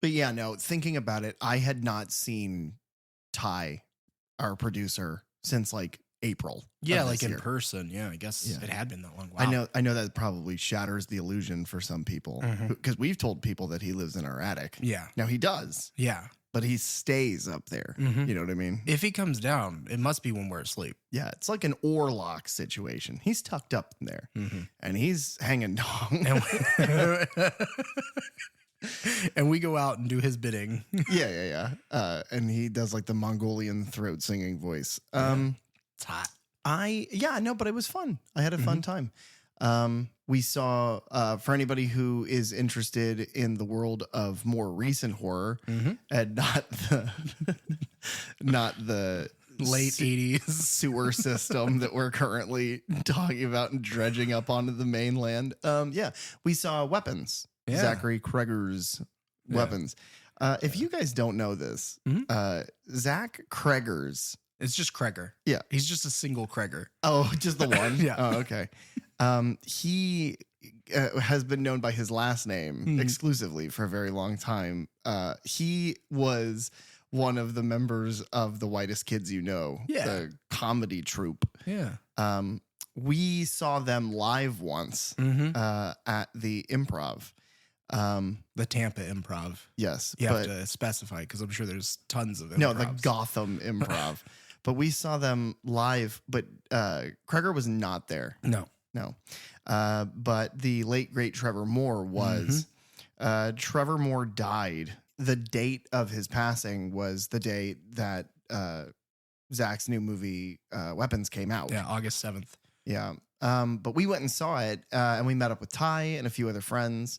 But yeah, no, thinking about it, I had not seen Ty, our producer, since like April. Yeah, of like this in year. person. Yeah, I guess Yeah. it had been that long. Wow. I know that probably shatters the illusion for some people because we've told people that he lives in our attic. Yeah. Now he does, Yeah. but he stays up there. Mhm. You know what I mean? If he comes down, it must be when we're asleep. Yeah, it's like an Orlock situation. He's tucked up in there and he's hanging dong. And we go out and do his bidding. Yeah. And he does like the Mongolian throat singing voice. It's hot. But it was fun. I had a fun time. We saw, for anybody who is interested in the world of more recent horror and not the Late 80s. sewer system that we're currently talking about and dredging up onto the mainland. We saw Weapons. Yeah. Zachary Kreger's Weapons. If you guys don't know this, Zach Kreger's. It's just Kreger. Yeah. He's just a single Kreger. Oh, just the one? Yeah. Oh, okay. He has been known by his last name exclusively for a very long time. He was one of the members of the Whitest Kids You Know, the comedy troupe. Yeah. We saw them live once at the Improv. The Tampa Improv. Yes. You have to specify because I'm sure there's tons of improvs. No, the Gotham Improv. But we saw them live, but Kreger was not there. No. But the late, great Trevor Moore was. Trevor Moore died. The date of his passing was the date that Zach's new movie, Weapons, came out. Yeah, August 7th. Yeah. But we went and saw it, and we met up with Ty and a few other friends.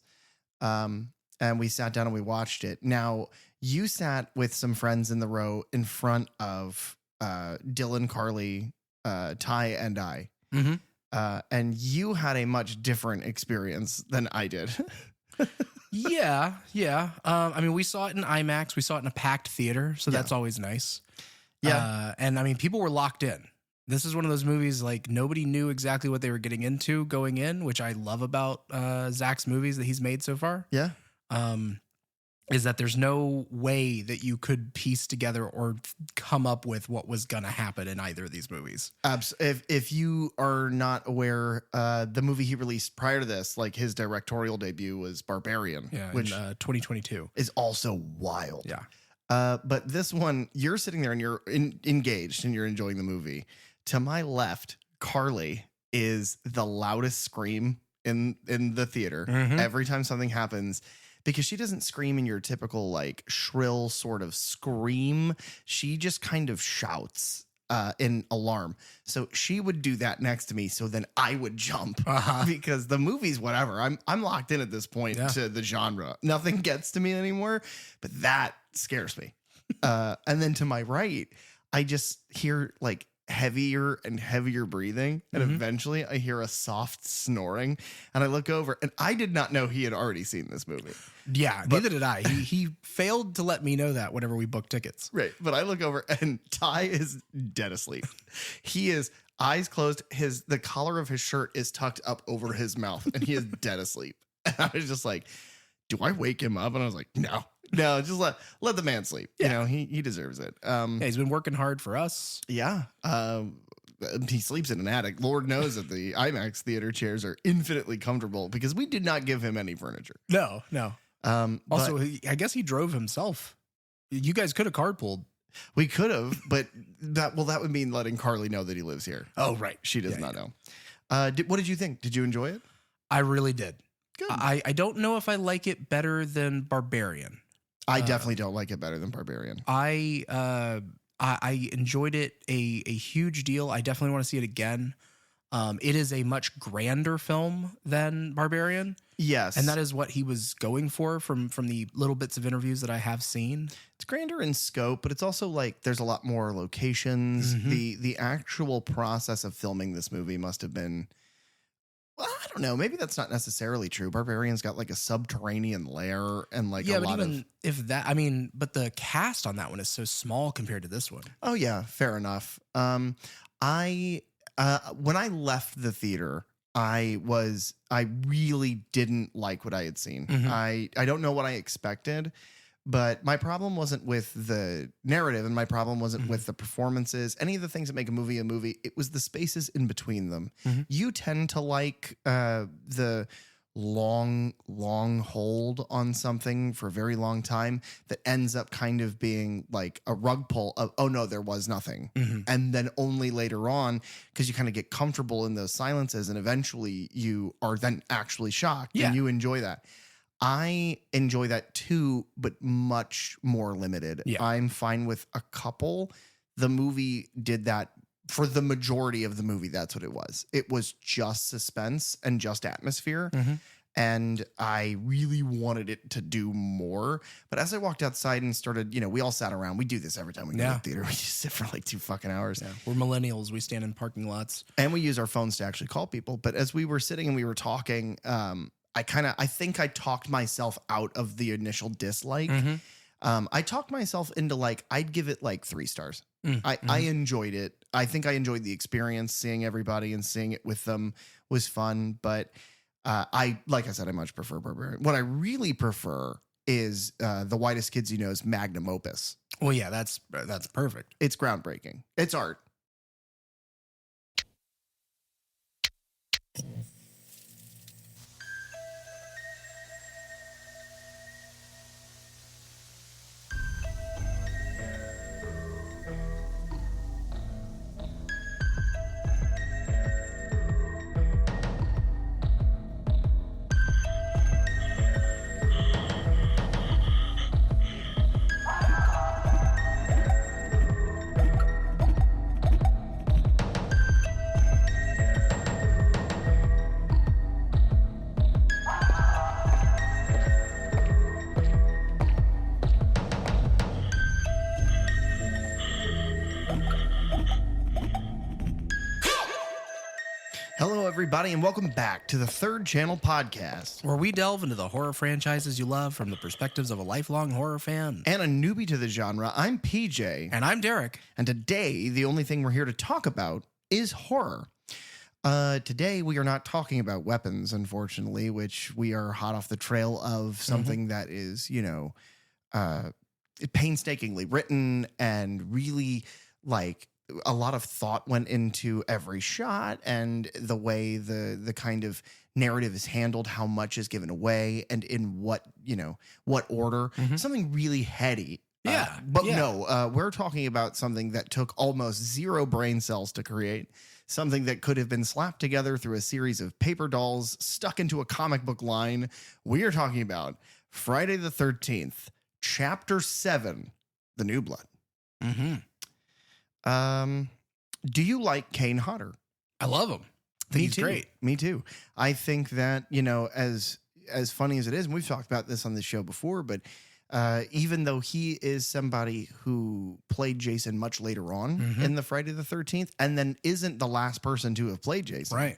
And we sat down and we watched it. Now, you sat with some friends in the row in front of Dylan, Carly, Ty, and I. And you had a much different experience than I did. Yeah. I mean, we saw it in IMAX. We saw it in a packed theater, so that's always nice. Yeah. And I mean, people were locked in. This is one of those movies like nobody knew exactly what they were getting into going in, which I love about Zach's movies that he's made so far. Yeah. Is that there's no way that you could piece together or come up with what was going to happen in either of these movies. If you are not aware, the movie he released prior to this, like his directorial debut, was Barbarian, which in 2022 is also wild. Yeah. But this one, you're sitting there and you're engaged and you're enjoying the movie. To my left, Carly is the loudest scream in the theater every time something happens. Because she doesn't scream in your typical like shrill sort of scream. She just kind of shouts in alarm. So she would do that next to me. So then I would jump because the movie's whatever. I'm locked in at this point to the genre. Nothing gets to me anymore, but that scares me. And then to my right, I just hear like heavier and heavier breathing. And eventually I hear a soft snoring and I look over and I did not know he had already seen this movie. Yeah, neither did I. He failed to let me know that whenever we booked tickets. Right. But I look over and Ty is dead asleep. He is eyes closed. The collar of his shirt is tucked up over his mouth and he is dead asleep. And I was just like, do I wake him up? And I was like, no, just let the man sleep. Yeah. You know, he deserves it. He's been working hard for us. Yeah. He sleeps in an attic. Lord knows that the IMAX theater chairs are infinitely comfortable because we did not give him any furniture. No. Also, but I guess he drove himself. You guys could have carpooled. we could have, but that would mean letting Carly know that he lives here. Oh, right. She does not know. What did you think? Did you enjoy it? I really did. Good. I don't know if I like it better than Barbarian. I definitely don't like it better than Barbarian. I enjoyed it a huge deal. I definitely want to see it again. It is a much grander film than Barbarian. Yes. And that is what he was going for from the little bits of interviews that I have seen. It's grander in scope, but it's also like there's a lot more locations. The actual process of filming this movie must have been, well, I don't know. Maybe that's not necessarily true. Barbarian's got like a subterranean lair and like a lot of... if that, I mean, but the cast on that one is so small compared to this one. Oh yeah, fair enough. When I left the theater, I really didn't like what I had seen. I don't know what I expected, But my problem wasn't with the narrative, and my problem wasn't with the performances, any of the things that make a movie a movie. It was the spaces in between them. You tend to like the long hold on something for a very long time that ends up kind of being like a rug pull of, oh no, there was nothing. And then only later on, because you kind of get comfortable in those silences and eventually you are then actually shocked and you enjoy that. I enjoy that too, but much more limited. Yeah. I'm fine with a couple. The movie did that for the majority of the movie. That's what it was. It was just suspense and just atmosphere. And I really wanted it to do more. But as I walked outside and started, we all sat around. We do this every time we go to the theater. We just sit for like 2 fucking hours. Yeah. We're millennials. We stand in parking lots. And we use our phones to actually call people. But as we were sitting and we were talking, I think I talked myself out of the initial dislike. I talked myself into like, I'd give it like 3 stars. I enjoyed it. I think I enjoyed the experience. Seeing everybody and seeing it with them was fun. But like I said, I much prefer Barbarian. What I really prefer is The Whitest Kids You Know's magnum opus. Well, yeah, that's perfect. It's groundbreaking. It's art. Hello, everybody, and welcome back to the Third Channel Podcast, where we delve into the horror franchises you love from the perspectives of a lifelong horror fan and a newbie to the genre. I'm PJ. And I'm Derek. And today, the only thing we're here to talk about is horror. Today, we are not talking about weapons, unfortunately, which we are hot off the trail of something that is, painstakingly written and really like a lot of thought went into every shot and the way the kind of narrative is handled, how much is given away and in what order, something really heady. No, we're talking about something that took almost 0 brain cells to create, something that could have been slapped together through a series of paper dolls stuck into a comic book line. We are talking about Friday the 13th, Chapter 7, The New Blood. Do you like Kane Hodder? I love him. He's great. Me too. I think that, as funny as it is, and we've talked about this on the show before, but even though he is somebody who played Jason much later on in the Friday the 13th, and then isn't the last person to have played Jason. Right.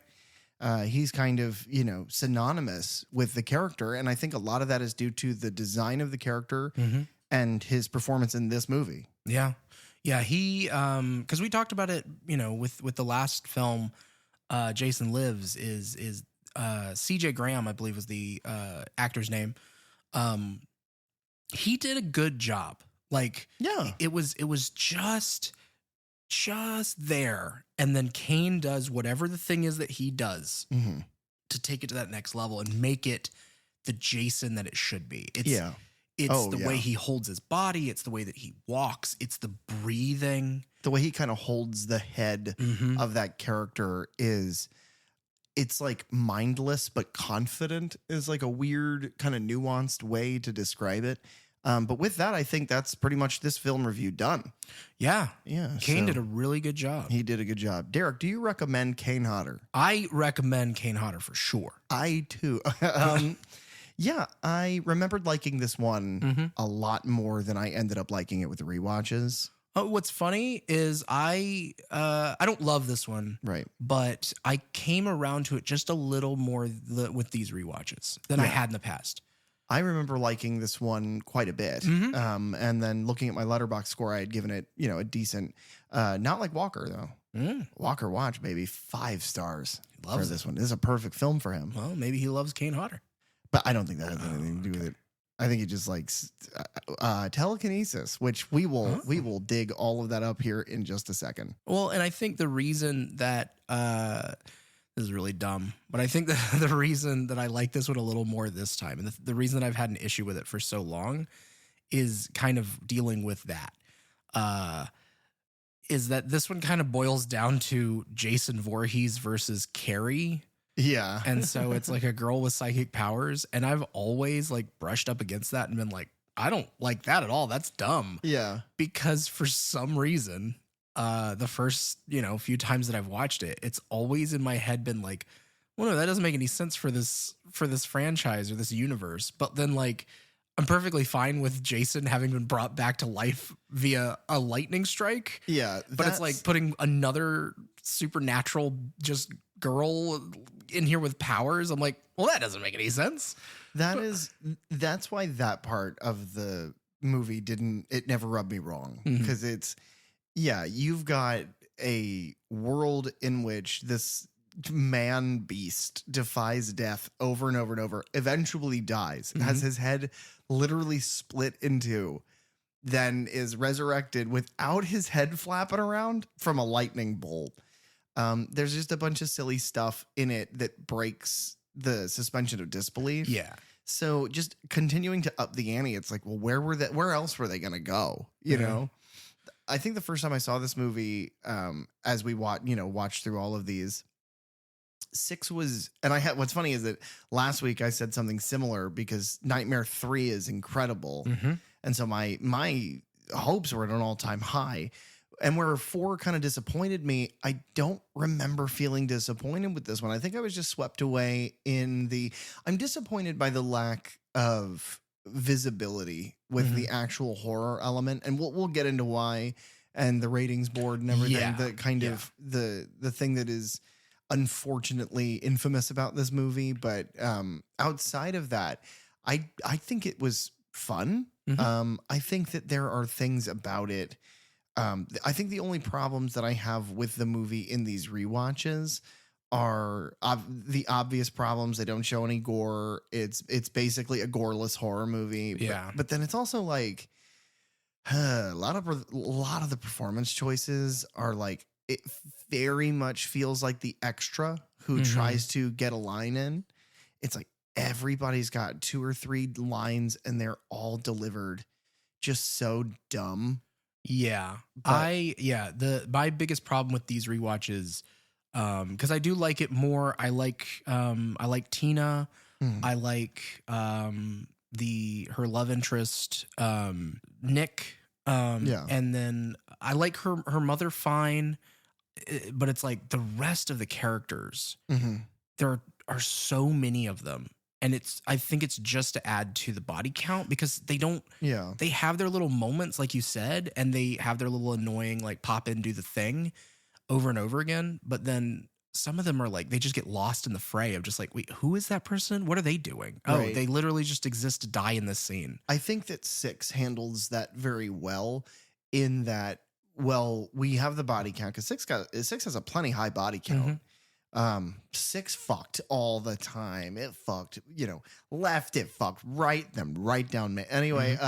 He's kind of, synonymous with the character. And I think a lot of that is due to the design of the character and his performance in this movie. Yeah. Yeah, he because we talked about it, with the last film, Jason Lives is CJ Graham, I believe was the actor's name. He did a good job. Like, yeah, it was just there, and then Kane does whatever the thing is that he does to take it to that next level and make it the Jason that it should be. It's the way he holds his body. It's the way that he walks. It's the breathing. The way he kind of holds the head of that character it's like mindless but confident is like a weird kind of nuanced way to describe it. But with that, I think that's pretty much this film review done. Yeah. Yeah. Kane did a really good job. He did a good job. Derek, do you recommend Kane Hodder? I recommend Kane Hodder for sure. I too. Yeah, I remembered liking this one a lot more than I ended up liking it with the rewatches. What's funny is I don't love this one, right? But I came around to it just a little more with these rewatches than I had in the past. I remember liking this one quite a bit, and then looking at my Letterboxd score, I had given it a decent, not like Walker though. Walker Watch, baby, 5 stars for this one. This is a perfect film for him. Well, maybe he loves Kane Hodder. But I don't think that has anything to do with it. I think he just likes telekinesis, which we will dig all of that up here in just a second. Well, and I think the reason that this is really dumb, but I think that the reason that I like this one a little more this time, and the reason that I've had an issue with it for so long, is kind of dealing with that. Is that this one kind of boils down to Jason Voorhees versus Carrie. Yeah. And so it's like a girl with psychic powers. And I've always like brushed up against that and been like, I don't like that at all. That's dumb. Yeah. Because for some reason, the first, few times that I've watched it, it's always in my head been like, well, no, that doesn't make any sense for this franchise or this universe. But then like, I'm perfectly fine with Jason having been brought back to life via a lightning strike. Yeah. But it's like putting another supernatural just girl in here with powers. I'm like, well, that doesn't make any sense. That's why that part of the movie never rubbed me wrong. Because you've got a world in which this man beast defies death over and over and over, eventually dies, has his head literally split in two, then is resurrected without his head flapping around from a lightning bolt. There's just a bunch of silly stuff in it that breaks the suspension of disbelief. Yeah. So just continuing to up the ante, it's like, well, where else were they going to go? You know? I think the first time I saw this movie, as we watched through all of these, 6 was, and what's funny is that last week I said something similar because Nightmare 3 is incredible. And so my hopes were at an all-time high. And where 4 kind of disappointed me, I don't remember feeling disappointed with this one. I think I was just swept away I'm disappointed by the lack of visibility with the actual horror element. And we'll get into why, and the ratings board and everything. Yeah. The kind of the thing that is unfortunately infamous about this movie. But outside of that, I think it was fun. I think that there are things about it. I think the only problems that I have with the movie in these rewatches are the obvious problems. They don't show any gore. It's basically a goreless horror movie. Yeah. But then it's also like a lot of the performance choices are like, it very much feels like the extra who tries to get a line in. It's like everybody's got 2 or 3 lines and they're all delivered just so dumb. Yeah. My biggest problem with these rewatches, because I do like it more. I like Tina. I like her love interest, Nick. And then I like her mother fine, but it's like the rest of the characters. There are so many of them. And I think it's just to add to the body count because they have their little moments, like you said, and they have their little annoying, like pop in, do the thing over and over again. But then some of them are like, they just get lost in the fray of just like, wait, who is that person? What are they doing? Right. Oh, they literally just exist to die in this scene. I think that 6 handles that very well in that, well, we have the body count because 6 has a plenty high body count. 6 fucked all the time. It fucked, left, it fucked right, them right down. Anyway,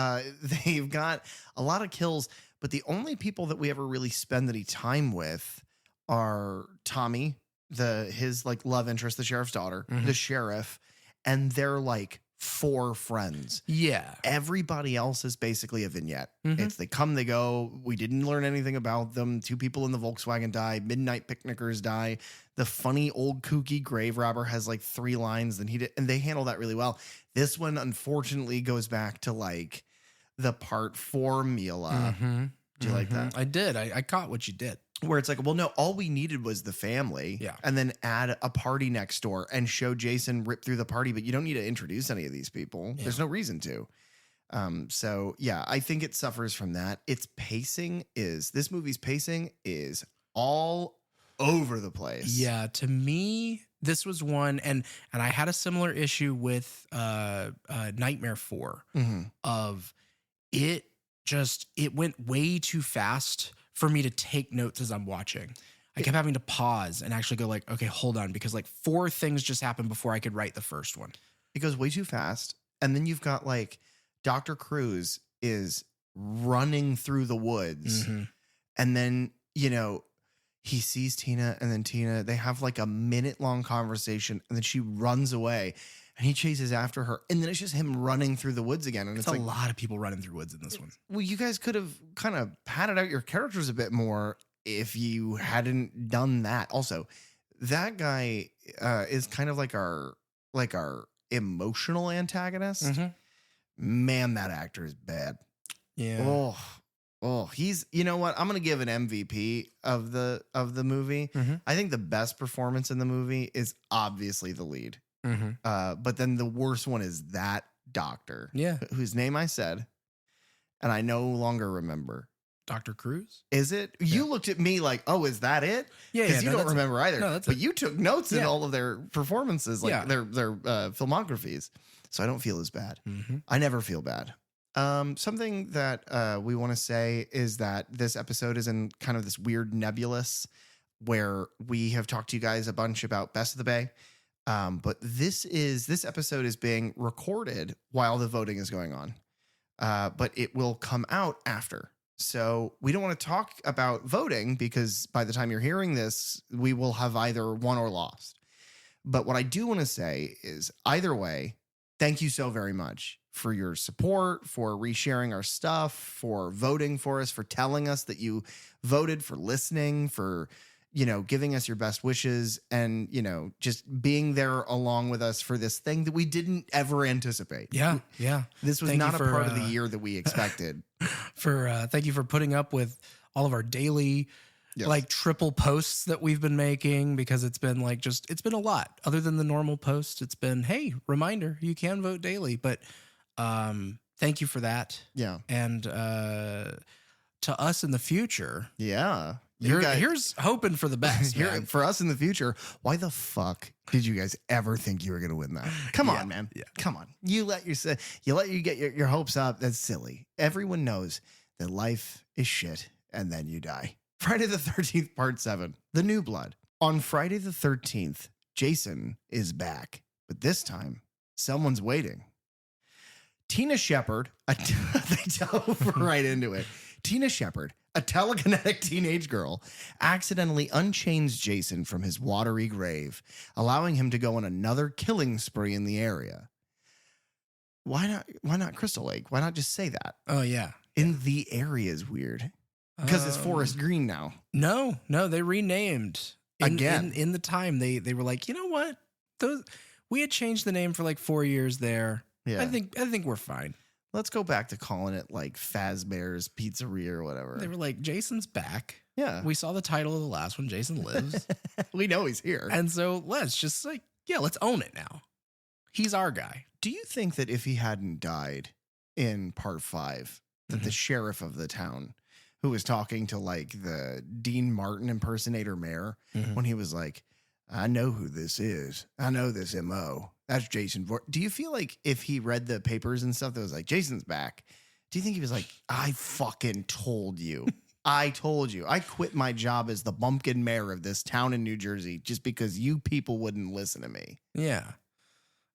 they've got a lot of kills, but the only people that we ever really spend any time with are Tommy, his like love interest, the sheriff's daughter, the sheriff, and they're like 4 friends. Yeah. Everybody else is basically a vignette. It's they come, they go. We didn't learn anything about them. 2 people in the Volkswagen die. Midnight picnickers die. The funny old kooky grave robber has like 3 lines than he did. And they handle that really well. This one, unfortunately, goes back to like the part formula. Do you like that? I did. I caught what you did. Where it's like, well, no, all we needed was the family. Yeah. And then add a party next door and show Jason rip through the party, but you don't need to introduce any of these people. Yeah. There's no reason to. So yeah, I think it suffers from that. This movie's pacing is all over the place. Yeah. To me, this was one, and I had a similar issue with Nightmare 4 of it went way too fast for me to take notes as I'm watching. I kept having to pause and actually go like, okay, hold on. Because like 4 things just happened before I could write the first one. It goes way too fast. And then you've got like Dr. Cruz is running through the woods. And then, he sees Tina, and then Tina, they have like a minute-long conversation, and then she runs away, and he chases after her, and then it's just him running through the woods again. And it's like a lot of people running through woods in this one. Well, you guys could have kind of padded out your characters a bit more if you hadn't done that. Also, that guy is kind of like our emotional antagonist. Man, that actor is bad. Yeah. Oh, he's, you know what? I'm going to give an MVP of the movie. I think the best performance in the movie is obviously the lead. But then the worst one is that doctor. Yeah. Whose name I said, and I no longer remember. Dr. Cruz? Is it? Yeah. You looked at me like, oh, is that it? Yeah. Because you don't remember either. No, but you took notes in all of their performances, like their filmographies. So I don't feel as bad. I never feel bad. Something that we want to say is that this episode is in kind of this weird nebulous where we have talked to you guys a bunch about Best of the Bay. But this episode is being recorded while the voting is going on. But it will come out after. So we don't want to talk about voting because by the time you're hearing this, we will have either won or lost. But what I do want to say is either way, thank you so very much for your support, for resharing our stuff, for voting for us, for telling us that you voted, for listening, for, giving us your best wishes and, just being there along with us for this thing that we didn't ever anticipate. Yeah. Yeah. This was not a part of the year that we expected. Thank you for putting up with all of our daily, triple posts that we've been making, because it's been it's been a lot other than the normal post. It's been, hey, reminder, you can vote daily, but thank you for that. Yeah. And to us in the future. Yeah. Here's hoping for the best. For us in the future, why the fuck did you guys ever think you were going to win that? Come on, man. Yeah. Come on. You let you get your hopes up. That's silly. Everyone knows that life is shit and then you die. Friday the 13th, part 7, The New Blood. On Friday the 13th, Jason is back, but this time someone's waiting. Tina Shepard, they dove right into it. Tina Shepard, a telekinetic teenage girl, accidentally unchains Jason from his watery grave, allowing him to go on another killing spree in the area. Why not Crystal Lake? Why not just say that? Oh, yeah. In the area is weird. Because it's Forest Green now. No, they renamed. Again. In the time, they were like, you know what? We had changed the name for 4 years there. Yeah. I think we're fine. Let's go back to calling it Fazbear's Pizzeria or whatever. They were like, Jason's back. Yeah. We saw the title of the last one, Jason Lives. We know he's here. And so let's just let's own it now. He's our guy. Do you think that if he hadn't died in part 5, that the sheriff of the town, who was talking to the Dean Martin impersonator mayor, when he was like, I know who this is. I know this MO. That's Jason Voorhees. Do you feel like if he read the papers and stuff that was like, Jason's back, do you think he was like, I fucking told you. I told you. I quit my job as the bumpkin mayor of this town in New Jersey just because you people wouldn't listen to me. Yeah.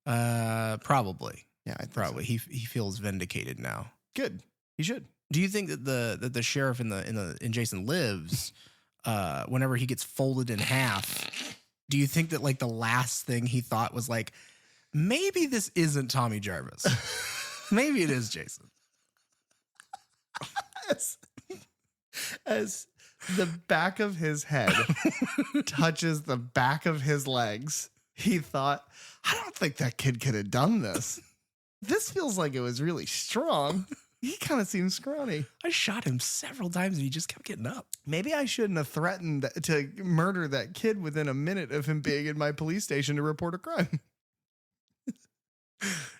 Probably. Yeah, probably. So. He feels vindicated now. Good. He should. Do you think that the sheriff in Jason Lives, whenever he gets folded in half, do you think that the last thing he thought was maybe this isn't Tommy Jarvis? Maybe it is Jason. As the back of his head touches the back of his legs, he thought, I don't think that kid could have done this. This feels like it was really strong. He kind of seems scrawny. I shot him several times and he just kept getting up. Maybe I shouldn't have threatened to murder that kid within a minute of him being in my police station to report a crime.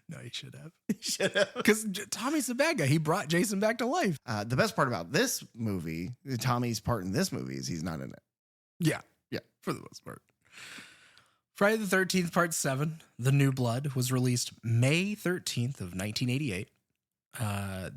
No, he should have. He should have. Because Tommy's the bad guy. He brought Jason back to life. The best part about this movie, Tommy's part in this movie, is he's not in it. Yeah. Yeah. For the most part. Friday the 13th, part 7, The New Blood, was released May 13th of 1988.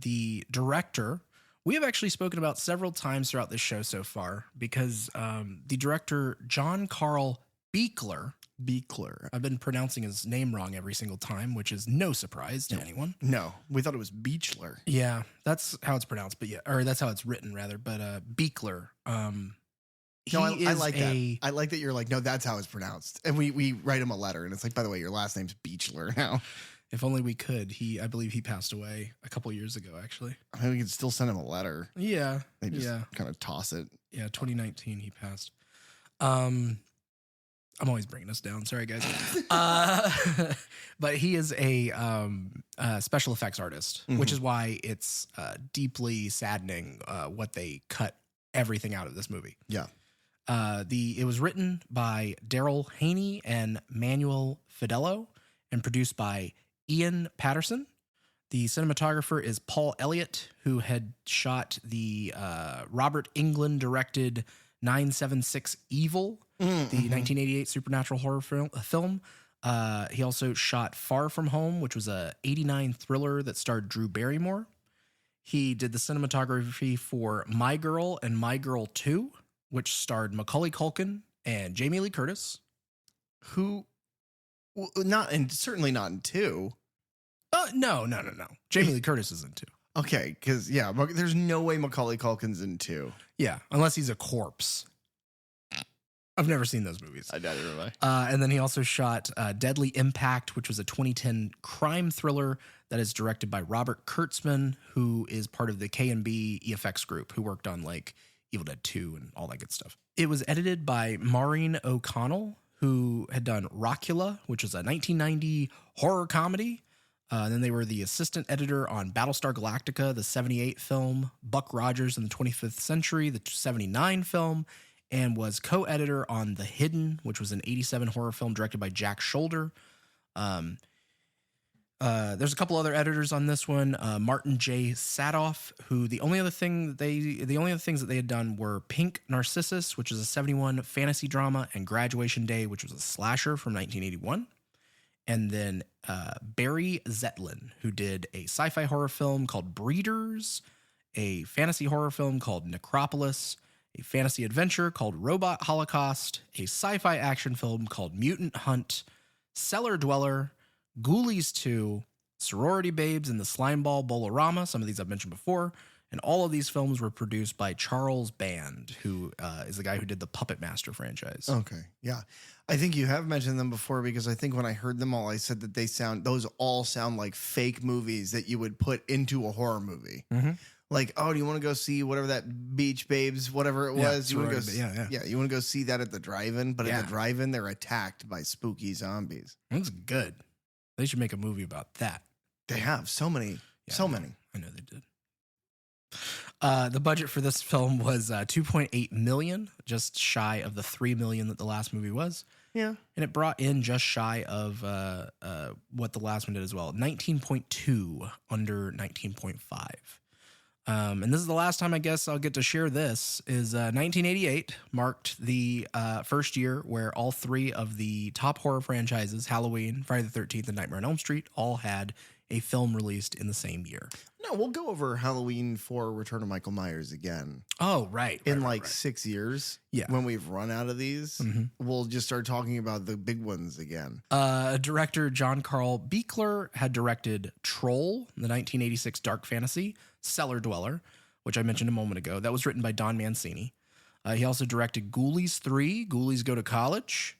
The director, we have actually spoken about several times throughout this show so far, because the director, John Carl Buechler. Buechler. I've been pronouncing his name wrong every single time, which is no surprise to anyone. No, we thought it was Buechler. Yeah, that's how it's pronounced, but or that's how it's written rather. But Buechler. No, I like that. I like that you're like, no, that's how it's pronounced. And we write him a letter and it's like, by the way, your last name's Buechler now. If only we could. I believe he passed away a couple years ago, actually. I mean, we could still send him a letter. Yeah. They just kind of toss it. Yeah, 2019 he passed. I'm always bringing us down. Sorry, guys. But he is a special effects artist, which is why it's deeply saddening what they cut everything out of this movie. Yeah. It was written by Daryl Haney and Manuel Fidello and produced by Ian Patterson. The cinematographer is Paul Elliott, who had shot the Robert Englund directed 976 Evil, the 1988 supernatural horror film. He also shot Far From Home, which was a 89 thriller that starred Drew Barrymore. He did the cinematography for My Girl and My Girl 2, which starred Macaulay Culkin and Jamie Lee Curtis. Who, certainly not in 2. No. Jamie Lee Curtis is in 2. Okay, because, there's no way Macaulay Culkin's in 2. Yeah, unless he's a corpse. I've never seen those movies. I doubt it. And then he also shot Deadly Impact, which was a 2010 crime thriller that is directed by Robert Kurtzman, who is part of the K&B EFX group, who worked on like Evil Dead 2 and all that good stuff. It was edited by Maureen O'Connell, who had done Rockula, which was a 1990 horror comedy. Then they were the assistant editor on Battlestar Galactica, the 78 film, Buck Rogers in the 25th Century, the 79 film, and was co-editor on The Hidden, which was an 87 horror film directed by Jack Shoulder. There's a couple other editors on this one. Martin J. Sadoff, who the only other things that they had done were Pink Narcissus, which is a 71 fantasy drama, and Graduation Day, which was a slasher from 1981. And then Barry Zetlin, who did a sci-fi horror film called Breeders, a fantasy horror film called Necropolis, a fantasy adventure called Robot Holocaust, a sci-fi action film called Mutant Hunt, Cellar Dweller, Ghoulies 2, Sorority Babes, and the Slimeball Bolorama. Some of these I've mentioned before. And all of these films were produced by Charles Band, who is the guy who did the Puppet Master franchise. Okay, yeah. I think you have mentioned them before because I think when I heard them all, I said that those all sound like fake movies that you would put into a horror movie. Mm-hmm. Like, oh, do you want to go see whatever that Beach Babes, whatever it was? You want to go, you want to go see that at the drive-in, but at the drive-in, they're attacked by spooky zombies. That's good. They should make a movie about that. They have so many. I know they did. The budget for this film was $2.8 million, just shy of the $3 million that the last movie was. Yeah. And it brought in just shy of what the last one did as well. 19.2 under 19.5. And this is the last time I guess I'll get to share this, is 1988 marked the first year where all three of the top horror franchises, Halloween, Friday the 13th, and Nightmare on Elm Street, all had a film released in the same year. No, we'll go over Halloween 4 Return of Michael Myers again. Oh, right. In 6 years. Yeah. When we've run out of these, we'll just start talking about the big ones again. Director John Carl Buechler had directed Troll, the 1986 dark fantasy, Cellar Dweller, which I mentioned a moment ago. That was written by Don Mancini. He also directed Ghoulies 3, Ghoulies Go to College,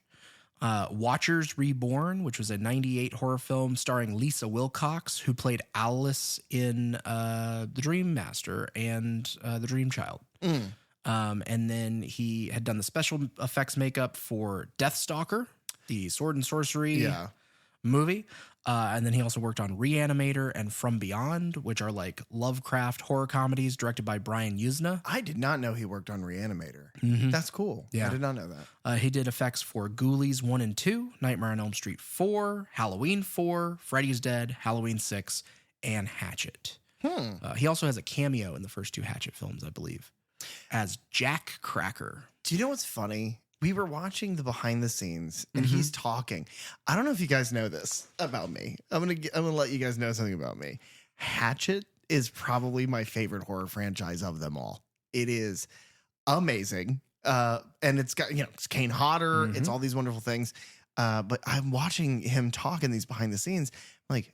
Watchers Reborn, which was a 98 horror film starring Lisa Wilcox, who played Alice in The Dream Master and The Dream Child. And then he had done the special effects makeup for Deathstalker, the sword and sorcery movie. And then he also worked on Reanimator and From Beyond, which are like Lovecraft horror comedies directed by Brian Yuzna. I did not know he worked on Reanimator. That's cool. Yeah. I did not know that. He did effects for Ghoulies 1 and 2, Nightmare on Elm Street 4, Halloween 4, Freddy's Dead, Halloween 6, and Hatchet. He also has a cameo in the first two Hatchet films, I believe, as Jack Cracker. Do you know what's funny? We were watching the behind the scenes and he's talking. I don't know if you guys know this about me. I'm gonna let you guys know something about me. Hatchet is probably my favorite horror franchise of them all. It is amazing. And it's got, it's Kane Hodder. It's all these wonderful things. But I'm watching him talk in these behind the scenes. Like,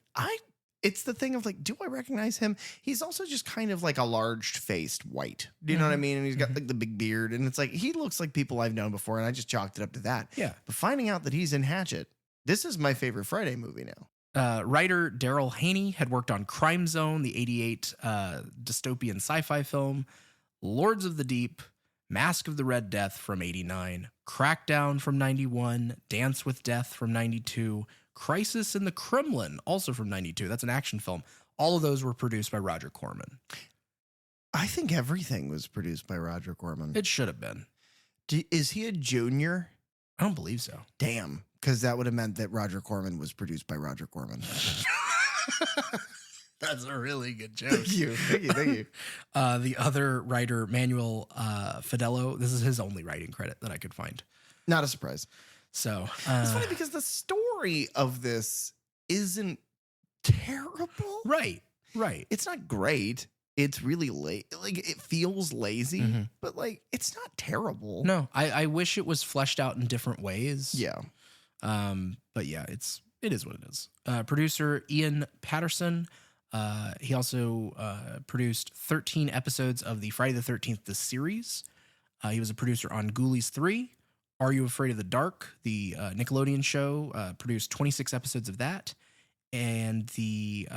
it's the thing of like, do I recognize him? He's also just kind of like a large-faced white. Do you know what I mean? And he's got like the big beard, and it's like he looks like people I've known before, and I just chalked it up to that. Yeah. But finding out that he's in Hatchet, this is my favorite Friday movie now. Writer Daryl Haney had worked on Crime Zone, the 88 dystopian sci-fi film, Lords of the Deep, Mask of the Red Death from 89, Crackdown from 91, Dance with Death from 92, Crisis in the Kremlin, also from 92. That's an action film. All of those were produced by Roger Corman. I think everything was produced by Roger Corman. It should have been. Is he a junior? I don't believe so. Damn, because that would have meant that Roger Corman was produced by Roger Corman. That's a really good joke. Thank you. The other writer, Manuel Fidello, this is his only writing credit that I could find. Not a surprise. So it's funny because the story of this isn't terrible. Right. It's not great. It's really like it feels lazy, but like it's not terrible. No, I wish it was fleshed out in different ways. Yeah. But yeah, it is what it is. Producer Ian Patterson. He also produced 13 episodes of the Friday the 13th, the series. He was a producer on Ghoulies 3. Are You Afraid of the Dark? The Nickelodeon show, produced 26 episodes of that. And the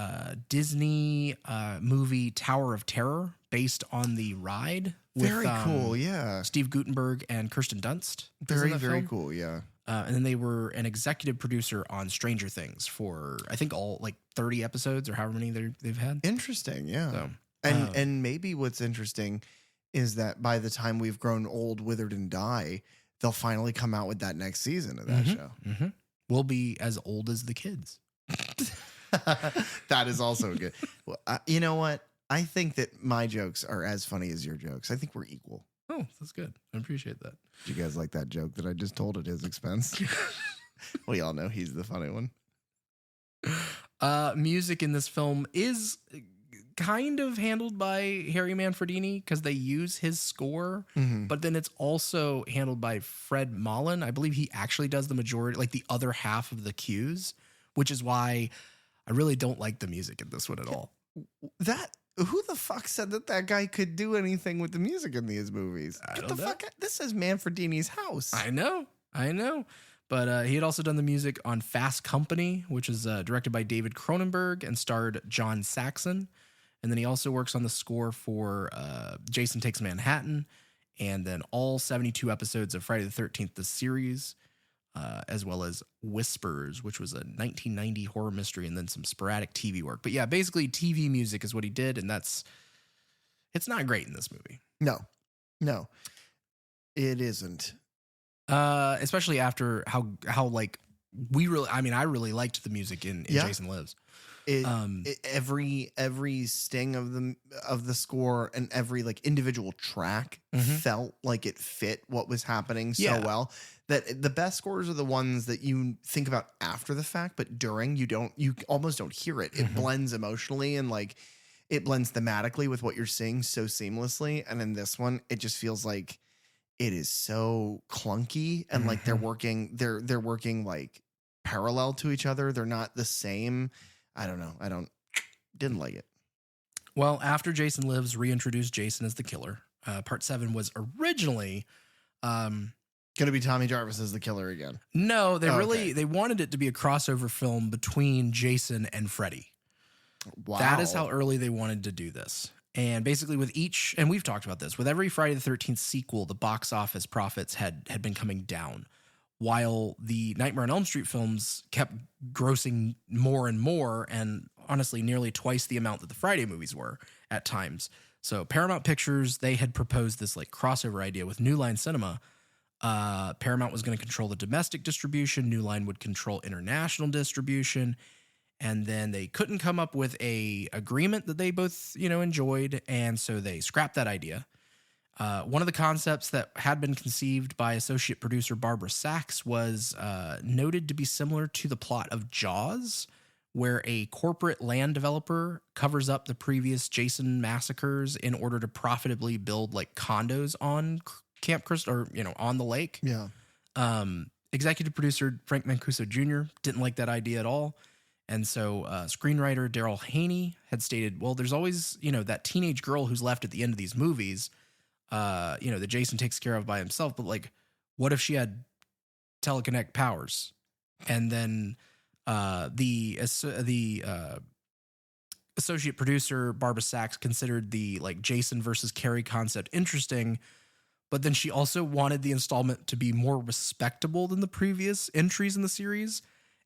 Disney movie Tower of Terror, based on the ride. Very cool, yeah. Steve Guttenberg and Kirsten Dunst. Very cool, yeah. And then they were an executive producer on Stranger Things for, I think, all like 30 episodes or however many they've had. Interesting, yeah. So, and maybe what's interesting is that by the time we've grown old, withered, and die, they'll finally come out with that next season of that show. We'll be as old as the kids. That is also good. Well, you know what? I think that my jokes are as funny as your jokes. I think we're equal. Oh, that's good. I appreciate that. Did you guys like that joke that I just told at his expense? We all know he's the funny one. Music in this film is kind of handled by Harry Manfredini because they use his score, but then it's also handled by Fred Mullen. I believe he actually does the majority, like the other half of the cues, which is why I really don't like the music in this one at all. Who the fuck said that guy could do anything with the music in these movies? Get the fuck out. This is Manfredini's house. I know. But he had also done the music on Fast Company, which is directed by David Cronenberg and starred John Saxon. And then he also works on the score for Jason Takes Manhattan, and then all 72 episodes of Friday the 13th, the series, as well as Whispers, which was a 1990 horror mystery, and then some sporadic TV work. But yeah, basically TV music is what he did, and it's not great in this movie. No, it isn't. Especially after how like I really liked the music in Jason Lives. Every sting of the score and every like individual track felt like it fit what was happening so well that the best scores are the ones that you think about after the fact, but during you almost don't hear it. It blends emotionally and like it blends thematically with what you're seeing so seamlessly. And in this one, it just feels like it is so clunky and like they're working like parallel to each other. They're not the same. I don't know. Didn't like it. Well, after Jason Lives reintroduced Jason as the killer, part 7 was originally going to be Tommy Jarvis as the killer again. No, they wanted it to be a crossover film between Jason and Freddy. Wow. That is how early they wanted to do this. And basically with each, and we've talked about this, with every Friday the 13th sequel, the box office profits had been coming down, while the Nightmare on Elm Street films kept grossing more and more, and honestly nearly twice the amount that the Friday movies were at times. So Paramount Pictures, they had proposed this like crossover idea with New Line Cinema. Paramount was going to control the domestic distribution. New Line would control international distribution. And then they couldn't come up with a agreement that they both, enjoyed. And so they scrapped that idea. One of the concepts that had been conceived by associate producer Barbara Sachs was noted to be similar to the plot of Jaws, where a corporate land developer covers up the previous Jason massacres in order to profitably build like condos on Camp Crystal, or, on the lake. Yeah. Executive producer Frank Mancuso Jr. didn't like that idea at all. And so screenwriter Daryl Haney had stated, well, there's always, that teenage girl who's left at the end of these movies, that Jason takes care of by himself. But like, what if she had telekinetic powers? And then the associate producer Barbara Sachs considered the like Jason versus Carrie concept interesting, but then she also wanted the installment to be more respectable than the previous entries in the series,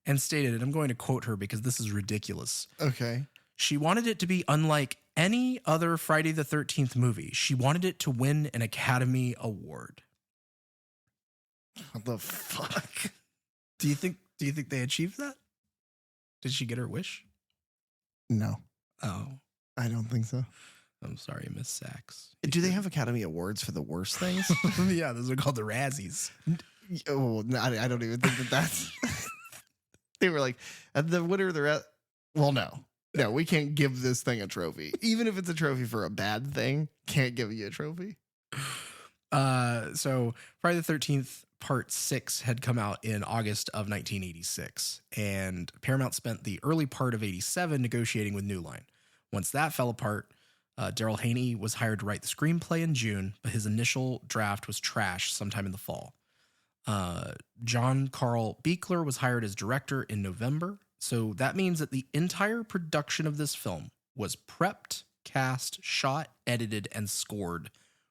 and stated, and I'm going to quote her because this is ridiculous. Okay. She wanted it to be unlike any other Friday the 13th movie. She wanted it to win an Academy Award. What the fuck? Do you think they achieved that? Did she get her wish? No. Oh. I don't think so. I'm sorry, Miss Sachs. Do they have Academy Awards for the worst things? Yeah, those are called the Razzies. Oh, no, I don't even think that's... They were like, the winner of the... Well, no, we can't give this thing a trophy. Even if it's a trophy for a bad thing, can't give you a trophy. So Friday the 13th Part 6 had come out in August of 1986, and Paramount spent the early part of 87 negotiating with New Line. Once that fell apart, Daryl Haney was hired to write the screenplay in June, but his initial draft was trashed sometime in the fall. John Carl Buechler was hired as director in November, so that means that the entire production of this film was prepped, cast, shot, edited, and scored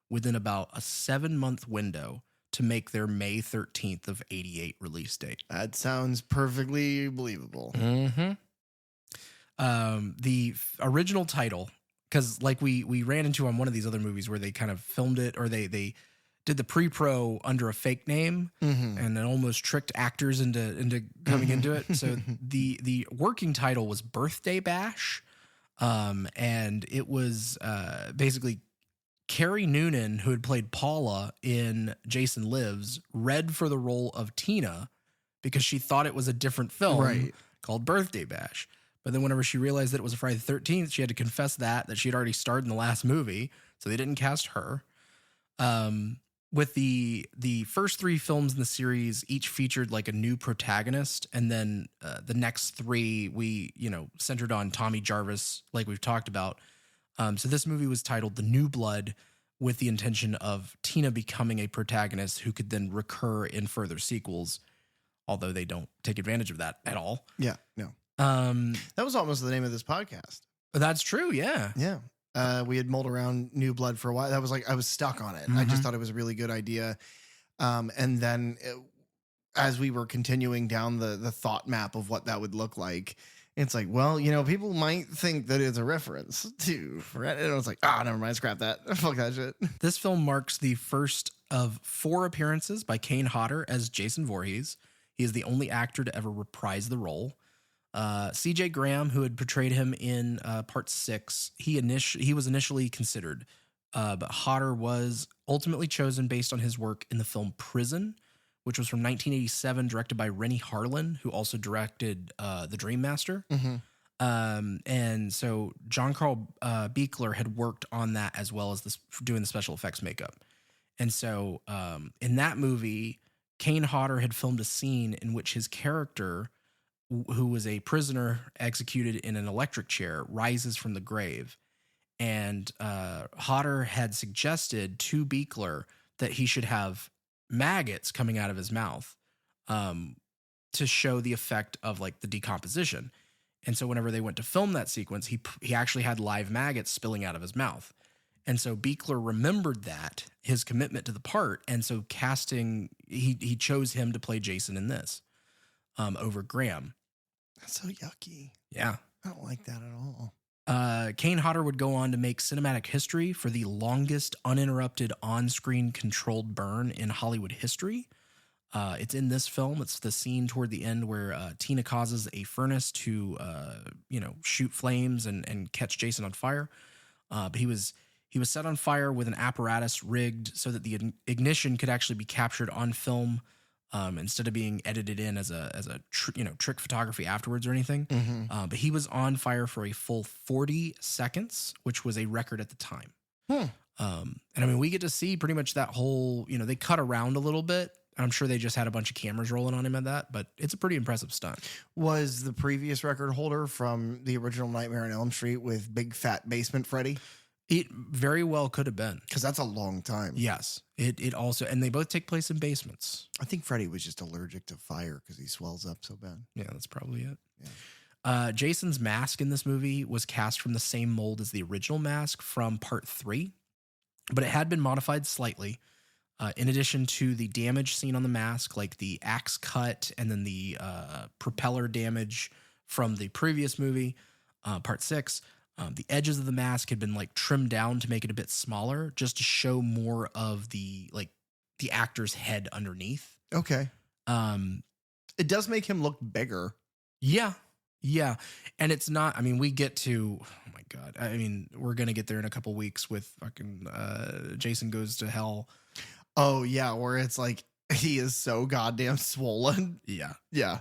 within about a 7-month window to make their May 13th of 88 release date. That sounds perfectly believable. Mm-hmm. The original title, because like we ran into on one of these other movies where they kind of filmed it, or they did the pre-pro under a fake name, and then almost tricked actors into coming into it. So the working title was Birthday Bash, and it was basically Carrie Noonan, who had played Paula in Jason Lives, read for the role of Tina because she thought it was a different film called Birthday Bash. But then whenever she realized that it was a Friday the 13th, she had to confess that she had already starred in the last movie, so they didn't cast her. With the first 3 films in the series, each featured like a new protagonist, and then the next 3 we centered on Tommy Jarvis, like we've talked about. So this movie was titled The New Blood, with the intention of Tina becoming a protagonist who could then recur in further sequels, although they don't take advantage of that at all. Yeah, no. That was almost the name of this podcast. That's true, yeah. Yeah. We had mulled around New Blood for a while. That was like, I was stuck on it. I just thought it was a really good idea. And then as we were continuing down the thought map of what that would look like, it's like, well, people might think that it's a reference to, and I was like, never mind, scrap that. Fuck that shit. This film marks the first of 4 appearances by Kane Hodder as Jason Voorhees. He is the only actor to ever reprise the role. C.J. Graham, who had portrayed him in Part 6, he was initially considered, but Hodder was ultimately chosen based on his work in the film Prison, which was from 1987, directed by Rennie Harlin, who also directed The Dream Master. And so John Carl Buechler had worked on that as well as doing the special effects makeup. And so in that movie, Kane Hodder had filmed a scene in which his character, who was a prisoner executed in an electric chair, rises from the grave. And Hodder had suggested to Buechler that he should have maggots coming out of his mouth to show the effect of like the decomposition. And so whenever they went to film that sequence, he actually had live maggots spilling out of his mouth. And so Buechler remembered that, his commitment to the part, and so he chose him to play Jason in this over Graham. That's so yucky. Yeah. I don't like that at all. Kane Hodder would go on to make cinematic history for the longest uninterrupted on-screen controlled burn in Hollywood history. It's in this film. It's the scene toward the end where Tina causes a furnace to, shoot flames and catch Jason on fire. But he was set on fire with an apparatus rigged so that the ignition could actually be captured on film instead of being edited in as a trick photography afterwards or anything. But he was on fire for a full 40 seconds, which was a record at the time. And I mean, we get to see pretty much that whole, they cut around a little bit. I'm sure they just had a bunch of cameras rolling on him at that, but it's a pretty impressive stunt. Was the previous record holder from the original Nightmare on Elm Street with Big Fat Basement Freddy? It very well could have been. Because that's a long time. Yes. It also, and they both take place in basements. I think Freddy was just allergic to fire because he swells up so bad. Yeah, that's probably it. Yeah. Jason's mask in this movie was cast from the same mold as the original mask from part 3, but it had been modified slightly. In addition to the damage seen on the mask, like the axe cut and then the propeller damage from the previous movie, part 6, the edges of the mask had been like trimmed down to make it a bit smaller, just to show more of the actor's head underneath. Okay. It does make him look bigger. Yeah. Yeah. And it's not, I mean, we get to, oh my God. I mean, we're going to get there in a couple weeks with fucking Jason Goes to Hell. Oh, yeah. Where it's like, he is so goddamn swollen. Yeah. Yeah.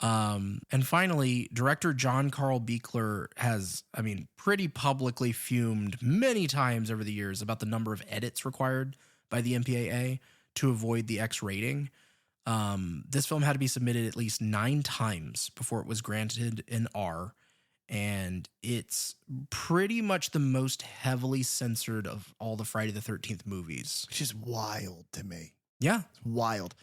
And finally, director John Carl Buechler has, I mean, pretty publicly fumed many times over the years about the number of edits required by the MPAA to avoid the X rating. This film had to be submitted at least 9 times before it was granted an R. And it's pretty much the most heavily censored of all the Friday the 13th movies. Which is wild to me. Yeah. It's wild.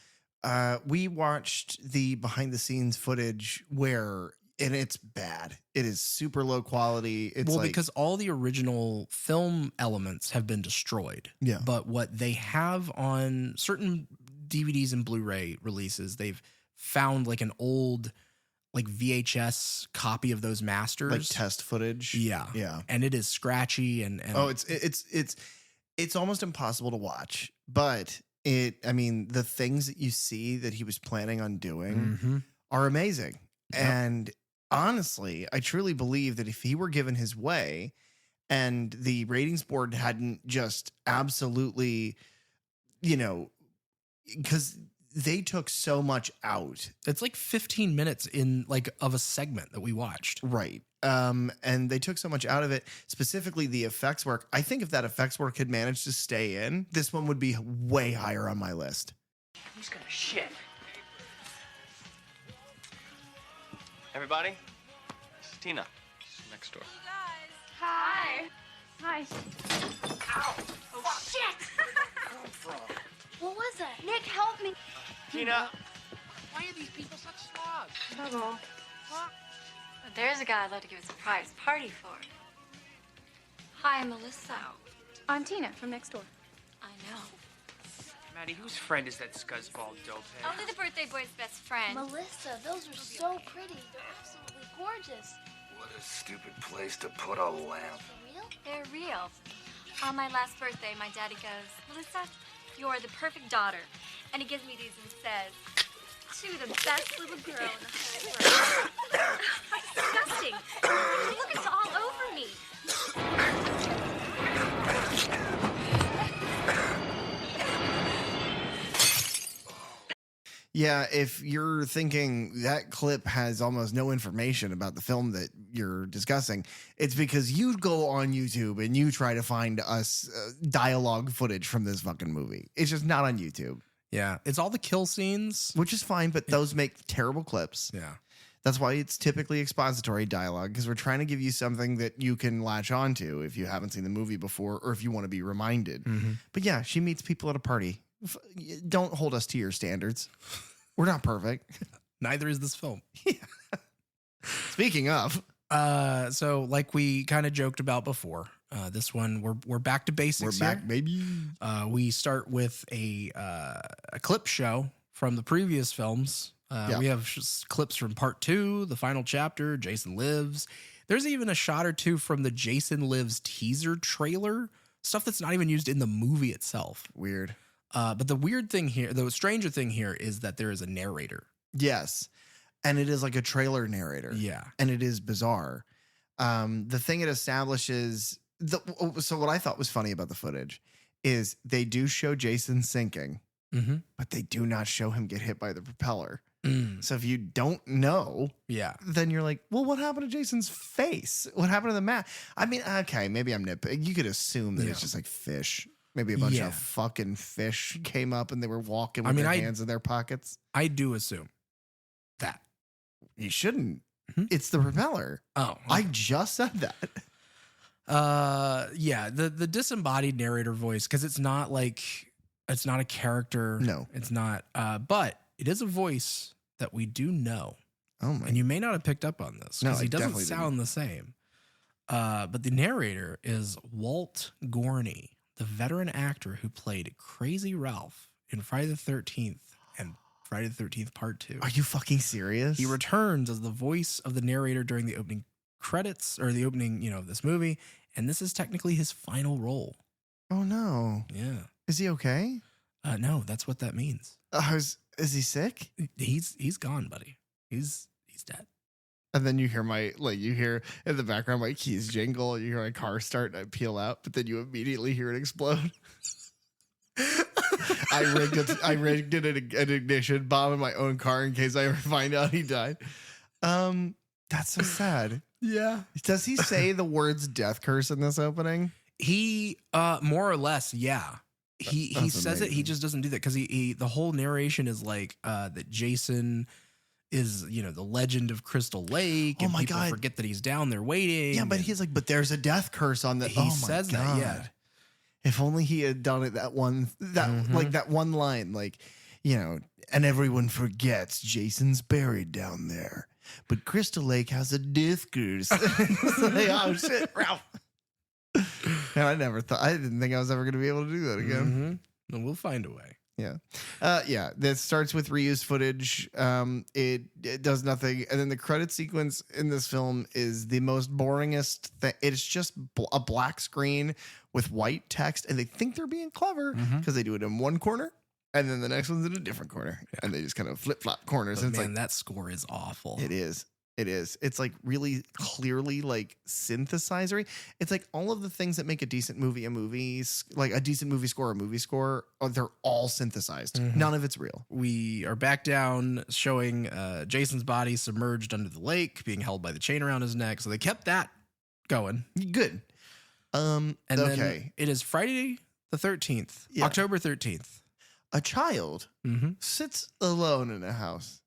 We watched the behind the scenes footage and it's bad. It is super low quality. It's because all the original film elements have been destroyed. Yeah. But what they have on certain DVDs and Blu-ray releases, they've found like an old VHS copy of those masters, like test footage. Yeah. Yeah. And it is scratchy and oh, it's almost impossible to watch, but the things that you see that he was planning on doing are amazing. Yep. And honestly, I truly believe that if he were given his way and the ratings board hadn't just absolutely, because they took so much out. It's like 15 minutes of a segment that we watched. Right. And they took so much out of it, specifically the effects work. I think if that effects work had managed to stay in, this one would be way higher on my list. Who's gonna shit? Everybody, this is Tina. She's next door. Hi. Hi. Ow! Oh, shit! Where'd that come from? What was that? Nick, help me. Tina! Why are these people such slobs? Trouble. What? There's a guy I'd like to give a surprise party for. Hi, I'm Melissa. I'm Tina from next door. I know. Maddie, whose friend is that scuzzball dopehead? Only the birthday boy's best friend. Melissa, those are so pretty. They're absolutely gorgeous. What a stupid place to put a lamp. For real? They're real. On my last birthday, my daddy goes, Melissa, you're the perfect daughter. And he gives me these and says, to the best little girl in the whole world. Disgusting. Look, it's all over me. Yeah, if you're thinking that clip has almost no information about the film that you're discussing, it's because you go on YouTube and you try to find us dialogue footage from this fucking movie. It's just not on YouTube. Yeah, it's all the kill scenes. Which is fine, but those make terrible clips. Yeah. That's why it's typically expository dialogue, because we're trying to give you something that you can latch onto if you haven't seen the movie before or if you want to be reminded. Mm-hmm. But yeah, she meets people at a party. Don't hold us to your standards. We're not perfect. Neither is this film. Yeah. Speaking of. So like we kind of joked about before, this one we're back to basics. We're back, here. baby. We start with a clip show from the previous films. We have clips from part 2, the final chapter, Jason Lives. There's even a shot or two from the Jason Lives teaser trailer, stuff that's not even used in the movie itself. Weird. But the stranger thing here is that there is a narrator. Yes. And it is like a trailer narrator. Yeah. And it is bizarre. The thing it establishes, so what I thought was funny about the footage is they do show Jason sinking, but they do not show him get hit by the propeller. So if you don't know, then you're like, well, what happened to Jason's face? What happened to the mask? I mean, okay, maybe I'm nitpicking. You could assume that it's just like fish. Maybe a bunch of fucking fish came up and they were walking with their hands in their pockets. I do assume that. You shouldn't. It's the propeller. Oh, okay. I just said that. The disembodied narrator voice, because it's not a character. No, it's not. But it is a voice that we do know. Oh my! And you may not have picked up on this because he doesn't sound the same. But the narrator is Walt Gorney, the veteran actor who played Crazy Ralph in Friday the 13th and Friday the 13th Part 2. Are you fucking serious? He returns as the voice of the narrator during the opening credits or the opening, of this movie, and this is technically his final role. Oh no! Yeah, is he okay? No, that's what that means. Is he sick? He's gone, buddy. He's dead. And then you hear you hear in the background my keys jingle. You hear my car start and I peel out, but then you immediately hear it explode. I rigged it an ignition bomb in my own car in case I ever find out he died. That's so sad. Yeah. Does he say the words death curse in this opening? He more or less, yeah. He says amazing. It. He just doesn't do that because he the whole narration is like that Jason is the legend of Crystal Lake. And people forget that he's down there waiting. Yeah, but he's like, but there's a death curse on the. He says that. Yeah. If only he had done it that one line, and everyone forgets Jason's buried down there, but Crystal Lake has a death curse. Oh shit, Ralph. And I didn't think I was ever going to be able to do that again. And we'll find a way. Yeah. This starts with reused footage. It does nothing. And then the credit sequence in this film is the most boringest thing. It's just a black screen with white text. And they think they're being clever because they do it in one corner. And then the next one's in a different corner. Yeah. And they just kind of flip-flop corners. But and it's that score is awful. It is. It's like really clearly like synthesizery. It's like all of the things that make a decent movie, like a decent movie score, they're all synthesized. None of it's real. We are back down showing Jason's body submerged under the lake, being held by the chain around his neck. So they kept that going. Good. And then it is Friday the 13th, October 13th. A child sits alone in a house,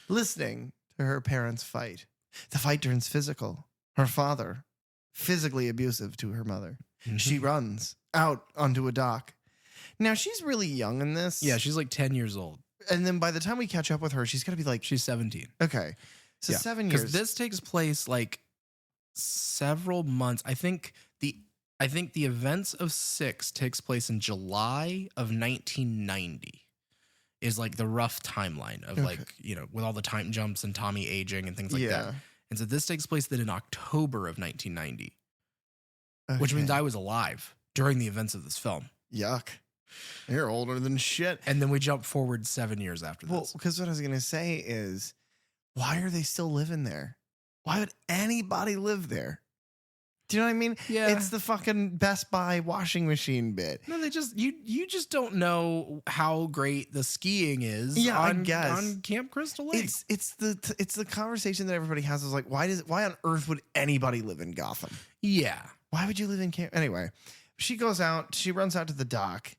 listening to her parents fight. The fight turns physical. Her father, physically abusive to her mother. She runs out onto a dock. Now, she's really young in this. Yeah, she's like 10 years old. And then by the time we catch up with her, she's going to be like... She's 17. Okay. So 7 years. Because this takes place like several months. I think the events of 6 takes place in July of 1990. Is like the rough timeline of with all the time jumps and Tommy aging and things like that. And so this takes place then in October of 1990, which means I was alive during the events of this film. Yuck. You're older than shit. And then we jump forward 7 years after this. Well, because what I was going to say is, why are they still living there? Why would anybody live there? Do you know what I mean? Yeah. It's the fucking Best Buy washing machine bit. No, they just you just don't know how great the skiing is on Camp Crystal Lake. It's the conversation that everybody has is like, why on earth would anybody live in Gotham? Yeah. Why would you live in Camp? Anyway, she runs out to the dock,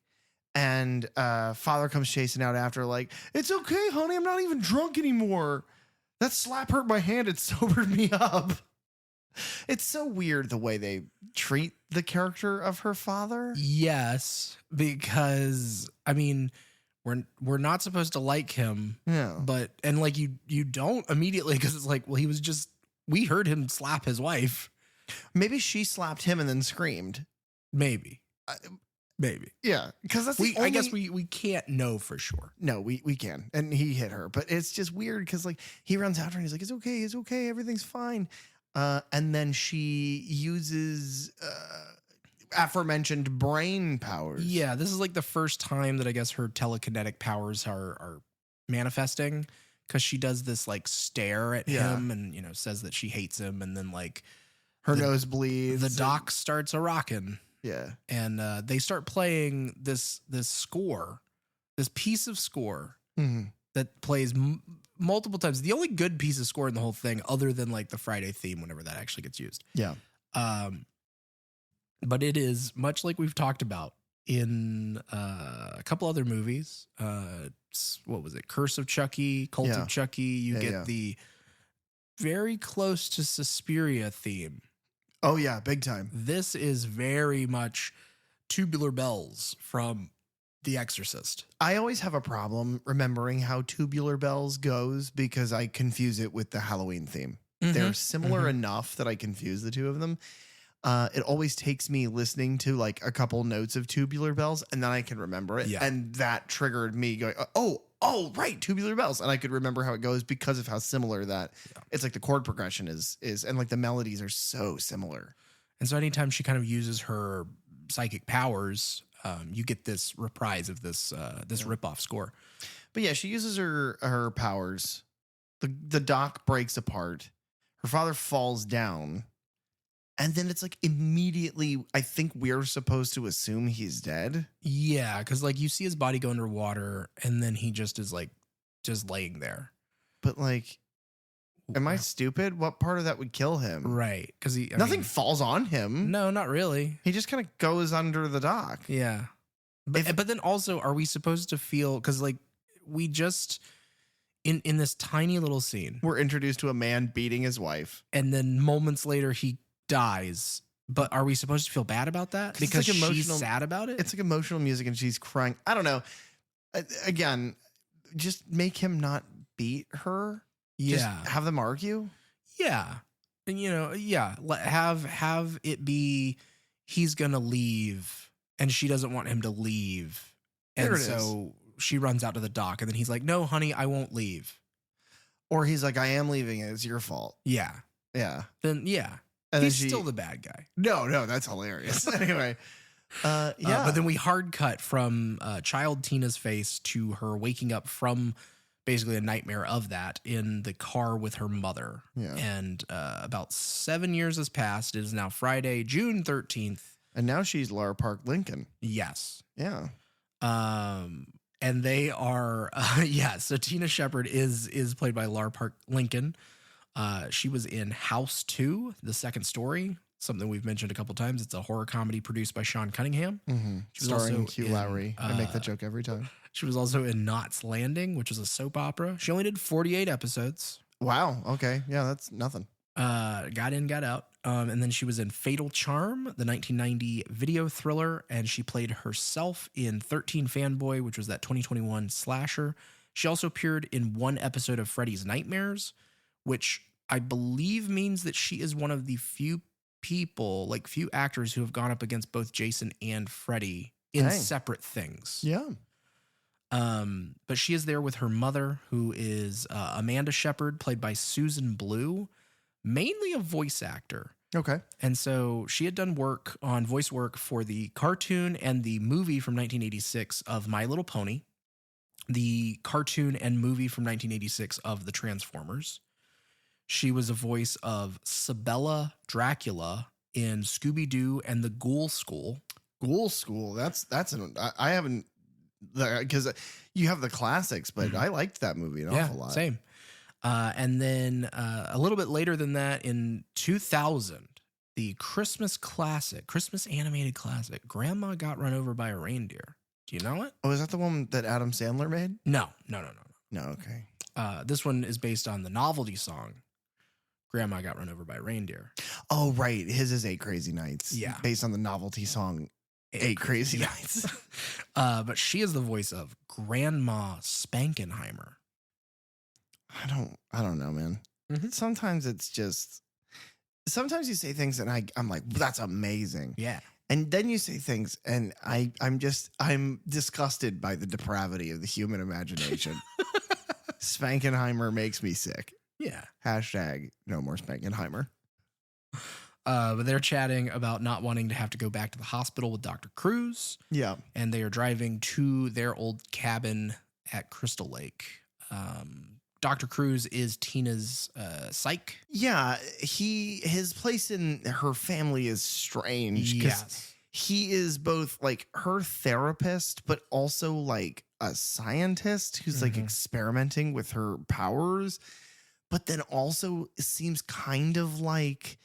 and father comes chasing out after her like, it's okay, honey, I'm not even drunk anymore. That slap hurt my hand, it sobered me up. It's so weird the way they treat the character of her father. Yes, because I mean, we're not supposed to like him. Yeah, but like you don't immediately because it's like, well, we heard him slap his wife. Maybe she slapped him and then screamed. Maybe. Yeah, because that's I guess we can't know for sure. No, we can, and he hit her, but it's just weird because like he runs after her and he's like, it's okay, everything's fine. And then she uses aforementioned brain powers. Yeah, this is like the first time that I guess her telekinetic powers are manifesting because she does this like stare at him and says that she hates him, and then like her nose bleeds. The dock starts a rocking. Yeah, and they start playing this piece of score that plays multiple times. The only good piece of score in the whole thing, other than like the Friday theme, whenever that actually gets used. Yeah. But it is much like we've talked about in a couple other movies. What was it? Curse of Chucky, Cult of Chucky. You get the very close to Suspiria theme. Oh yeah, big time. This is very much Tubular Bells from The Exorcist. I always have a problem remembering how Tubular Bells goes because I confuse it with the Halloween theme. They're similar enough that I confuse the two of them. It always takes me listening to like a couple notes of Tubular Bells and then I can remember it. Yeah. And that triggered me going, oh, right, Tubular Bells. And I could remember how it goes because of how similar that it's like the chord progression is and like the melodies are so similar. And so anytime she kind of uses her psychic powers, you get this reprise of this ripoff score. But yeah, she uses her powers. The dock breaks apart. Her father falls down. And then it's like immediately, I think we're supposed to assume he's dead. Yeah, because like you see his body go underwater and then he just is like just laying there. But like, am I stupid? What part of that would kill him? Right. Because nothing falls on him. No, not really. He just kind of goes under the dock. Yeah. But then also, are we supposed to feel, because like we just, in this tiny little scene, we're introduced to a man beating his wife. And then moments later he dies. But are we supposed to feel bad about that? Because like she's sad about it? It's like emotional music and she's crying. I don't know. Again, just make him not beat her. Yeah. Just have them argue. Yeah. And have it be he's going to leave and she doesn't want him to leave. And so she runs out to the dock and then he's like, "No, honey, I won't leave." Or he's like, "I am leaving and it's your fault." Yeah. Yeah. Then and he's still the bad guy. No, that's hilarious. Anyway, but then we hard cut from child Tina's face to her waking up from basically a nightmare of that in the car with her mother. Yeah. And about 7 years has passed. It is now Friday, June 13th. And now she's Lara Park Lincoln. Yes. Yeah. And they are, so Tina Shepard is played by Lara Park Lincoln. She was in House 2, The Second Story, something we've mentioned a couple times. It's a horror comedy produced by Sean Cunningham. Starring Hugh Lowry. I make that joke every time. She was also in Knots Landing, which was a soap opera. She only did 48 episodes. Wow. Okay. Yeah, that's nothing. Got in, got out. And then she was in Fatal Charm, the 1990 video thriller, and she played herself in 13 Fanboy, which was that 2021 slasher. She also appeared in one episode of Freddy's Nightmares, which I believe means that she is one of the few actors who have gone up against both Jason and Freddy in separate things. Yeah. But she is there with her mother, who is Amanda Shepard, played by Susan Blue, mainly a voice actor. Okay. And so she had done voice work for the cartoon and the movie from 1986 of My Little Pony, the cartoon and movie from 1986 of The Transformers. She was a voice of Sabella Dracula in Scooby-Doo and the Ghoul School. Ghoul School. I haven't, because you have the classics, but I liked that movie an awful lot. Same. And then a little bit later than that, in 2000, the Christmas animated classic, Grandma Got Run Over by a Reindeer. Do you know it? Oh, is that the one that Adam Sandler made? No. No, okay. This one is based on the novelty song, Grandma Got Run Over by a Reindeer. Oh, right. His is 8 Crazy Nights. Yeah. Based on the novelty song, 8 Crazy Nights. But she is the voice of Grandma Spankenheimer. I don't know, man. Sometimes you say things and I'm like, that's amazing. Yeah. And then you say things and I'm disgusted by the depravity of the human imagination. Spankenheimer makes me sick. Yeah. Hashtag no more Spankenheimer. But they're chatting about not wanting to have to go back to the hospital with Dr. Cruz. Yeah. And they are driving to their old cabin at Crystal Lake. Dr. Cruz is Tina's psych. Yeah. His place in her family is strange. Yes. He is both like her therapist, but also like a scientist who's like experimenting with her powers, but then also seems kind of like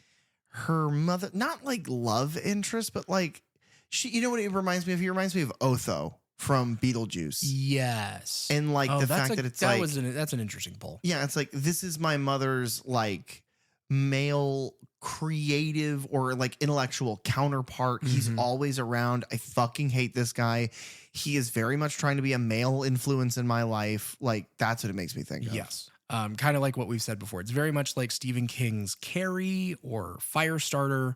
her mother, not like love interest, but like she, you know what it reminds me of? He reminds me of Otho from Beetlejuice. Yes. And like the fact that it's that like, that's an interesting pull. yeah, it's like, this is my mother's like male creative or like intellectual counterpart. He's always around. I fucking hate this guy. He is very much trying to be a male influence in my life. Like, that's what it makes me think of. Yes. Kind of like what we've said before. It's very much like Stephen King's Carrie or Firestarter.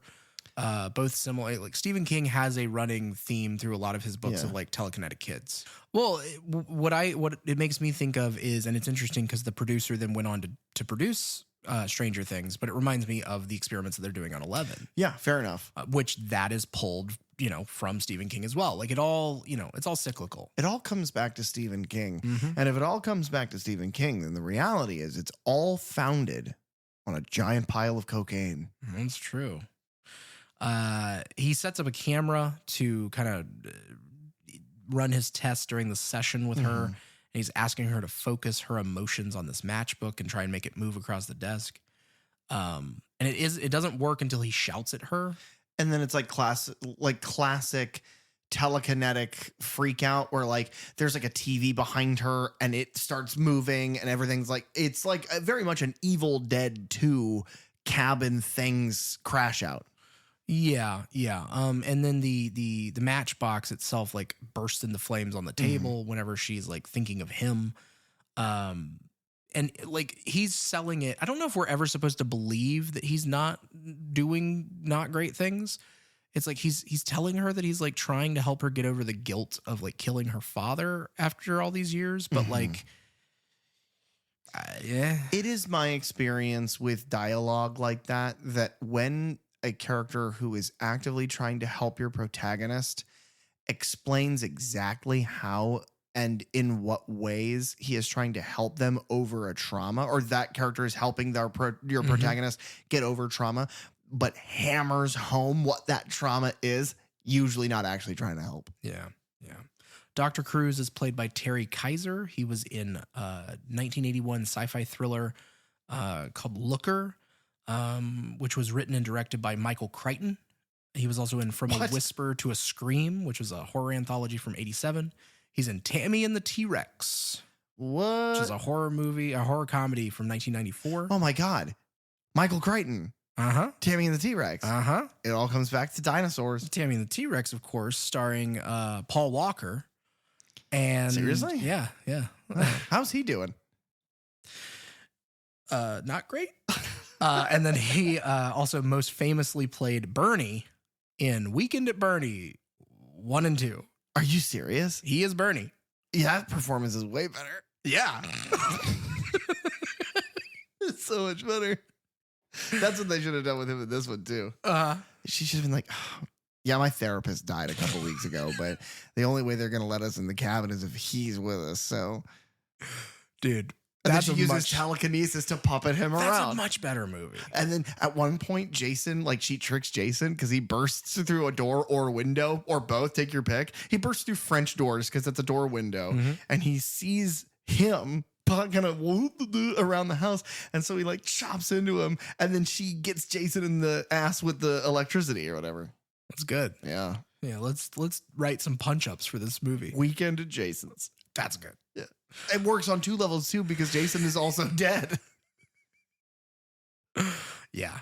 Both similar. Like Stephen King has a running theme through a lot of his books of like telekinetic kids. Well, what it makes me think of is, and it's interesting because the producer then went on to produce Stranger Things, but it reminds me of the experiments that they're doing on 11. Yeah, fair enough. Which that is pulled, from Stephen King as well. Like it all, it's all cyclical. It all comes back to Stephen King. And if it all comes back to Stephen King, then the reality is it's all founded on a giant pile of cocaine. That's true. He sets up a camera to kind of run his tests during the session with her. And he's asking her to focus her emotions on this matchbook and try and make it move across the desk. And it doesn't work until he shouts at her. And then it's like classic telekinetic freak out where like there's like a TV behind her and it starts moving and everything's like, it's like very much an Evil Dead 2 cabin things crash out. Yeah. And then the matchbox itself like bursts into flames on the table whenever she's like thinking of him. And like he's selling it. I don't know if we're ever supposed to believe that he's not doing not great things. It's like he's telling her that he's like trying to help her get over the guilt of like killing her father after all these years. But like, yeah, it is my experience with dialogue like that when a character who is actively trying to help your protagonist explains exactly how and in what ways he is trying to help them over a trauma, or that character is helping your protagonist get over trauma, but hammers home what that trauma is, usually not actually trying to help. Yeah. Dr. Cruz is played by Terry Kaiser. He was in a 1981 sci-fi thriller called Looker, which was written and directed by Michael Crichton. He was also in From a Whisper to a Scream, which was a horror anthology from 87. He's in Tammy and the T-Rex. What? Which is a horror comedy from 1994. Oh my God. Michael Crichton. Tammy and the T-Rex. It all comes back to dinosaurs. Tammy and the T-Rex, of course, starring Paul Walker. And seriously? Yeah. How's he doing? Not great. And then he also most famously played Bernie in Weekend at Bernie 1 and 2. Are you serious? He is Bernie. Yeah, that performance is way better. Yeah. It's so much better. That's what they should have done with him in this one too. She should have been like, oh, yeah, my therapist died a couple weeks ago, but the only way they're going to let us in the cabin is if he's with us. So, dude, and then she uses telekinesis to puppet him around. That's a much better movie. And then at one point, Jason, like she tricks Jason because he bursts through a door or a window or both. Take your pick. He bursts through French doors because it's a door window, and he sees him kind of around the house, and so he like chops into him, and then she gets Jason in the ass with the electricity or whatever. That's good. Yeah. Let's write some punch ups for this movie. Weekend at Jason's. That's good. Yeah. It works on 2 levels too because Jason is also dead. Yeah.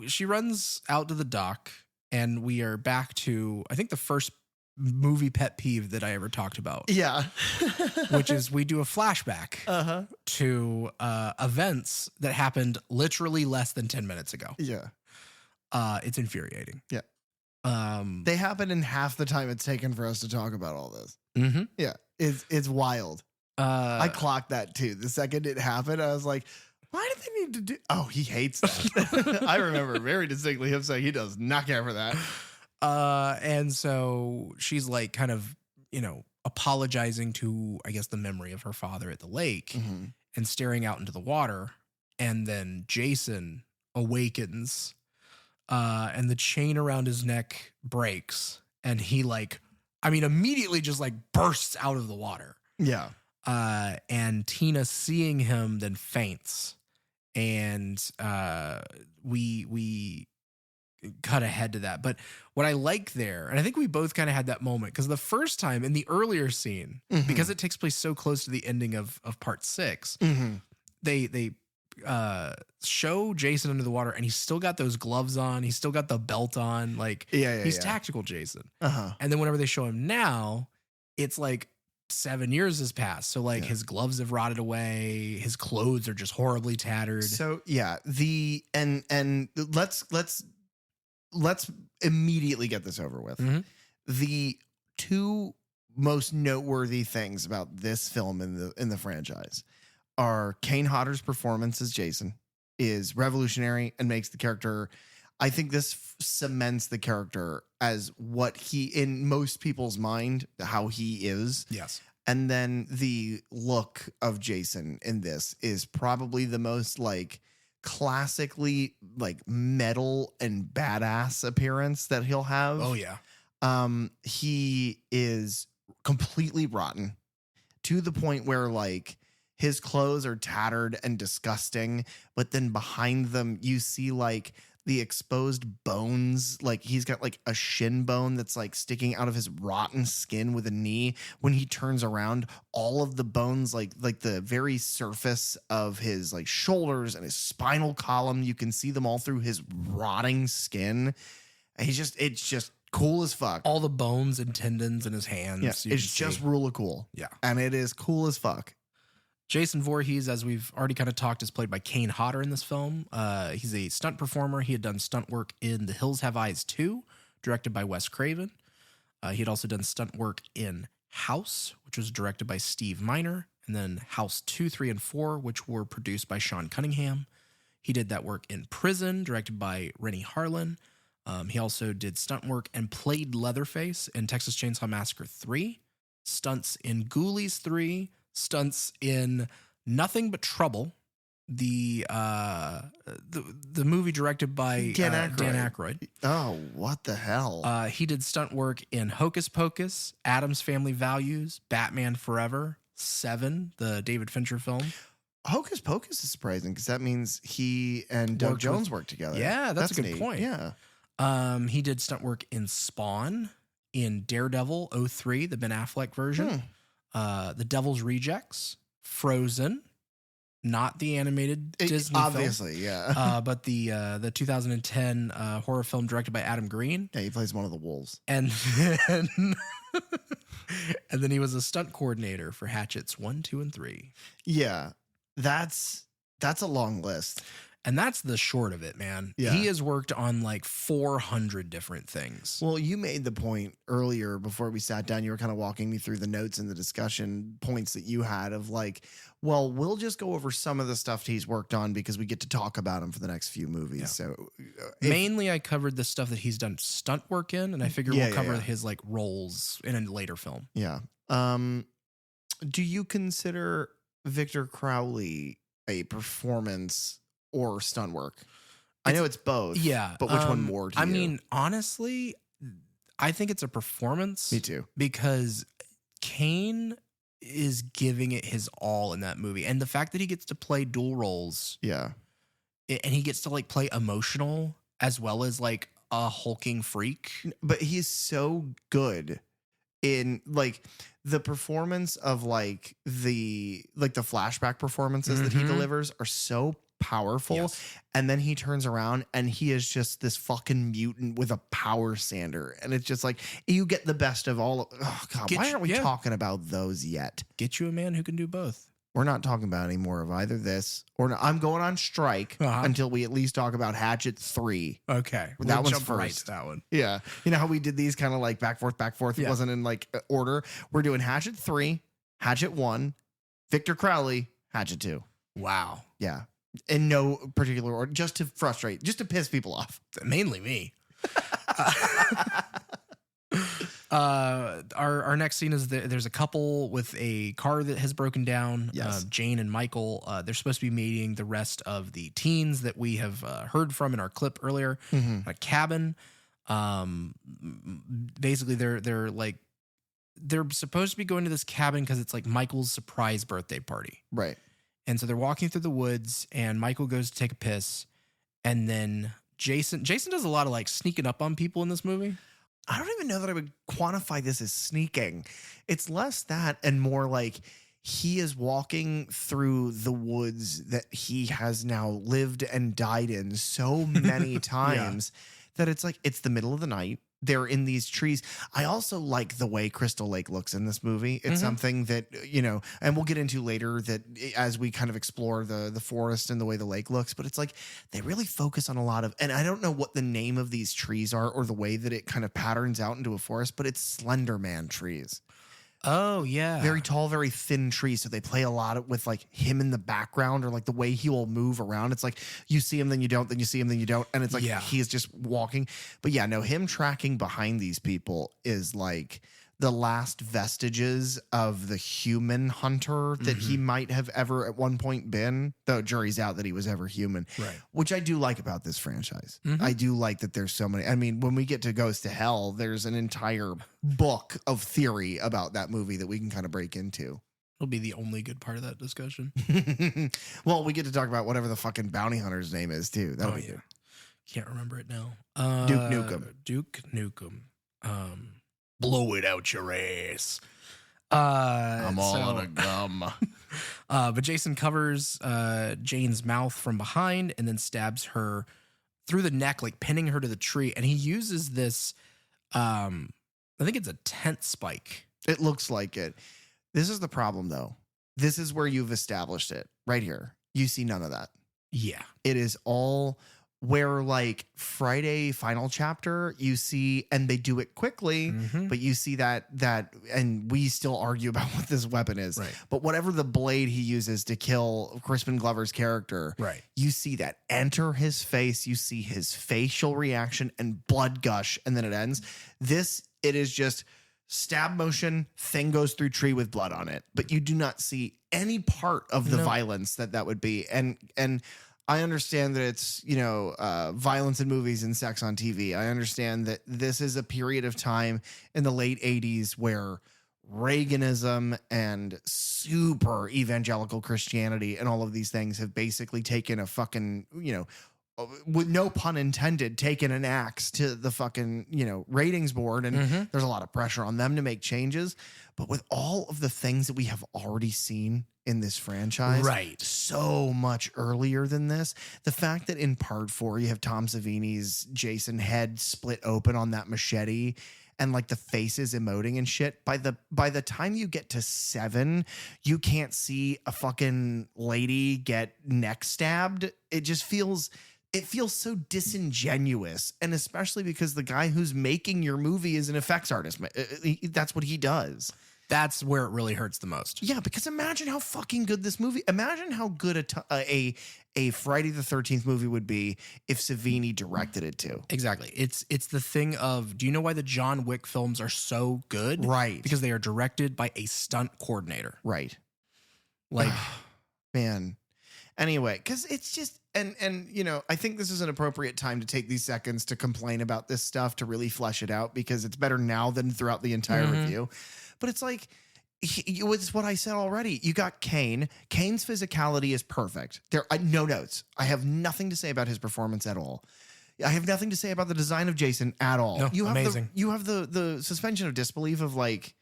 She runs out to the dock, and we are back to, I think, the first movie pet peeve that I ever talked about. Yeah. Which is we do a flashback to events that happened literally less than 10 minutes ago. Yeah. It's infuriating. Yeah. They happen in half the time it's taken for us to talk about all this. Yeah. It's wild. I clocked that too. The second it happened, I was like, why do they need to do? Oh, he hates that. I remember very distinctly him saying he does not care for that. And so she's like kind of, apologizing to, I guess, the memory of her father at the lake and staring out into the water. And then Jason awakens, and the chain around his neck breaks, and he like I mean, immediately just like bursts out of the water. Yeah. And Tina, seeing him, then faints. And we cut ahead to that. But what I like there, and I think we both kind of had that moment, because the first time in the earlier scene, because it takes place so close to the ending of part 6, they show Jason under the water, and he's still got those gloves on. He's still got the belt on. Like, he's tactical Jason. And then whenever they show him now, it's like 7 years has passed. So like his gloves have rotted away. His clothes are just horribly tattered. So yeah, and let's immediately get this over with. The two most noteworthy things about this film in the franchise are Kane Hodder's performance as Jason is revolutionary and makes the character, I think this cements the character as what he, in most people's mind, how he is. Yes. And then the look of Jason in this is probably the most like classically like metal and badass appearance that he'll have. Oh yeah. He is completely rotten to the point where like his clothes are tattered and disgusting, but then behind them you see like the exposed bones. Like he's got like a shin bone that's like sticking out of his rotten skin with a knee. When he turns around, all of the bones, like the very surface of his like shoulders and his spinal column, you can see them all through his rotting skin. It's just cool as fuck. All the bones and tendons in his hands. Yeah, it's just really cool. Yeah. And it is cool as fuck. Jason Voorhees, as we've already kind of talked, is played by Kane Hodder in this film. He's a stunt performer. He had done stunt work in The Hills Have Eyes 2, directed by Wes Craven. He had also done stunt work in House, which was directed by Steve Miner, and then House 2, 3, and 4, which were produced by Sean Cunningham. He did that work in Prison, directed by Rennie Harlan. He also did stunt work and played Leatherface in Texas Chainsaw Massacre 3, stunts in Ghoulies 3, stunts in Nothing But Trouble, the movie directed by Dan Aykroyd. Oh, what the hell? He did stunt work in Hocus Pocus, Addams Family Values, Batman Forever, Seven, the David Fincher film. Hocus Pocus is surprising because that means he and Doug Jones worked together. Yeah, that's a good neat. point. Yeah. He did stunt work in Spawn, in Daredevil 03, the Ben Affleck version. The Devil's Rejects, Frozen, not the animated Disney obviously, film. yeah. But the 2010 horror film directed by Adam Green. Yeah, he plays one of the wolves. And then he was a stunt coordinator for Hatchets 1, 2, and 3. Yeah, that's a long list. And that's the short of it, man. Yeah. He has worked on like 400 different things. Well, you made the point earlier before we sat down. You were kind of walking me through the notes and the discussion points that you had of like, well, we'll just go over some of the stuff he's worked on because we get to talk about him for the next few movies. Yeah. So mainly I covered the stuff that he's done stunt work in, and I figure we'll cover his like roles in a later film. Yeah. Do you consider Victor Crowley a performance or stunt work? I know it's both. Yeah. But which one more to you? I mean, honestly, I think it's a performance. Me too. Because Kane is giving it his all in that movie. And the fact that he gets to play dual roles. Yeah. And he gets to like play emotional as well as like a hulking freak. But he's so good in like the performance of like the flashback performances that he delivers are so powerful. Yes. And then he turns around and he is just this fucking mutant with a power sander. And it's just like, you get the best of all. Oh God, why aren't we talking about those yet? Get you a man who can do both. We're not talking about any more of either this or no, I'm going on strike until we at least talk about Hatchet 3. Okay. That one's jump first. Right to that one. Yeah. You know how we did these kind of like back, forth. It wasn't in like order. We're doing Hatchet 3, Hatchet 1, Victor Crowley, Hatchet 2. Wow. Yeah. In no particular order, just to frustrate, just to piss people off. Mainly me. Our next scene is there's a couple with a car that has broken down. Yes. Jane and Michael, they're supposed to be meeting the rest of the teens that we have heard from in our clip earlier. A cabin. Basically, they're like they're supposed to be going to this cabin because it's like Michael's surprise birthday party. Right. And so they're walking through the woods and Michael goes to take a piss. And then Jason does a lot of like sneaking up on people in this movie. I don't even know that I would quantify this as sneaking. It's less that and more like he is walking through the woods that he has now lived and died in so many times that it's like it's the middle of the night. They're in these trees. I also like the way Crystal Lake looks in this movie. It's something that, you know, and we'll get into later that as we kind of explore the forest and the way the lake looks, but it's like they really focus on a lot of, and I don't know what the name of these trees are or the way that it kind of patterns out into a forest, but it's Slender Man trees. Oh, yeah. Very tall, very thin trees. So they play a lot with like him in the background or like the way he will move around. It's like you see him, then you don't, then you see him, then you don't. And it's like he's just walking. But yeah, no, him tracking behind these people is like the last vestiges of the human hunter that he might have ever at one point been, though jury's out that he was ever human, right? Which I do like about this franchise. I do like that there's so many. I mean, when we get to Goes to Hell, there's an entire book of theory about that movie that we can kind of break into. It'll be the only good part of that discussion. Well, we get to talk about whatever the fucking bounty hunter's name is too. That'll be good. Can't remember it now. Duke Nukem. Duke Nukem. Blow it out your ass. I'm all out of gum. But Jason covers Jane's mouth from behind and then stabs her through the neck, like pinning her to the tree. And he uses this, I think it's a tent spike. It looks like it. This is the problem, though. This is where you've established it right here. You see none of that. Yeah. It is all where like Friday final chapter you see, and they do it quickly, but you see that, and we still argue about what this weapon is, right? But whatever the blade he uses to kill Crispin Glover's character, right? You see that enter his face, you see his facial reaction and blood gush, and then it ends. It is just stab motion, thing goes through tree with blood on it, but you do not see any part of the violence that would be. And I understand that it's, you know, violence in movies and sex on TV. I understand that this is a period of time in the late 80s where Reaganism and super evangelical Christianity and all of these things have basically taken a fucking, you know, with no pun intended, taken an axe to the fucking, you know, ratings board. And there's a lot of pressure on them to make changes. But with all of the things that we have already seen in this franchise, right, so much earlier than this, the fact that in part 4 you have Tom Savini's Jason head split open on that machete and like the faces emoting and shit, by the time you get to 7, you can't see a fucking lady get neck stabbed. It feels so disingenuous, and especially because the guy who's making your movie is an effects artist. That's what he does. That's where it really hurts the most. Yeah, because imagine how fucking good this movie. Imagine how good a Friday the 13th movie would be if Savini directed it too. Exactly. It's the thing of, do you know why the John Wick films are so good? Right. Because they are directed by a stunt coordinator. Right. Like, man. Anyway, because it's just, and you know, I think this is an appropriate time to take these seconds to complain about this stuff, to really flesh it out, because it's better now than throughout the entire review. But it's like, it's what I said already. You got Kane. Kane's physicality is perfect. No notes. I have nothing to say about his performance at all. I have nothing to say about the design of Jason at all. No, you have amazing. You have the suspension of disbelief of like,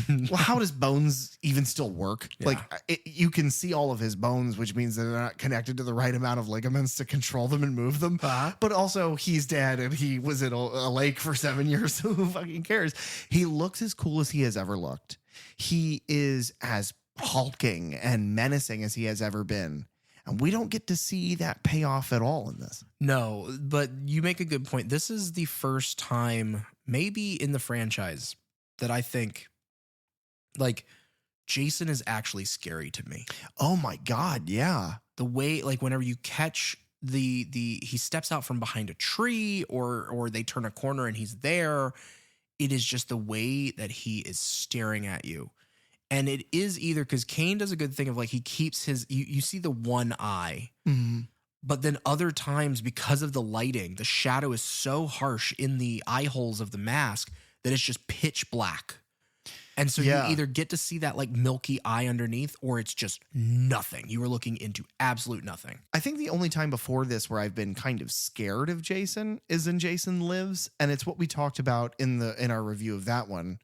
well, how does bones even still work? Yeah. Like you can see all of his bones, which means that they're not connected to the right amount of ligaments to control them and move them. But also he's dead and he was in a lake for 7 years. So who fucking cares? He looks as cool as he has ever looked. He is as hulking and menacing as he has ever been. And we don't get to see that payoff at all in this. No, but you make a good point. This is the first time maybe in the franchise that I think like Jason is actually scary to me. Oh my God. Yeah. The way, like whenever you catch he steps out from behind a tree or they turn a corner and he's there, it is just the way that he is staring at you. And it is either because Kane does a good thing of like, he keeps you see the one eye, but then other times because of the lighting, the shadow is so harsh in the eye holes of the mask that it's just pitch black. And so you either get to see that like milky eye underneath, or it's just nothing. You were looking into absolute nothing. I think the only time before this where I've been kind of scared of Jason is in Jason Lives, and it's what we talked about in our review of that one.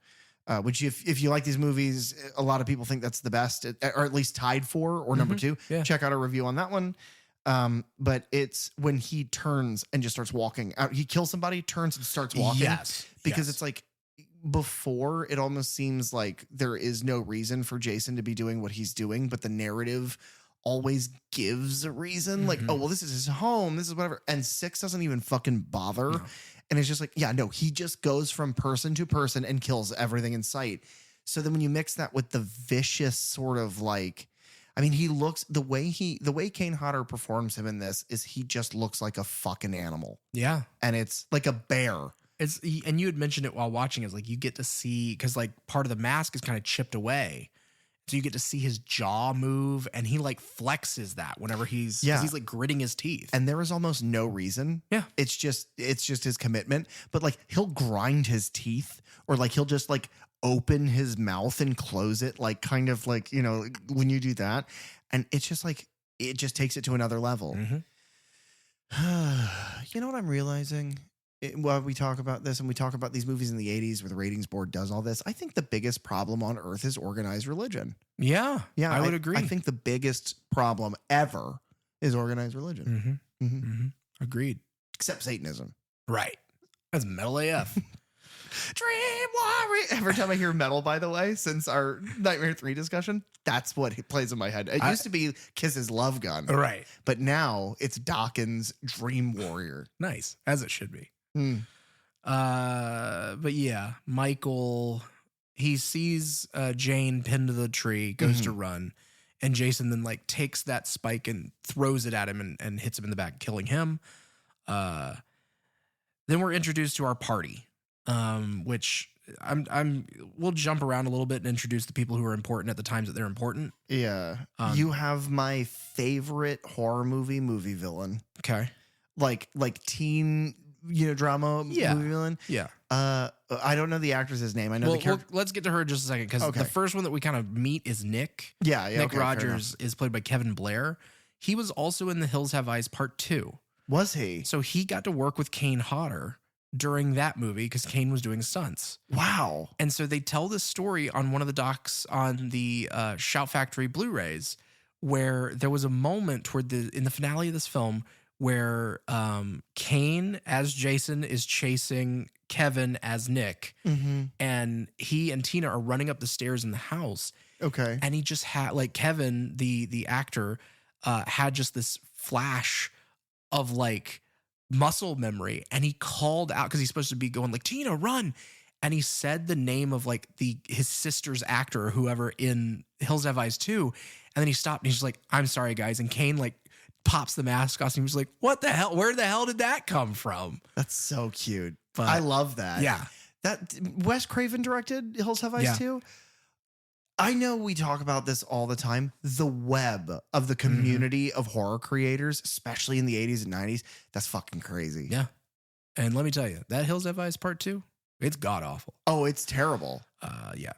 Which if you like these movies, a lot of people think that's the best, or at least tied for, or number two. Yeah. Check out our review on that one. But it's when he turns and just starts walking out. He kills somebody, turns and starts walking. Yes. Because it's like, before, it almost seems like there is no reason for Jason to be doing what he's doing, but the narrative always gives a reason. Like, oh, well, this is his home. This is whatever. And 6 doesn't even fucking bother. No. And it's just like, he just goes from person to person and kills everything in sight. So then when you mix that with the vicious sort of like, I mean, he looks, the way Kane Hodder performs him in this is he just looks like a fucking animal. Yeah. And it's like a bear. And you had mentioned it while watching. It's like you get to see, because like part of the mask is kind of chipped away, so you get to see his jaw move, and he like flexes that whenever he's like gritting his teeth. And there is almost no reason. Yeah, it's just his commitment. But like he'll grind his teeth, or like he'll just like open his mouth and close it, like kind of like, you know, when you do that, and it's just like it just takes it to another level. You know what I'm realizing? While we talk about this and we talk about these movies in the 80s where the ratings board does all this, I think the biggest problem on earth is organized religion. Yeah, I would agree. I think the biggest problem ever is organized religion. Agreed. Except Satanism. Right. That's metal AF. Dream Warrior. Every time I hear metal, by the way, since our Nightmare 3 discussion, that's what plays in my head. It used to be Kiss's Love Gun. Right. But now it's Dawkins' Dream Warrior. Nice. As it should be. But yeah, Michael, he sees Jane pinned to the tree, goes to run, and Jason then like takes that spike and throws it at him and hits him in the back, killing him. Then we're introduced to our party, which we'll jump around a little bit and introduce the people who are important at the times that they're important. Yeah. You have my favorite horror movie villain. Okay. Like teen, drama movie villain. Yeah. I don't know the actress's name. I know the character. Let's get to her in just a second, because the first one that we kind of meet is Nick. Yeah. Nick Rogers is played by Kevin Blair. He was also in The Hills Have Eyes Part 2. Was he? So he got to work with Kane Hodder during that movie because Kane was doing stunts. Wow. And so they tell this story on one of the docs on the Shout Factory Blu-rays, where there was a moment in the finale of this film where Kane as Jason is chasing Kevin as Nick, and he and Tina are running up the stairs in the house. Okay. And he just had, like, Kevin, the actor, had just this flash of like muscle memory, and he called out because he's supposed to be going like, Tina, run. And he said the name of like his sister's actor or whoever in Hills Have Eyes 2. And then he stopped and he's like, I'm sorry, guys. And Kane like pops the mask off and he was like, what the hell? Where the hell did that come from? That's so cute. But I love that. Yeah. That Wes Craven directed Hills Have Eyes 2. I know we talk about this all the time. The web of the community of horror creators, especially in the 80s and 90s, that's fucking crazy. Yeah. And let me tell you, that Hills Have Eyes Part 2, it's god awful. Oh, it's terrible. Yeah.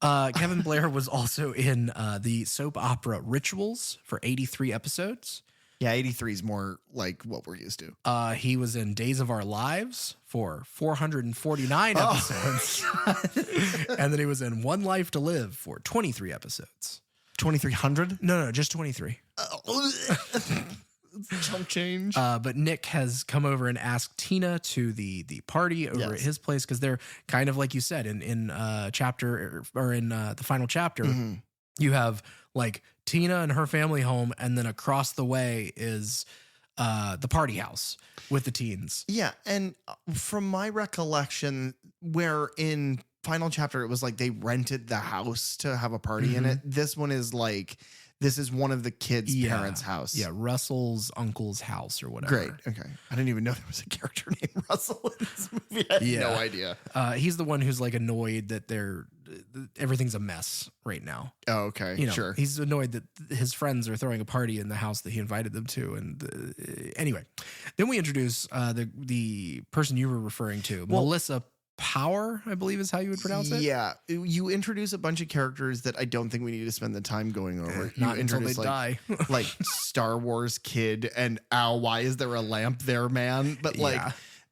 Kevin Blair was also in the soap opera Rituals for 83 episodes. Yeah, 83 is more like what we're used to. He was in Days of Our Lives for 449 episodes. And then he was in One Life to Live for 23 episodes. 2,300? No, just 23. Chump change. But Nick has come over and asked Tina to the party over at his place, because they're kind of like you said in chapter or in the final chapter. You have like Tina and her family home, and then across the way is the party house with the teens. Yeah, and from my recollection, where in final chapter it was like they rented the house to have a party in it. This one is like, this is one of the kids' parents' house. Yeah, Russell's uncle's house or whatever. Great. Okay. I didn't even know there was a character named Russell in this movie. I had no idea. He's the one who's like annoyed that everything's a mess right now. Oh, okay. Sure. He's annoyed that his friends are throwing a party in the house that he invited them to. And anyway, then we introduce the person you were referring to, Melissa Power, I believe is how you would pronounce it. Yeah. You introduce a bunch of characters that I don't think we need to spend the time going over. You Not until they die. like Star Wars kid and why is there a lamp there, man? But like,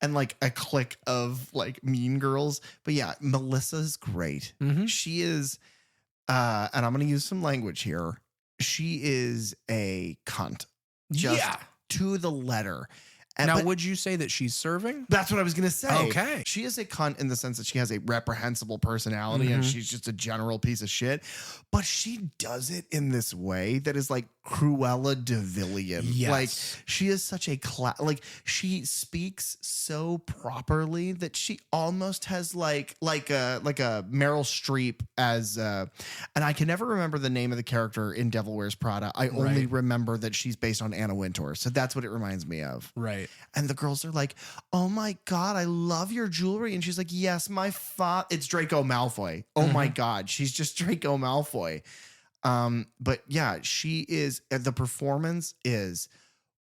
and like a clique of like mean girls. But yeah, Melissa's great. Mm-hmm. She is, and I'm going to use some language here. She is a cunt. Just to the letter. And, now, would you say that she's serving? That's what I was going to say. Okay. She is a cunt in the sense that she has a reprehensible personality and she's just a general piece of shit. But she does it in this way that is like Cruella de Villiers. Yes. Like she is such a like she speaks so properly that she almost has like a Meryl Streep as and I can never remember the name of the character in Devil Wears Prada. I only remember that she's based on Anna Wintour. So that's what it reminds me of. Right. And the girls are like, "Oh my God, I love your jewelry." And she's like, "Yes, my father." It's Draco Malfoy. Oh my God, she's just Draco Malfoy. But yeah, she is. The performance is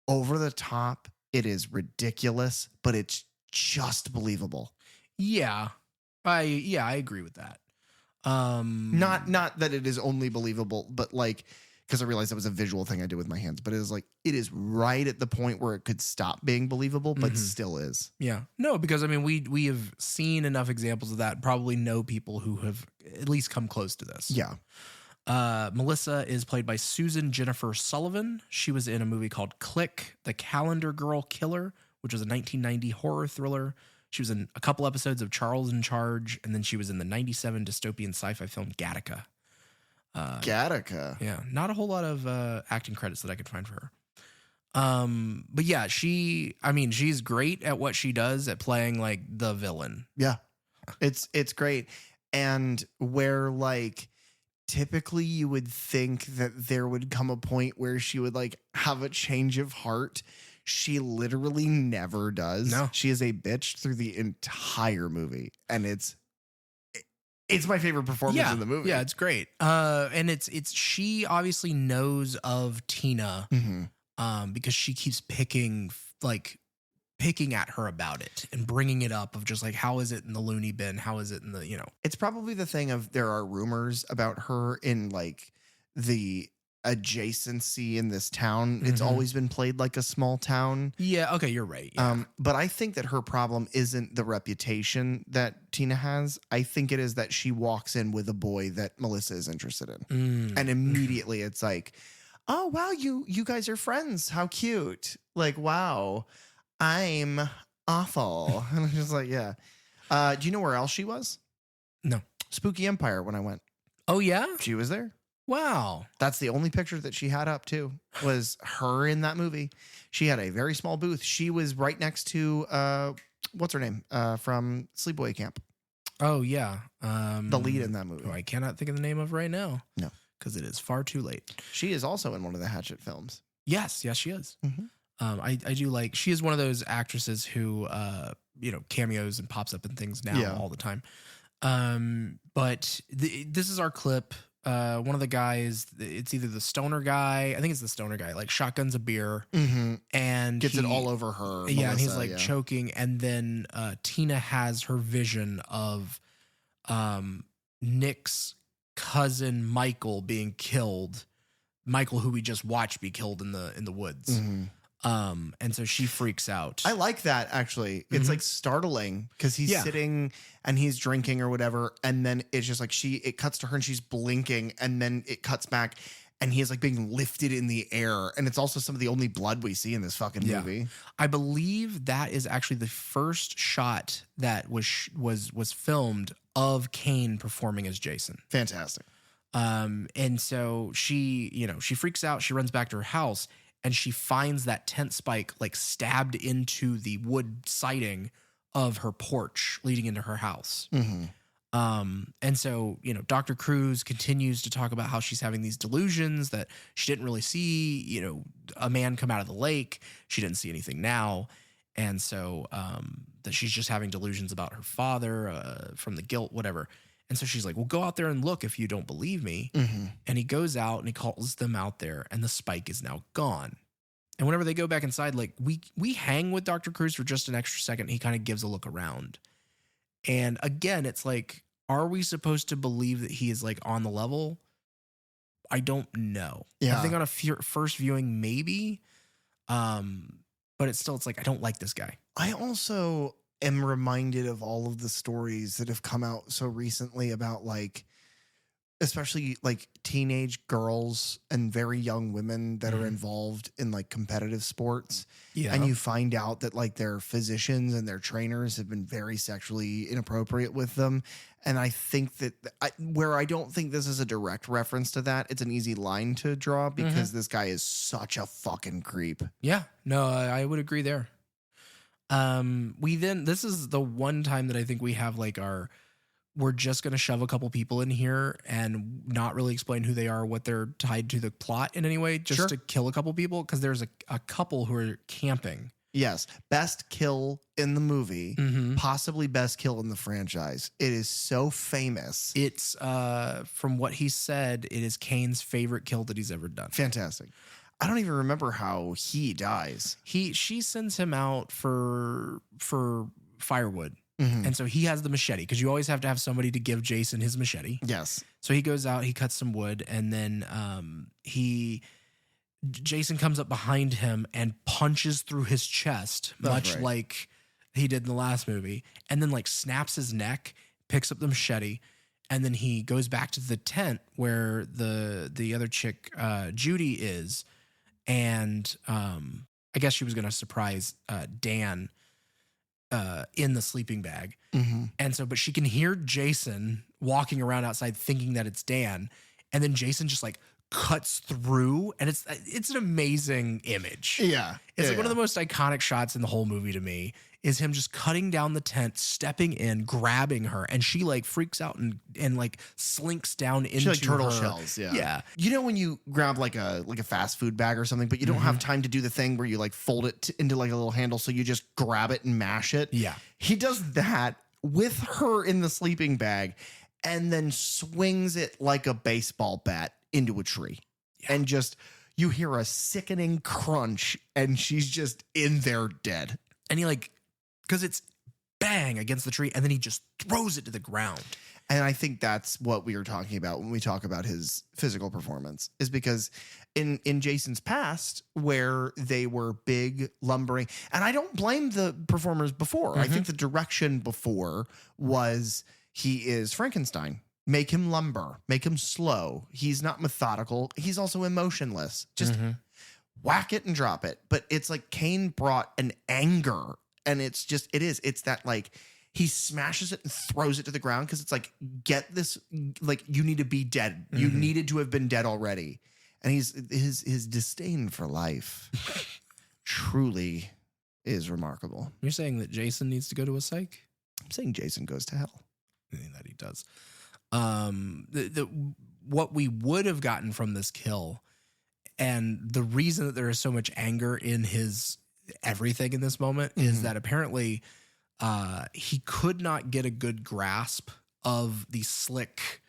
over the top. It is ridiculous, but it's just believable. Yeah, I agree with that. Not that it is only believable, but like. Because I realized that was a visual thing I did with my hands, but it was like, it is right at the point where it could stop being believable, but still is. Yeah. No, because I mean, we have seen enough examples of that, probably know people who have at least come close to this. Yeah. Melissa is played by Susan Jennifer Sullivan. She was in a movie called Click, The Calendar Girl Killer, which was a 1990 horror thriller. She was in a couple episodes of Charles in Charge, and then she was in the 97 dystopian sci-fi film Gattaca. Gattaca. Yeah, not a whole lot of acting credits that I could find for her. But yeah, she's great at what she does at playing like the villain. Yeah. It's great. And where like typically you would think that there would come a point where she would like have a change of heart. She literally never does. No. She is a bitch through the entire movie. And it's my favorite performance in the movie. Yeah, it's great. And it's she obviously knows of Tina because she keeps picking at her about it and bringing it up of just like, how is it in the loony bin? How is it in the, It's probably the thing of there are rumors about her in like the adjacency in this town. It's always been played like a small town. Yeah. Okay. You're right. Yeah. But I think that her problem isn't the reputation that Tina has. I think it is that she walks in with a boy that Melissa is interested in. And immediately it's like, oh, wow, you guys are friends. How cute. Like, wow, I'm awful. And I'm just like, yeah. Do you know where else she was? No. Spooky Empire when I went. Oh, yeah? She was there. Wow. That's the only picture that she had up too, was her in that movie. She had a very small booth. She was right next to, what's her name? From Sleepaway Camp. Oh, yeah. The lead in that movie. I cannot think of the name of right now. No. Because it is far too late. She is also in one of the Hatchet films. Yes, she is. I do like, she is one of those actresses who, cameos and pops up in things now all the time. But this is our clip. One of the guys, it's either the stoner guy, I think it's the stoner guy, like shotguns a beer and gets it all over her. Yeah, Melissa, and he's like choking. And then Tina has her vision of Nick's cousin Michael being killed. Michael, who we just watched be killed in the woods. And so she freaks out. I like that, actually. It's like startling because he's sitting and he's drinking or whatever. And then it's just like it cuts to her and she's blinking and then it cuts back and he is like being lifted in the air. And it's also some of the only blood we see in this fucking movie. I believe that is actually the first shot that was filmed of Kane performing as Jason. Fantastic. And so she freaks out. She runs back to her house. And she finds that tent spike like stabbed into the wood siding of her porch leading into her house. And so, Dr. Cruz continues to talk about how she's having these delusions that she didn't really see, a man come out of the lake. She didn't see anything now. And so that she's just having delusions about her father from the guilt, whatever. And so she's like, well, go out there and look if you don't believe me. And he goes out and he calls them out there and the spike is now gone. And whenever they go back inside, like we hang with Dr. Cruz for just an extra second. He kind of gives a look around And again, it's like, are we supposed to believe that he is like on the level? I don't know. Yeah. I think on a first viewing, maybe. But it's like, I don't like this guy. I also am reminded of all of the stories that have come out so recently about like, especially like teenage girls and very young women that are involved in like competitive sports. Yeah. And you find out that like their physicians and their trainers have been very sexually inappropriate with them. And I think that where I don't think this is a direct reference to that, it's an easy line to draw because this guy is such a fucking creep. Yeah, no, I would agree there. This is the one time that I think we have like we're just going to shove a couple people in here and not really explain who they are, what they're tied to the plot in any way, just to kill a couple people. Cause there's a couple who are camping. Yes. Best kill in the movie, possibly best kill in the franchise. It is so famous. It's, from what he said, it is Kane's favorite kill that he's ever done. Fantastic. I don't even remember how he dies. She sends him out for firewood. And so he has the machete because you always have to have somebody to give Jason his machete. Yes. So he goes out, he cuts some wood, and then Jason comes up behind him and punches through his chest, much like he did in the last movie, and then like snaps his neck, picks up the machete, and then he goes back to the tent where the other chick, Judy, is, and I guess she was going to surprise Dan in the sleeping bag. And so, but she can hear Jason walking around outside thinking that it's Dan. And then Jason just like cuts through, and it's an amazing image. Yeah. It's like one of the most iconic shots in the whole movie to me is him just cutting down the tent, stepping in, grabbing her, and she like freaks out and like slinks down into like turtle her shells. Yeah. Yeah. You know, when you grab like a fast food bag or something, but you don't have time to do the thing where you like fold it into like a little handle. So you just grab it and mash it. Yeah. He does that with her in the sleeping bag and then swings it like a baseball bat into a tree. Yeah. And just, you hear a sickening crunch and she's just in there dead. And he like, because it's bang against the tree, and then he just throws it to the ground. And I think that's what we are talking about when we talk about his physical performance, is because in Jason's past, where they were big, lumbering, and I don't blame the performers before. I think the direction before was he is Frankenstein. Make him lumber, make him slow. He's not methodical. He's also emotionless. Just whack it and drop it. But it's like Kane brought an anger, and it's that like, he smashes it and throws it to the ground because it's like, get this, like, you need to be dead. You needed to have been dead already. And his disdain for life truly is remarkable. You're saying that Jason needs to go to a psych? I'm saying Jason goes to hell. I think that he does. What we would have gotten from this kill, and the reason that there is so much anger in his everything in this moment is that apparently he could not get a good grasp of the slick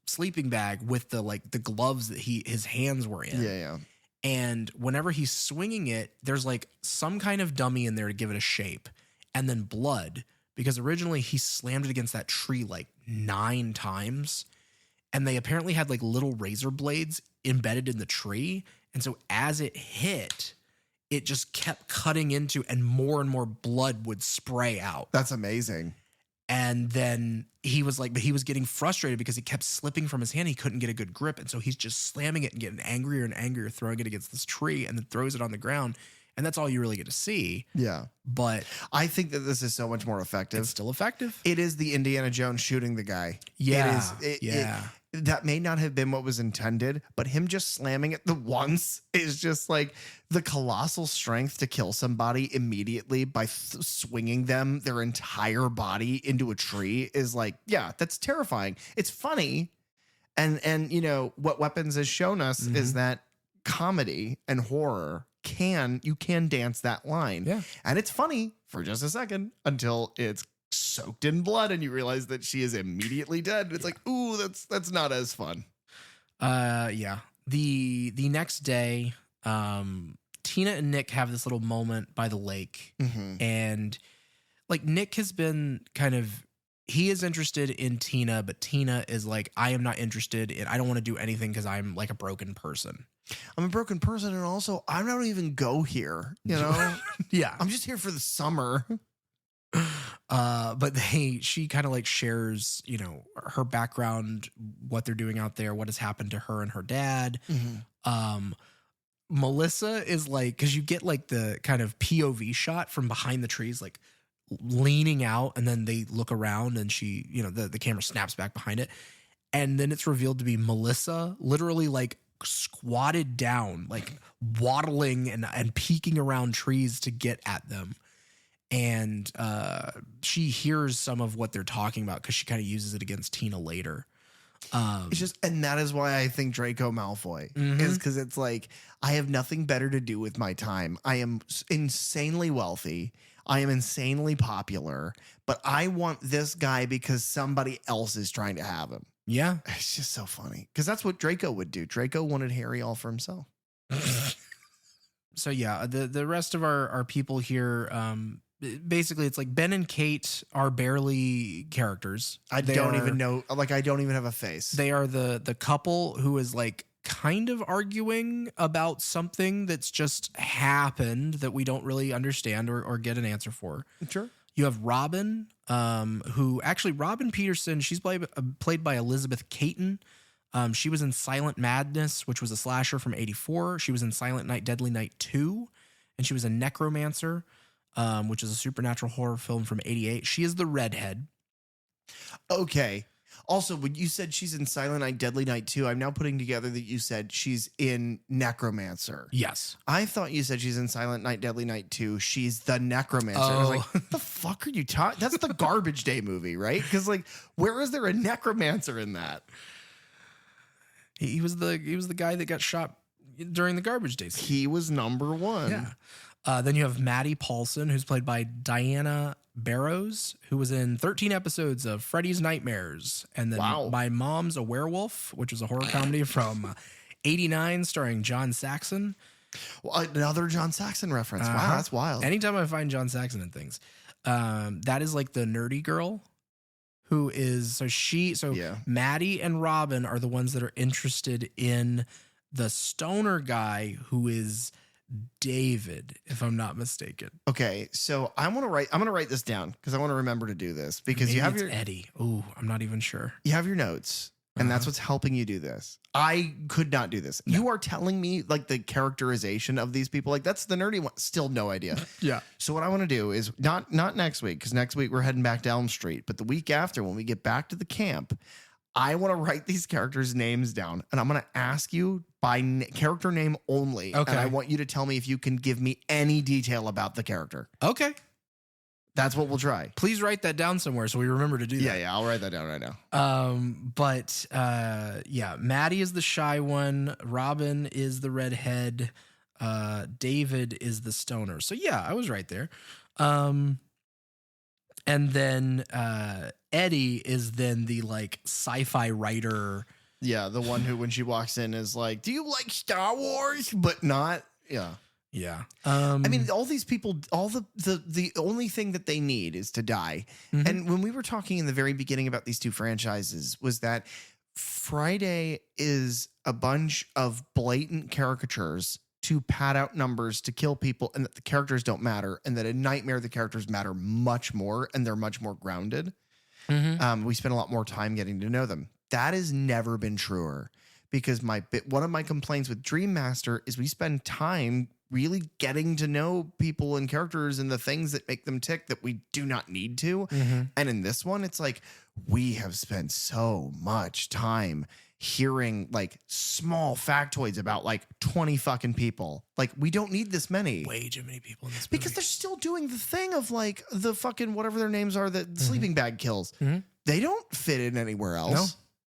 sleeping bag with the gloves that his hands were in. Yeah. And whenever he's swinging it, there's like some kind of dummy in there to give it a shape, and then blood, because originally he slammed it against that tree like 9 times, and they apparently had like little razor blades embedded in the tree. And so as it hit, it just kept cutting into, and more blood would spray out. That's amazing. And then he was getting frustrated because it kept slipping from his hand. He couldn't get a good grip. And so he's just slamming it and getting angrier and angrier, throwing it against this tree, and then throws it on the ground. And that's all you really get to see. Yeah. But I think that this is so much more effective. It's still effective. It is the Indiana Jones shooting the guy. Yeah. That may not have been what was intended, but him just slamming it the once is just like the colossal strength to kill somebody immediately by swinging them their entire body into a tree is like, yeah, that's terrifying. It's funny. And you know, what Weapons has shown us is that comedy and horror you can dance that line. Yeah. And it's funny for just a second until it's soaked in blood and you realize that she is immediately dead. It's like, ooh, that's not as fun. Yeah. The next day, Tina and Nick have this little moment by the lake, and like Nick has been he is interested in Tina, but Tina is like, I am not interested in, I don't want to do anything because I'm like a broken person. I'm a broken person, and also I don't even go here, you know? Yeah. I'm just here for the summer. But she kind of like shares, you know, her background, what they're doing out there, what has happened to her and her dad. Melissa is like, because you get like the kind of POV shot from behind the trees, like leaning out, and then they look around and she, you know, the camera snaps back behind it. And then it's revealed to be Melissa literally like squatted down, like waddling and peeking around trees to get at them. And she hears some of what they're talking about because she kind of uses it against Tina later. It's just, and that is why I think Draco Malfoy is, because it's like, I have nothing better to do with my time. I am insanely wealthy. I am insanely popular, but I want this guy because somebody else is trying to have him. Yeah. It's just so funny because that's what Draco would do. Draco wanted Harry all for himself. So yeah, the rest of our people here, basically it's like Ben and Kate are barely characters. I don't even know. Like, I don't even have a face. They are the couple who is like kind of arguing about something that's just happened that we don't really understand or get an answer for. Sure. You have Robin, who actually Robin Peterson, she's played by Elizabeth Caton. She was in Silent Madness, which was a slasher from 1984. She was in Silent Night, Deadly Night 2. And she was a Necromancer, which is a supernatural horror film from 1988. She is the redhead. Okay. Also, when you said she's in Silent Night, Deadly Night 2, I'm now putting together that you said she's in Necromancer. Yes. I thought you said she's in Silent Night, Deadly Night 2. She's the Necromancer. I was like, what the fuck are you talking? That's the Garbage Day movie, right? Because like, where is there a Necromancer in that? He was the guy that got shot during the Garbage Day scene. He was number one. Yeah. Then you have Maddie Paulson, who's played by Diana Barrows, who was in 13 episodes of Freddy's Nightmares. And then My Mom's a Werewolf, which was a horror comedy from 1989 starring John Saxon. Well, another John Saxon reference. Wow, that's wild. Anytime I find John Saxon in things. That is like the nerdy girl who is, Maddie and Robin are the ones that are interested in the stoner guy who is David, if I'm not mistaken. Okay, so I'm gonna write this down because I want to remember to do this because Maybe you have it's Eddie. Oh, I'm not even sure. You have your notes, and that's what's helping you do this. I could not do this. No. You are telling me like the characterization of these people, like that's the nerdy one. Still no idea. Yeah. So what I want to do is not next week, because next week we're heading back to Elm Street, but the week after when we get back to the camp, I want to write these characters' names down, and I'm going to ask you by character name only. Okay. And I want you to tell me if you can give me any detail about the character. Okay. That's what we'll try. Please write that down somewhere so we remember to do that. Yeah, I'll write that down right now. Maddie is the shy one. Robin is the redhead. David is the stoner. So yeah, I was right there. And then Eddie is then the like sci-fi writer. Yeah, the one who when she walks in is like, "Do you like Star Wars?" But not. Yeah. Yeah. I mean, all these people, all the only thing that they need is to die. Mm-hmm. And when we were talking in the very beginning about these two franchises was that Friday is a bunch of blatant caricatures to pad out numbers to kill people, and that the characters don't matter, and that in Nightmare the characters matter much more and they're much more grounded. Mm-hmm. We spend a lot more time getting to know them. That has never been truer, because one of my complaints with Dream Master is we spend time really getting to know people and characters and the things that make them tick that we do not need to. Mm-hmm. And in this one, it's like we have spent so much time hearing like small factoids about like 20 fucking people. Like we don't need this many. Way too many people in this movie. Because they're still doing the thing of like the fucking whatever their names are that the sleeping bag kills. Mm-hmm. They don't fit in anywhere else. No.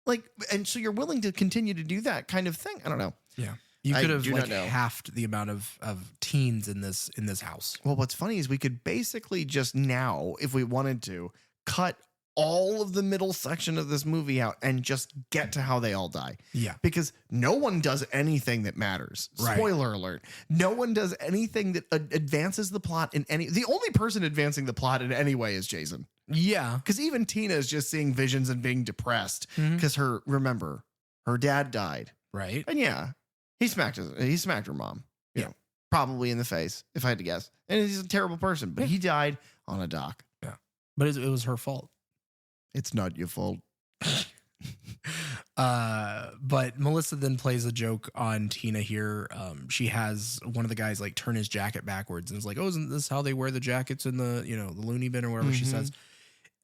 Like, and so you're willing to continue to do that kind of thing. I don't know. Yeah. You could have like halved the amount of teens in this house. Well, what's funny is we could basically just now, if we wanted to, cut all of the middle section of this movie out and just get to how they all die. Yeah. Because no one does anything that matters. Right. Spoiler alert. No one does anything that advances the plot in any. The only person advancing the plot in any way is Jason. Yeah. Because even Tina is just seeing visions and being depressed because remember, her dad died. Right. And yeah, he smacked her mom. You know, probably in the face, if I had to guess. And he's a terrible person, but he died on a dock. Yeah. But it was her fault. It's not your fault. But Melissa then plays a joke on Tina here. She has one of the guys like turn his jacket backwards and is like, oh, isn't this how they wear the jackets in the, the loony bin or whatever she says.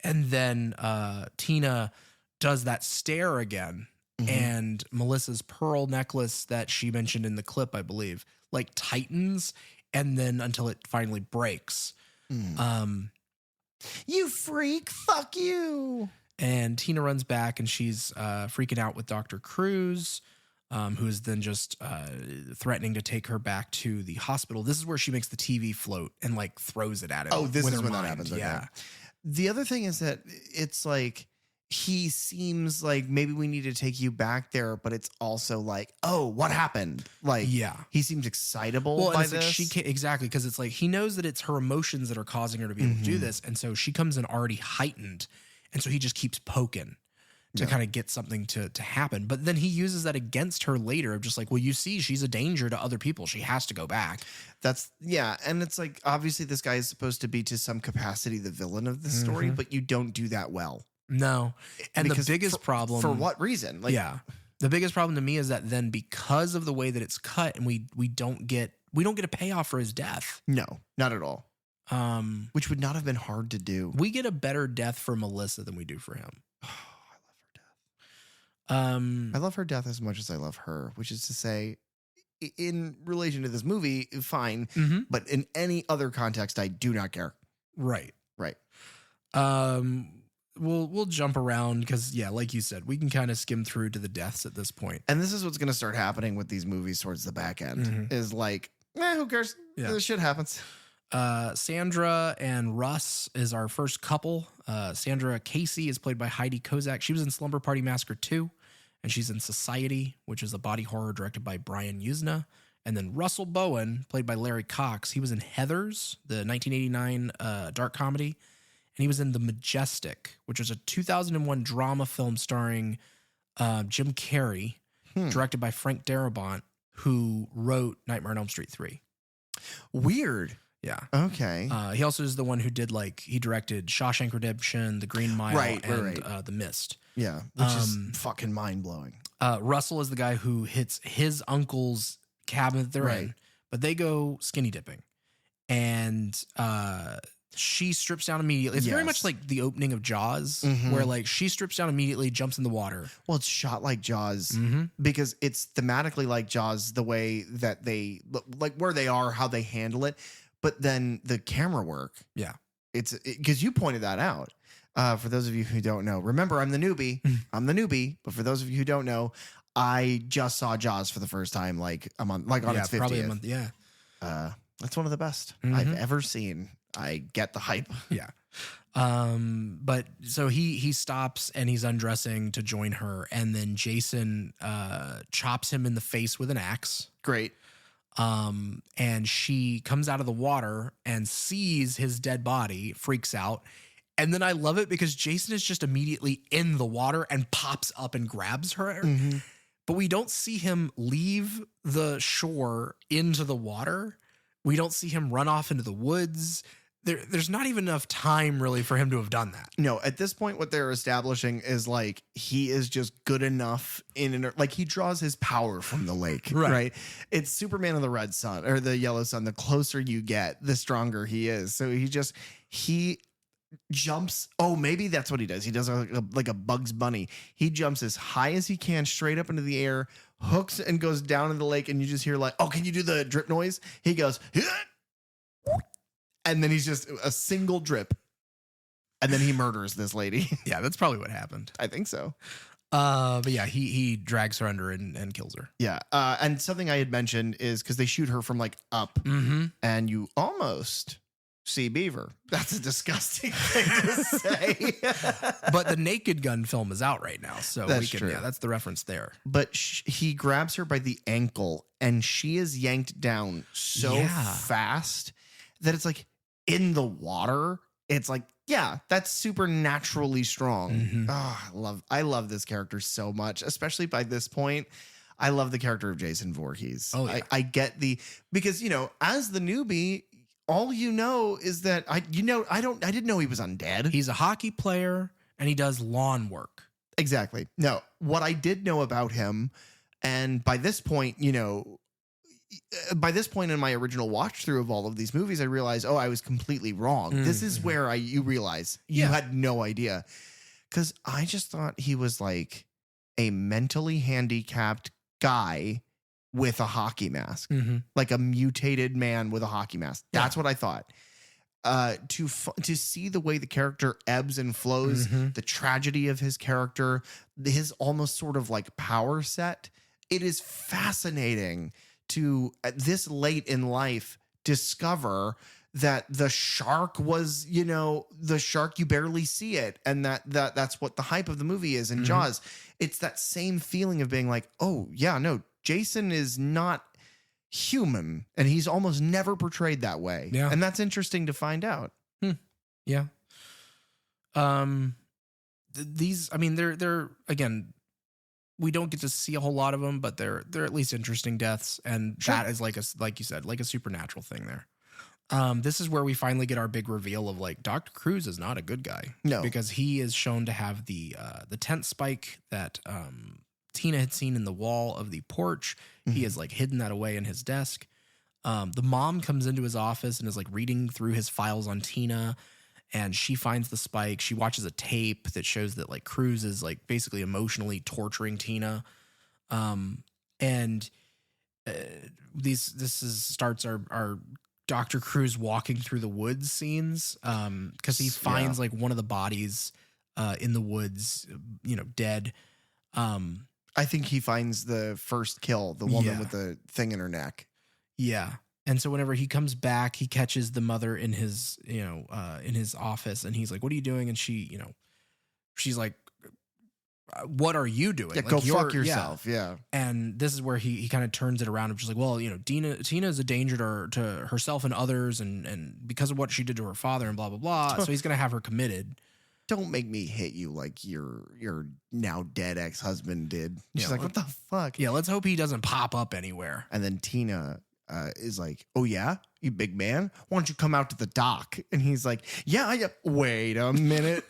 And then Tina does that stare again. And Melissa's pearl necklace that she mentioned in the clip, I believe, like tightens and then until it finally breaks. You freak, fuck you. And Tina runs back and she's freaking out with Dr. Cruz, who is then just threatening to take her back to the hospital. This is where she makes the TV float and like throws it at him. Oh, this with is her when mind. that happens. Okay. Yeah. The other thing is that it's like he seems like maybe we need to take you back there, but it's also like, oh, what happened? Like, he seems excitable by this. Like she can't, exactly, because it's like he knows that it's her emotions that are causing her to be able to do this, and so she comes in already heightened, and so he just keeps poking to kind of get something to happen. But then he uses that against her later of just like, well, you see, she's a danger to other people. She has to go back. And it's like, obviously this guy is supposed to be to some capacity the villain of the story, but you don't do that well. No. And because the biggest problem... For what reason? Like, the biggest problem to me is that then because of the way that it's cut and we don't get a payoff for his death. No, not at all. Which would not have been hard to do. We get a better death for Melissa than we do for him. I love her death as much as I love her, which is to say, in relation to this movie, fine. But in any other context, I do not care. Right. We'll jump around because, like you said, we can kind of skim through to the deaths at this point. And this is what's going to start happening with these movies towards the back end is like, who cares? This shit happens. Sandra and Russ is our first couple. Sandra Casey is played by Heidi Kozak. She was in Slumber Party Massacre 2, and she's in Society, which is a body horror directed by Brian Usna. And then Russell Bowen, played by Larry Cox. He was in Heathers, the 1989 dark comedy. And he was in The Majestic, which was a 2001 drama film starring Jim Carrey, directed by Frank Darabont, who wrote Nightmare on Elm Street 3. Weird. Yeah. Okay. He also is the one who did he directed Shawshank Redemption, The Green Mile, and The Mist. Yeah. Which is fucking mind blowing. Russell is the guy who hits his uncle's cabin that they're in, but they go skinny dipping. And she strips down immediately. It's very much like the opening of Jaws, where she strips down immediately, jumps in the water. Well, it's shot like Jaws because it's thematically like Jaws, the way that they like where they are, how they handle it. But then the camera work. Yeah. It's because you pointed that out. For those of you who don't know, remember, I'm the newbie. But for those of you who don't know, I just saw Jaws for the first time on its 50th. Probably a month. Yeah. That's one of the best I've ever seen. I get the hype. Yeah. But so he stops and he's undressing to join her. And then Jason chops him in the face with an axe. Great. And she comes out of the water and sees his dead body, freaks out. And then I love it because Jason is just immediately in the water and pops up and grabs her. But we don't see him leave the shore into the water. We don't see him run off into the woods. There's not even enough time really for him to have done that. No, at this point, what they're establishing is he is just good enough he draws his power from the lake, right? It's Superman of the red sun or the yellow sun. The closer you get, the stronger he is. So he jumps. Oh, maybe that's what he does. He does like a Bugs Bunny. He jumps as high as he can, straight up into the air, hooks and goes down in the lake. And you just hear oh, can you do the drip noise? He goes, and then he's just a single drip. And then he murders this lady. Yeah, that's probably what happened. I think so. But yeah, he drags her under and kills her. Yeah. And something I had mentioned is because they shoot her from up, and you almost sea beaver. That's a disgusting thing to say. But the Naked Gun film is out right now, so That's we can. true. Yeah, that's the reference there. But he grabs her by the ankle, and she is yanked down so fast that it's like in the water. It's like, yeah, that's supernaturally strong. Oh, I love this character so much, especially by this point. I love the character of Jason Voorhees. Oh, yeah. I get because, as the newbie, all you know is that I didn't know he was undead. He's a hockey player and he does lawn work. Exactly. No, what I did know about him, and by this point, in my original watch through of all of these movies, I realized, I was completely wrong. This is where you realize you had no idea. Because I just thought he was like a mentally handicapped guy with a hockey mask, like a mutated man with a hockey mask. That's what I thought. To see the way the character ebbs and flows, the tragedy of his character, his almost sort of like power set, it is fascinating to, at this late in life, discover that the shark was, the shark, you barely see it. And that's what the hype of the movie is in Jaws. It's that same feeling of being like, oh yeah, no, Jason is not human, and he's almost never portrayed that way. Yeah. And that's interesting to find out. Yeah. These, I mean, they're again, we don't get to see a whole lot of them, but they're at least interesting deaths. And that is like you said, like a supernatural thing there. This is where we finally get our big reveal of like Dr. Cruz is not a good guy. No, because he is shown to have the tent spike that Tina had seen in the wall of the porch. He has like hidden that away in his desk. The mom comes into his office and is like reading through his files on Tina, and she finds the spike. She watches a tape that shows that like Cruz is like basically emotionally torturing Tina. Starts our Dr. Cruz walking through the woods scenes, because he finds like one of the bodies in the woods, dead. I think he finds the first kill, the woman with the thing in her neck. Yeah. And so whenever he comes back, he catches the mother in his, in his office, and he's like, "What are you doing?" And she, she's like, "What are you doing? Yeah, like, go fuck yourself." Yeah. And this is where he kind of turns it around and just like, well, Tina is a danger to herself and others, and because of what she did to her father and blah, blah, blah. So he's going to have her committed. Don't make me hit you like your now dead ex-husband did. She's like, "What the fuck?" Yeah, let's hope he doesn't pop up anywhere. And then Tina is like, "Oh yeah, you big man, why don't you come out to the dock?" And he's like, "Yeah." Wait a minute.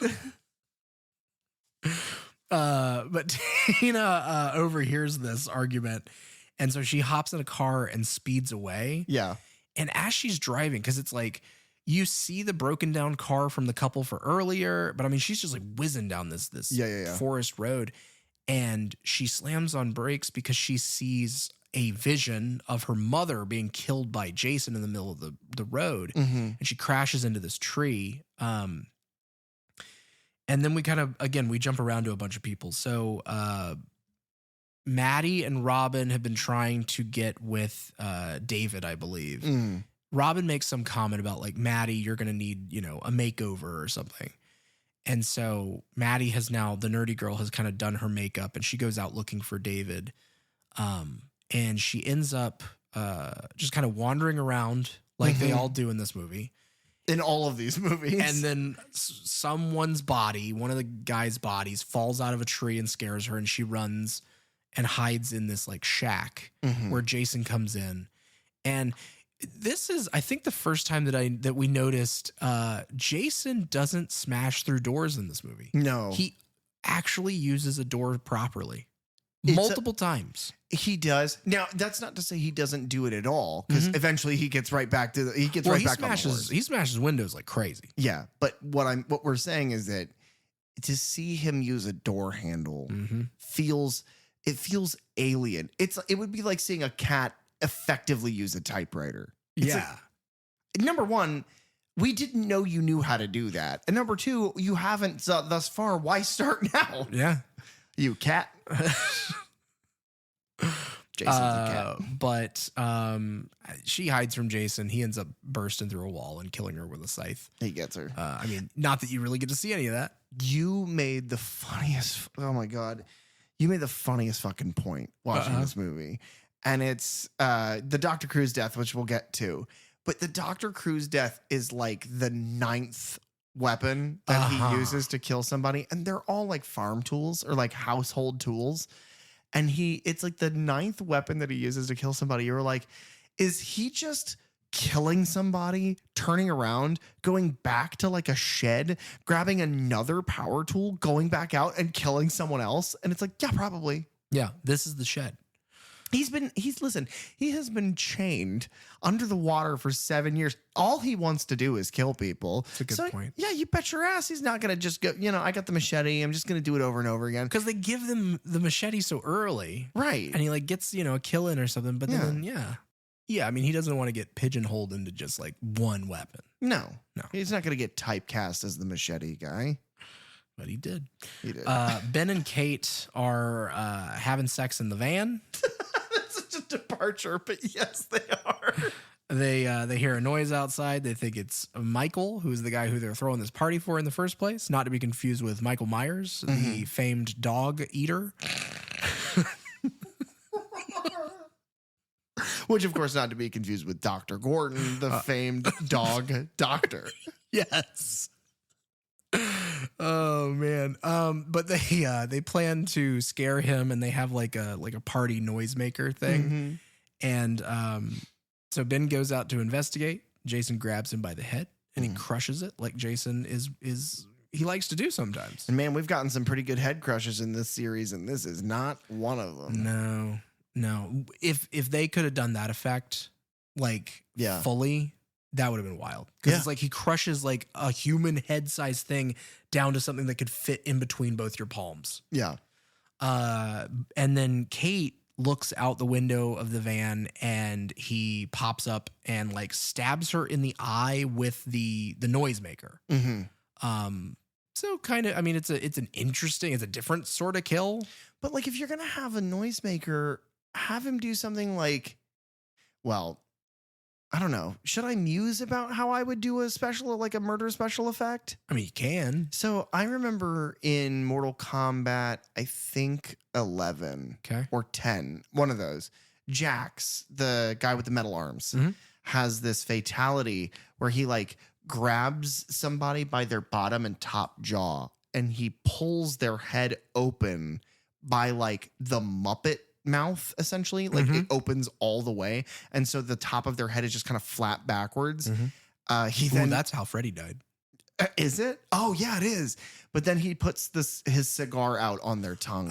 But Tina overhears this argument, and so she hops in a car and speeds away. Yeah. And as she's driving, because it's like, you see the broken down car from the couple for earlier, but I mean, she's just like whizzing down this forest road, and she slams on brakes because she sees a vision of her mother being killed by Jason in the middle of the road, and she crashes into this tree. And then we kind of, again, we jump around to a bunch of people. So Maddie and Robin have been trying to get with David, I believe. Robin makes some comment about like, "Maddie, you're going to need, a makeover or something." And so Maddie has now, the nerdy girl has kind of done her makeup, and she goes out looking for David. And she ends up just kind of wandering around like they all do in this movie. In all of these movies. And then someone's body, one of the guy's bodies, falls out of a tree and scares her, and she runs and hides in this like shack where Jason comes in. And this is, I think, the first time that we noticed Jason doesn't smash through doors in this movie. No. He actually uses a door properly. Multiple times. He does. Now, that's not to say he doesn't do it at all, because eventually he gets right back to he smashes windows like crazy. Yeah, but what we're saying is that to see him use a door handle feels alien. It would be like seeing a cat effectively use a typewriter. Number one, we didn't know you knew how to do that. And number two, you haven't thus far. Why start now? Yeah. You cat. Jason's a cat. But she hides from Jason. He ends up bursting through a wall and killing her with a scythe. He gets her. I mean, not that you really get to see any of that. You made the funniest. Oh my God. You made the funniest fucking point watching this movie. And it's the Dr. Cruz death, which we'll get to. But the Dr. Cruz death is like the 9th weapon that he uses to kill somebody. And they're all like farm tools or like household tools. And it's like the 9th weapon that he uses to kill somebody. You were like, is he just killing somebody, turning around, going back to like a shed, grabbing another power tool, going back out and killing someone else? And it's like, yeah, probably. Yeah, this is the shed. He has been chained under the water for 7 years. All he wants to do is kill people. That's a good point. Yeah, you bet your ass he's not going to just go, I got the machete. I'm just going to do it over and over again. Because they give them the machete so early. Right. And he like gets, a kill in or something. But then, Yeah, I mean, he doesn't want to get pigeonholed into just like one weapon. No. He's not going to get typecast as the machete guy. But he did. He did. Ben and Kate are having sex in the van. That's such a departure, but yes, they are. They hear a noise outside. They think it's Michael, who's the guy who they're throwing this party for in the first place. Not to be confused with Michael Myers, the famed dog eater. Which, of course, not to be confused with Dr. Gordon, the famed dog doctor. Yes. Oh man. But they plan to scare him, and they have like a party noisemaker thing. And so Ben goes out to investigate. Jason grabs him by the head and he crushes it like Jason is he likes to do sometimes. And man, we've gotten some pretty good head crushes in this series, and this is not one of them. No. If they could have done that effect fully, that would have been wild. Because it's like he crushes like a human head size thing down to something that could fit in between both your palms. Yeah. And then Kate looks out the window of the van and he pops up and like stabs her in the eye with the noisemaker. So kind of, I mean, it's a different sort of kill. But like if you're going to have a noisemaker, have him do something like, well, I don't know. Should I muse about how I would do a murder special effect? I mean, you can. So I remember in Mortal Kombat, I think 11 or 10, one of those, Jax, the guy with the metal arms, has this fatality where he like grabs somebody by their bottom and top jaw and he pulls their head open by like the Muppet mouth, essentially. Like it opens all the way. And so the top of their head is just kind of flat backwards. That's how Freddy died. Is it? Oh, yeah, it is. But then he puts his cigar out on their tongue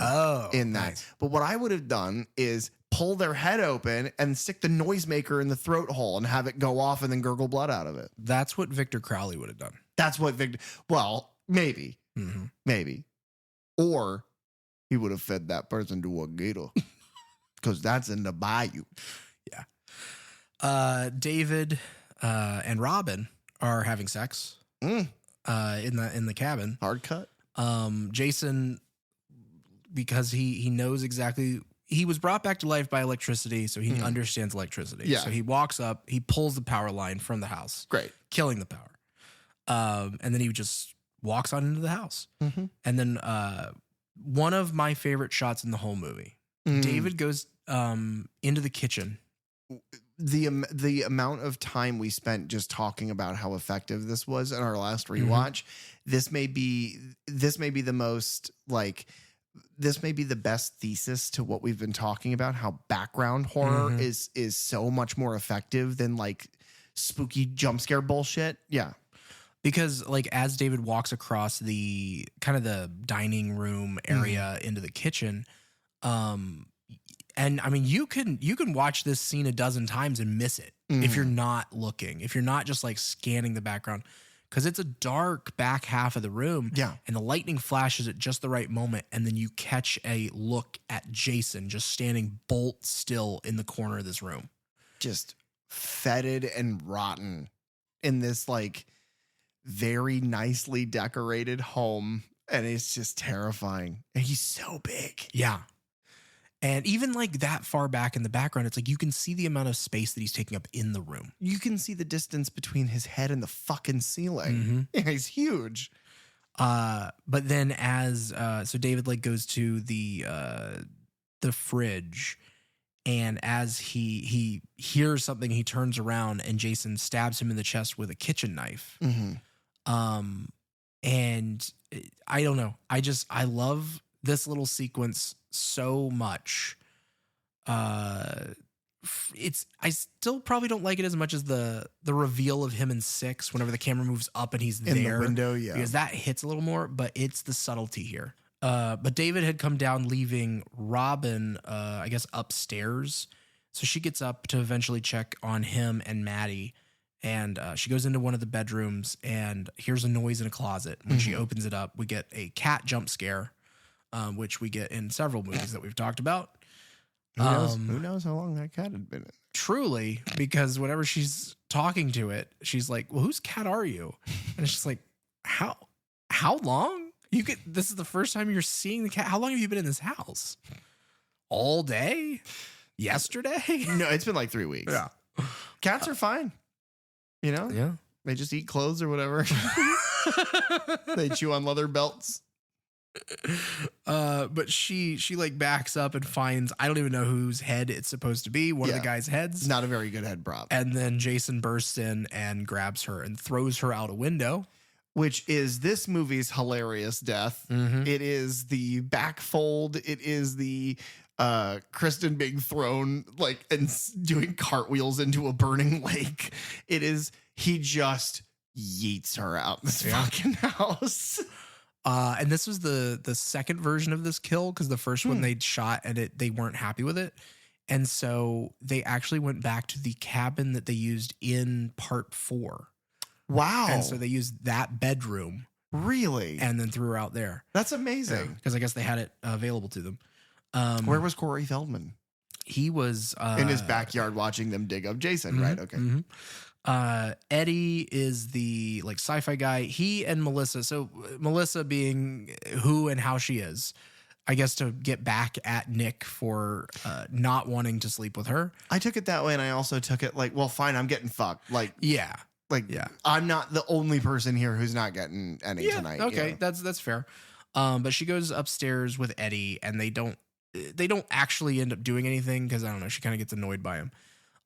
in that. Nice. But what I would have done is pull their head open and stick the noisemaker in the throat hole and have it go off and then gurgle blood out of it. That's what Victor Crowley would have done. That's what maybe. Maybe. Or he would have fed that person to a gator. Because that's in the bayou. Yeah. David and Robin are having sex in the cabin. Hard cut. Jason, because he knows exactly, he was brought back to life by electricity, so he understands electricity. Yeah. So he walks up, he pulls the power line from the house. Great. Killing the power. And then he just walks on into the house. And then one of my favorite shots in the whole movie, David goes into the kitchen. The amount of time we spent just talking about how effective this was in our last rewatch, this may be the most like, this may be the best thesis to what we've been talking about, how background horror is so much more effective than like spooky jump scare bullshit. Yeah. Because like as David walks across the kind of the dining room area into the kitchen, and I mean you can watch this scene a dozen times and miss it if you're not looking, if you're not just like scanning the background, because it's a dark back half of the room. Yeah. And the lightning flashes at just the right moment, and then you catch a look at Jason just standing bolt still in the corner of this room. Just fetid and rotten in this like very nicely decorated home, and it's just terrifying. And he's so big. Yeah. And even like that far back in the background, it's like you can see the amount of space that he's taking up in the room. You can see the distance between his head and the fucking ceiling. Yeah, he's huge. But then so David like goes to the fridge, and as he hears something, he turns around and Jason stabs him in the chest with a kitchen knife. And I don't know. I love this little sequence so much. I still probably don't like it as much as the reveal of him in 6 whenever the camera moves up and he's in there. The window, yeah. Because that hits a little more, but it's the subtlety here. But David had come down, leaving Robin, I guess, upstairs. So she gets up to eventually check on him and Maddie. And she goes into one of the bedrooms and hears a noise in a closet. When she opens it up, we get a cat jump scare, which we get in several movies that we've talked about. Who knows how long that cat had been in? Truly, because whenever she's talking to it, she's like, well, whose cat are you? And it's just like, how long? This is the first time you're seeing the cat. How long have you been in this house? All day? Yesterday? No, it's been like 3 weeks. Yeah. Cats are fine. You know? Yeah. They just eat clothes or whatever. They chew on leather belts. But she like backs up and finds, I don't even know whose head it's supposed to be. One of the guy's heads. Not a very good head prop. And then Jason bursts in and grabs her and throws her out a window. Which is this movie's hilarious death. It is the backfold. It is the Kristen being thrown like and doing cartwheels into a burning lake. It is, he just yeets her out this fucking house. And this was the second version of this kill, because the first one they'd shot and they weren't happy with it. And so they actually went back to the cabin that they used in part 4. Wow. And so they used that bedroom. Really? And then threw her out there. That's amazing. Because I guess they had it available to them. Where was Corey Feldman? He was in his backyard watching them dig up Jason, right? Okay. Eddie is the like sci-fi guy. He and Melissa. So Melissa being who and how she is, I guess, to get back at Nick for not wanting to sleep with her. I took it that way, and I also took it like, well, fine, I'm getting fucked. Like, yeah. I'm not the only person here who's not getting any tonight. Okay, that's fair. But she goes upstairs with Eddie, and they don't actually end up doing anything because, I don't know, she kind of gets annoyed by him.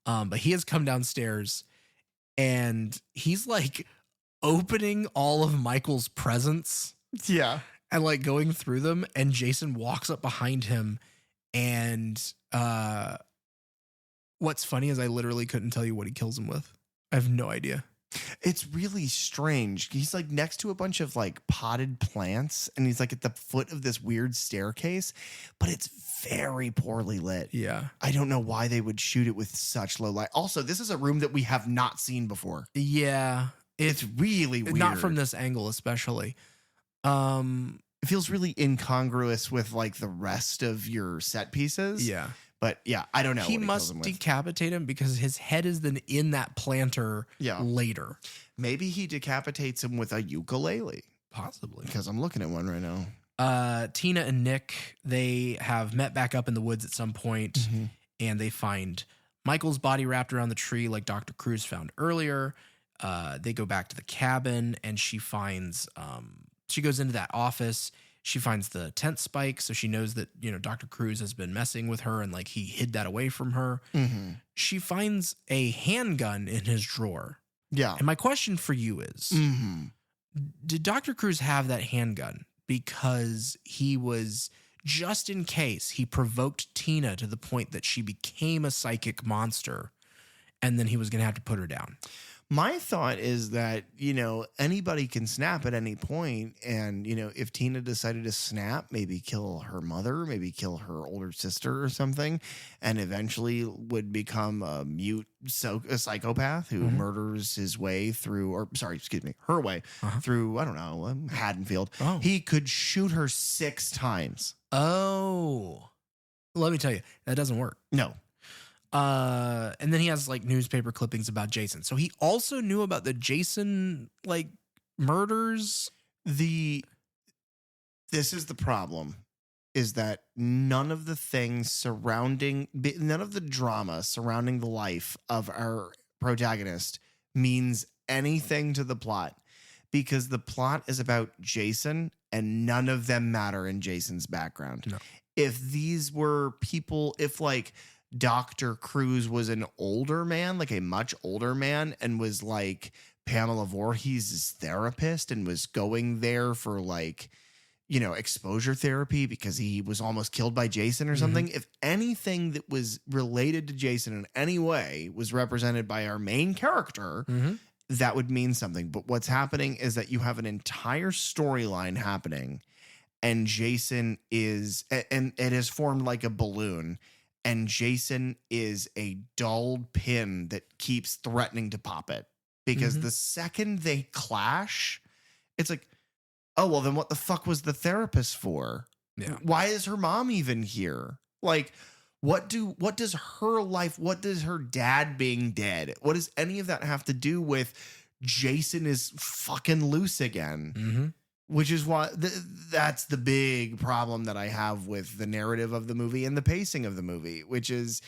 But he has come downstairs and he's like opening all of Michael's presents. Yeah. And like going through them, and Jason walks up behind him, and what's funny is I literally couldn't tell you what he kills him with. I have no idea. It's really strange. He's like next to a bunch of like potted plants, and he's like at the foot of this weird staircase, but it's very poorly lit. Yeah. I don't know why they would shoot it with such low light. Also, this is a room that we have not seen before. Yeah. It's really weird. Not from this angle, especially. It feels really incongruous with like the rest of your set pieces. Yeah. But yeah, I don't know. He must decapitate him because his head is then in that planter later. Maybe he decapitates him with a ukulele. Possibly. Because I'm looking at one right now. Tina and Nick, they have met back up in the woods at some point, and they find Michael's body wrapped around the tree like Dr. Cruz found earlier. They go back to the cabin, and she finds, she goes into that office. She finds the tent spike, so she knows that, you know, Dr. Cruz has been messing with her and like he hid that away from her. She finds a handgun in his drawer. Yeah. And my question for you is, did Dr. Cruz have that handgun because he was, just in case, he provoked Tina to the point that she became a psychic monster, and then he was going to have to put her down? My thought is that, you know, anybody can snap at any point. And, you know, if Tina decided to snap, maybe kill her mother, maybe kill her older sister or something, and eventually would become a psychopath who murders his way through, or sorry, excuse me, her way through, I don't know, Haddonfield. He could shoot her 6 times. Oh, let me tell you, that doesn't work. No. And then he has like newspaper clippings about Jason. So he also knew about the Jason like murders. This is the problem. is that none of the drama surrounding the life of our protagonist means anything to the plot, because the plot is about Jason and none of them matter in Jason's background. No. If these were people, if like Dr. Cruz was an older man, like a much older man, and was like Pamela Voorhees' therapist and was going there for like, you know, exposure therapy because he was almost killed by Jason or something. If anything that was related to Jason in any way was represented by our main character, that would mean something. But what's happening is that you have an entire storyline happening, and Jason is, and it has formed like a balloon, and Jason is a dulled pin that keeps threatening to pop it, because the second they clash, it's like, oh, well, then what the fuck was the therapist for? Yeah. Why is her mom even here? Like, what does her life, what does her dad being dead, what does any of that have to do with Jason is fucking loose again? Which is why that's the big problem that I have with the narrative of the movie and the pacing of the movie, which is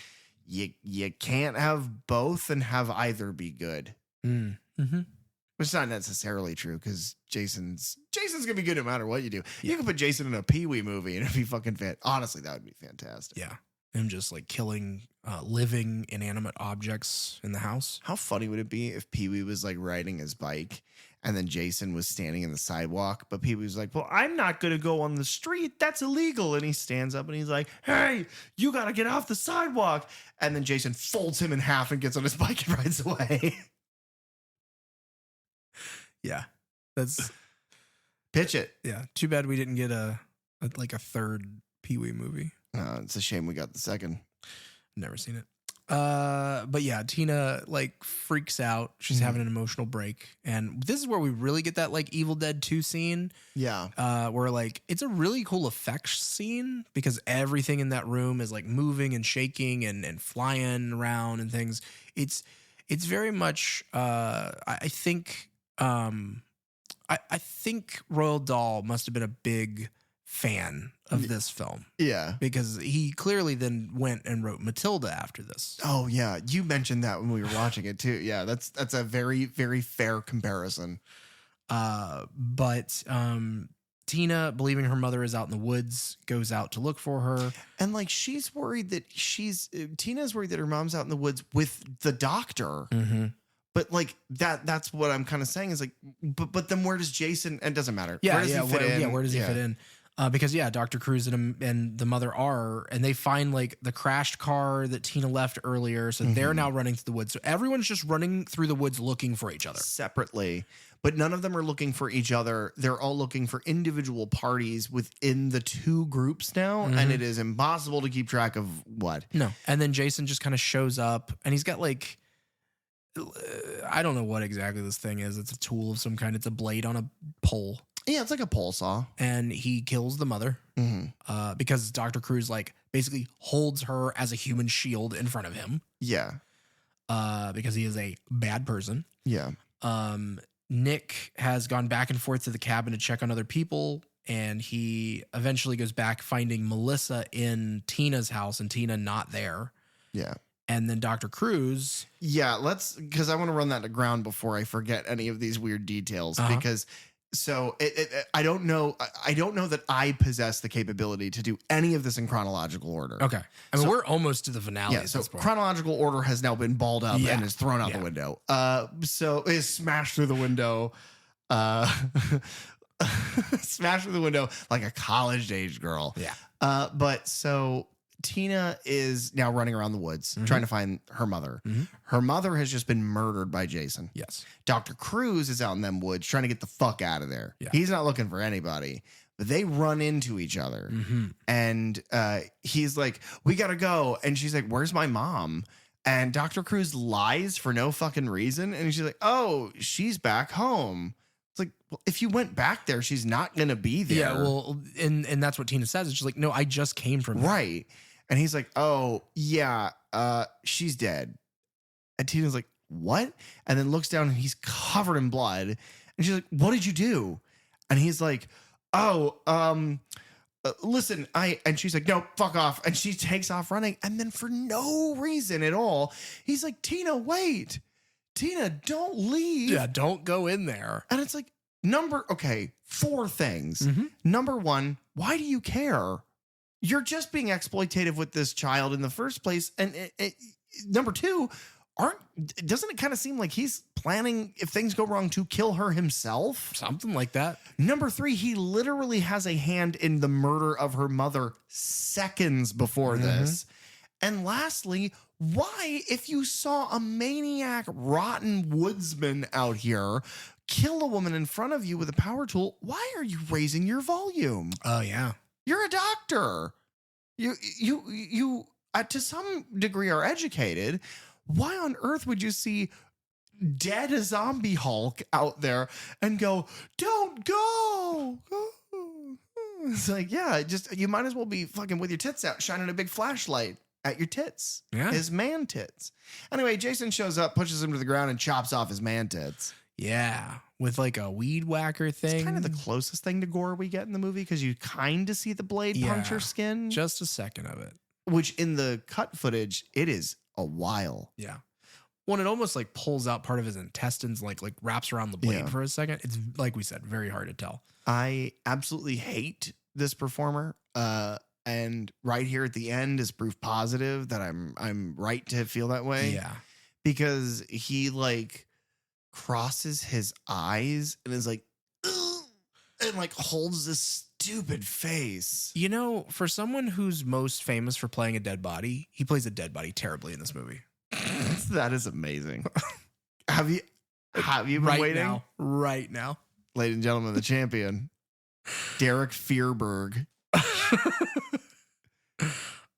you can't have both and have either be good. Which is not necessarily true, because Jason's gonna be good no matter what you do. You can put Jason in a Pee-wee movie and it'd be fucking fit. Honestly, that would be fantastic. Yeah. Him just like killing living inanimate objects in the house. How funny would it be if Pee-wee was like riding his bike and then Jason was standing in the sidewalk, but Pee-wee was like, well, I'm not gonna go on the street. That's illegal. And he stands up and he's like, hey, you gotta get off the sidewalk. And then Jason folds him in half and gets on his bike and rides away. Yeah. That's pitch it. Yeah. Too bad we didn't get a third Pee-wee movie. It's a shame we got the second. Never seen it. But yeah, Tina like freaks out. She's having an emotional break. And this is where we really get that like Evil Dead 2 scene. Yeah. Where like it's a really cool effects scene because everything in that room is like moving and shaking and flying around and things. It's very much I think Roald Dahl must have been a big fan of this film. Yeah. Because he clearly then went and wrote Matilda after this. Oh yeah. You mentioned that when we were watching it too. Yeah. That's a very, very fair comparison. But Tina, believing her mother is out in the woods, goes out to look for her. And like, she's worried that Tina's worried that her mom's out in the woods with the doctor. But like that's what I'm kind of saying is like, but then where does Jason, and it doesn't matter. Yeah. Where does he fit in? Yeah. Where does he fit in? Because Dr. Cruz and the mother and they find like the crashed car that Tina left earlier. So they're now running through the woods. So everyone's just running through the woods looking for each other separately, but none of them are looking for each other. They're all looking for individual parties within the two groups now. And it is impossible to keep track of what. No. And then Jason just kind of shows up and he's got like, I don't know what exactly this thing is. It's a tool of some kind. It's a blade on a pole. Yeah, it's like a pole saw. And he kills the mother because Dr. Cruz like basically holds her as a human shield in front of him. Yeah. Because he is a bad person. Yeah. Nick has gone back and forth to the cabin to check on other people. And he eventually goes back finding Melissa in Tina's house and Tina not there. Yeah. And then Dr. Cruz. Yeah, because I want to run that to ground before I forget any of these weird details. Because I don't know that I possess the capability to do any of this in chronological order. Okay. I mean, we're almost to the finale. Yeah, so chronological order has now been balled up and is thrown out the window. So is smashed through the window. Smashed through the window like a college-age girl. Yeah. But so Tina is now running around the woods trying to find her mother. Her mother has just been murdered by Jason. Yes. Dr. Cruz is out in them woods trying to get the fuck out of there. Yeah. He's not looking for anybody, but they run into each other. And he's like, we got to go. And she's like, where's my mom? And Dr. Cruz lies for no fucking reason. And she's like, oh, she's back home. It's like, well, if you went back there, she's not going to be there. Yeah, well, and that's what Tina says. It's just like, no, I just came from there. Right. And he's like, oh, yeah, she's dead. And Tina's like, what? And then looks down and he's covered in blood. And she's like, what did you do? And he's like, oh, listen, and she's like, no, fuck off. And she takes off running. And then for no reason at all, he's like, Tina, wait. Tina, don't leave. Yeah, don't go in there. And it's like, 4 things. Mm-hmm. Number 1, why do you care? You're just being exploitative with this child in the first place. And number 2, doesn't it kind of seem like he's planning, if things go wrong, to kill her himself? Something like that. Number 3, he literally has a hand in the murder of her mother seconds before this. And lastly, why, if you saw a maniac, rotten woodsman out here kill a woman in front of you with a power tool, why are you raising your volume? Oh, yeah. You're a doctor. You to some degree are educated. Why on earth would you see dead zombie Hulk out there and go, don't go? It's like, yeah, you might as well be fucking with your tits out, shining a big flashlight at your tits. Yeah. His man tits. Anyway, Jason shows up, pushes him to the ground, and chops off his man tits. Yeah. With like a weed whacker thing. It's kind of the closest thing to gore we get in the movie because you kind of see the blade punch her skin. Just a second of it. Which in the cut footage, it is a while. Yeah. When it almost like pulls out part of his intestines, like wraps around the blade for a second. It's, like we said, very hard to tell. I absolutely hate this performer. And right here at the end is proof positive that I'm right to feel that way. Yeah. Because he like crosses his eyes and is like, ugh, and like holds this stupid face. You know, for someone who's most famous for playing a dead body, he plays a dead body terribly in this movie. That is amazing. Have you been waiting? Right now. Ladies and gentlemen, the champion, Derek Fearberg.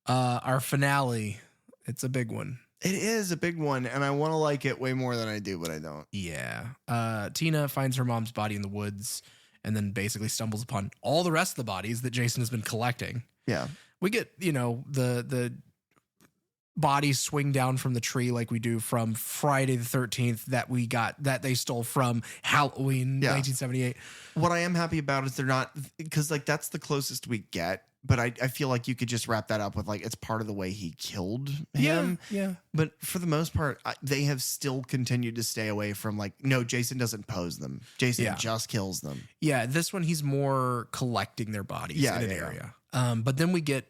Our finale. It's a big one. It is a big one, and I want to like it way more than I do, but I don't. Yeah. Tina finds her mom's body in the woods and then basically stumbles upon all the rest of the bodies that Jason has been collecting. Yeah. We get, the bodies swing down from the tree like we do from Friday the 13th that they stole from Halloween 1978. What I am happy about is they're not, because like that's the closest we get. But I feel like you could just wrap that up with like, it's part of the way he killed him. Yeah. But for the most part, they have still continued to stay away from like, no, Jason doesn't pose them. Jason just kills them. Yeah. This one, he's more collecting their bodies in an area. But then we get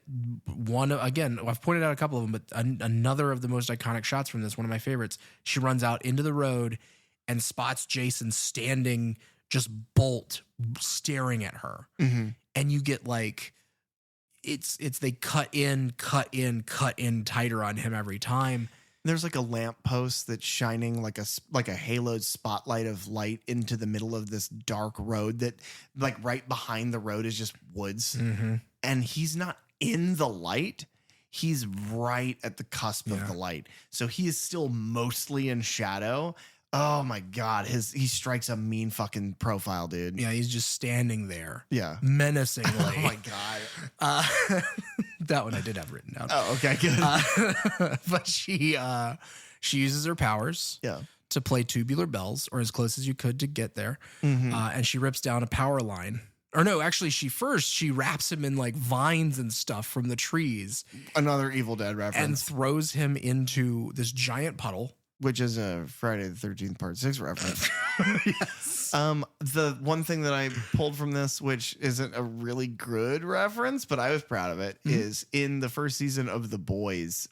again, I've pointed out a couple of them, but another of the most iconic shots from this, one of my favorites. She runs out into the road and spots Jason standing just bolt staring at her. Mm-hmm. And you get like, they cut in tighter on him every time. There's like a lamppost that's shining like a haloed spotlight of light into the middle of this dark road that like right behind the road is just woods. Mm-hmm. And he's not in the light. He's right at the cusp of the light. So he is still mostly in shadow. Oh my God. He strikes a mean fucking profile, dude. Yeah. He's just standing there. Yeah. Menacingly. Oh my God. That one I did have written down. Oh, okay, good. But she uses her powers to play tubular bells, or as close as you could to get there. Mm-hmm. And she rips down a power line. Or no, actually, she wraps him in like vines and stuff from the trees. Another Evil Dead reference. And throws him into this giant puddle. Which is a Friday the 13th Part 6 reference. Yes. The one thing that I pulled from this, which isn't a really good reference, but I was proud of it, is in the first season of The Boys,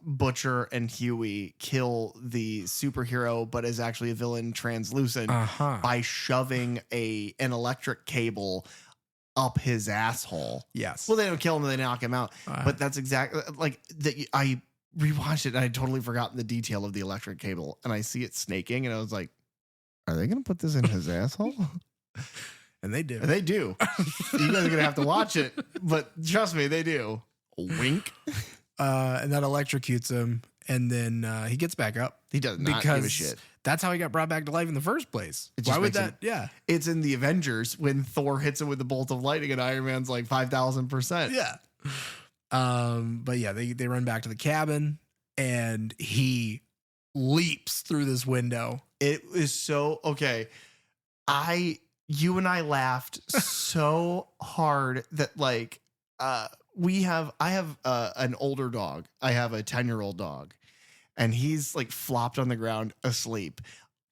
Butcher and Huey kill the superhero, but is actually a villain, Translucent, by shoving an electric cable up his asshole. Yes. Well, they don't kill him, they knock him out. But that's exactly like I rewatched it and I had totally forgotten the detail of the electric cable, and I see it snaking and I was like, are they going to put this in his asshole? And they do. And they do. You guys are going to have to watch it, but trust me, they do. Wink. And that electrocutes him, and then he gets back up. He does not give a shit. That's how he got brought back to life in the first place. Why would that? Yeah. It's in the Avengers when Thor hits him with the bolt of lightning and Iron Man's like 5,000%. Yeah. But yeah, they run back to the cabin and he leaps through this window. It is so okay. you and I laughed so hard that like I have an older dog. I have a 10-year-old dog, and he's like flopped on the ground asleep.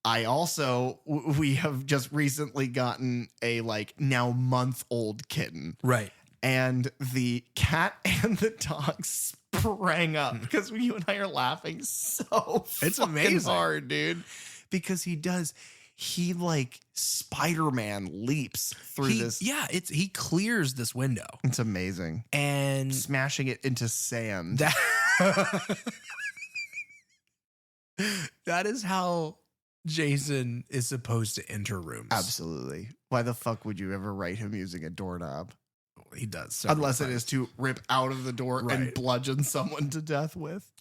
We have just recently gotten a like now month-old kitten. Right. And the cat and the dog sprang up because you and I are laughing so it's fucking amazing. hard, dude. Because he like Spider-Man leaps through this. Yeah, he clears this window. It's amazing. And smashing it into sand. That is how Jason is supposed to enter rooms. Absolutely. Why the fuck would you ever write him using a doorknob? He does. Unless it is to rip out of the door and bludgeon someone to death with.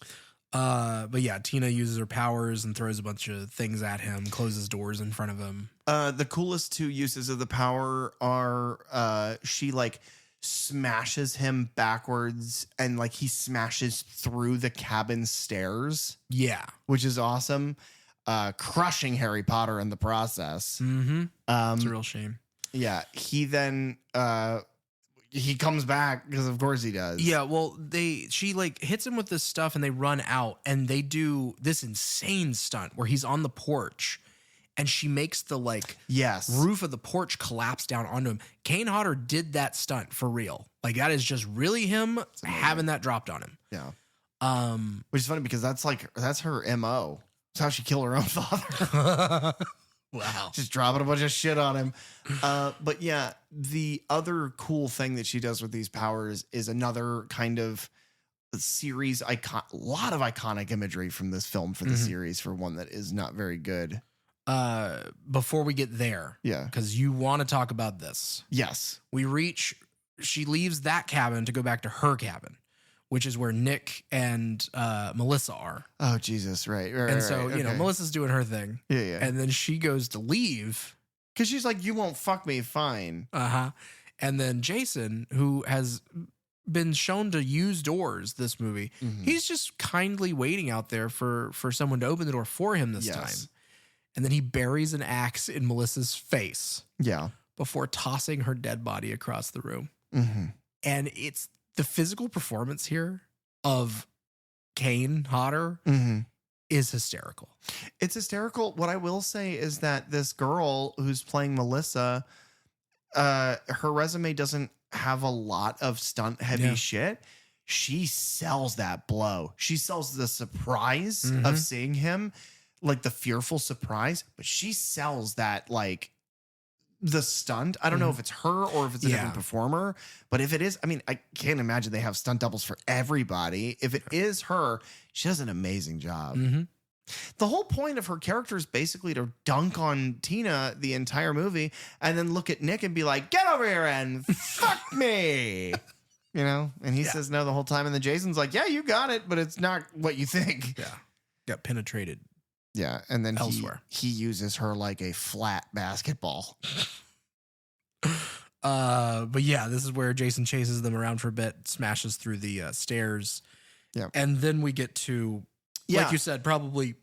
But yeah, Tina uses her powers and throws a bunch of things at him, closes doors in front of him. The coolest two uses of the power are she like smashes him backwards and like he smashes through the cabin stairs. Yeah. Which is awesome. Crushing Harry Potter in the process. Mm-hmm. It's a real shame. Yeah. He then he comes back because of course he does. Yeah, well, she like hits him with this stuff and they run out and they do this insane stunt where he's on the porch and she makes the like roof of the porch collapse down onto him. Kane Hodder did that stunt for real. Like that is just really him having that dropped on him. Yeah. Which is funny because that's her MO. That's how she killed her own father. Wow. Just dropping a bunch of shit on him. But yeah, the other cool thing that she does with these powers is another kind of series a lot of iconic imagery from this film for the series for one that is not very good. Before we get there. Yeah. Because you want to talk about this. Yes. She leaves that cabin to go back to her cabin, which is where Nick and Melissa are. Oh, Jesus. Right. And so, you know, Melissa's doing her thing. Yeah. And then she goes to leave. Because she's like, you won't fuck me, fine. Uh-huh. And then Jason, who has been shown to use doors this movie, he's just kindly waiting out there for someone to open the door for him this time. And then he buries an axe in Melissa's face. Yeah. Before tossing her dead body across the room. And it's the physical performance here of Kane Hodder is hysterical. It's hysterical. What I will say is that this girl who's playing Melissa, her resume doesn't have a lot of stunt heavy shit. She sells that blow. She sells the surprise of seeing him, like the fearful surprise, but she sells that like the stunt. I don't know if it's her or if it's a different performer, but if it is, I mean, I can't imagine they have stunt doubles for everybody. If it is her, she does an amazing job. The whole point of her character is basically to dunk on Tina the entire movie and then look at Nick and be like, get over here and fuck me. You know? And he says no the whole time. And then Jason's like, yeah, you got it, but it's not what you think. Yeah. Got penetrated. Yeah, and then elsewhere. He uses her like a flat basketball. But yeah, this is where Jason chases them around for a bit, smashes through the stairs. Yeah. And then we get to, like you said, probably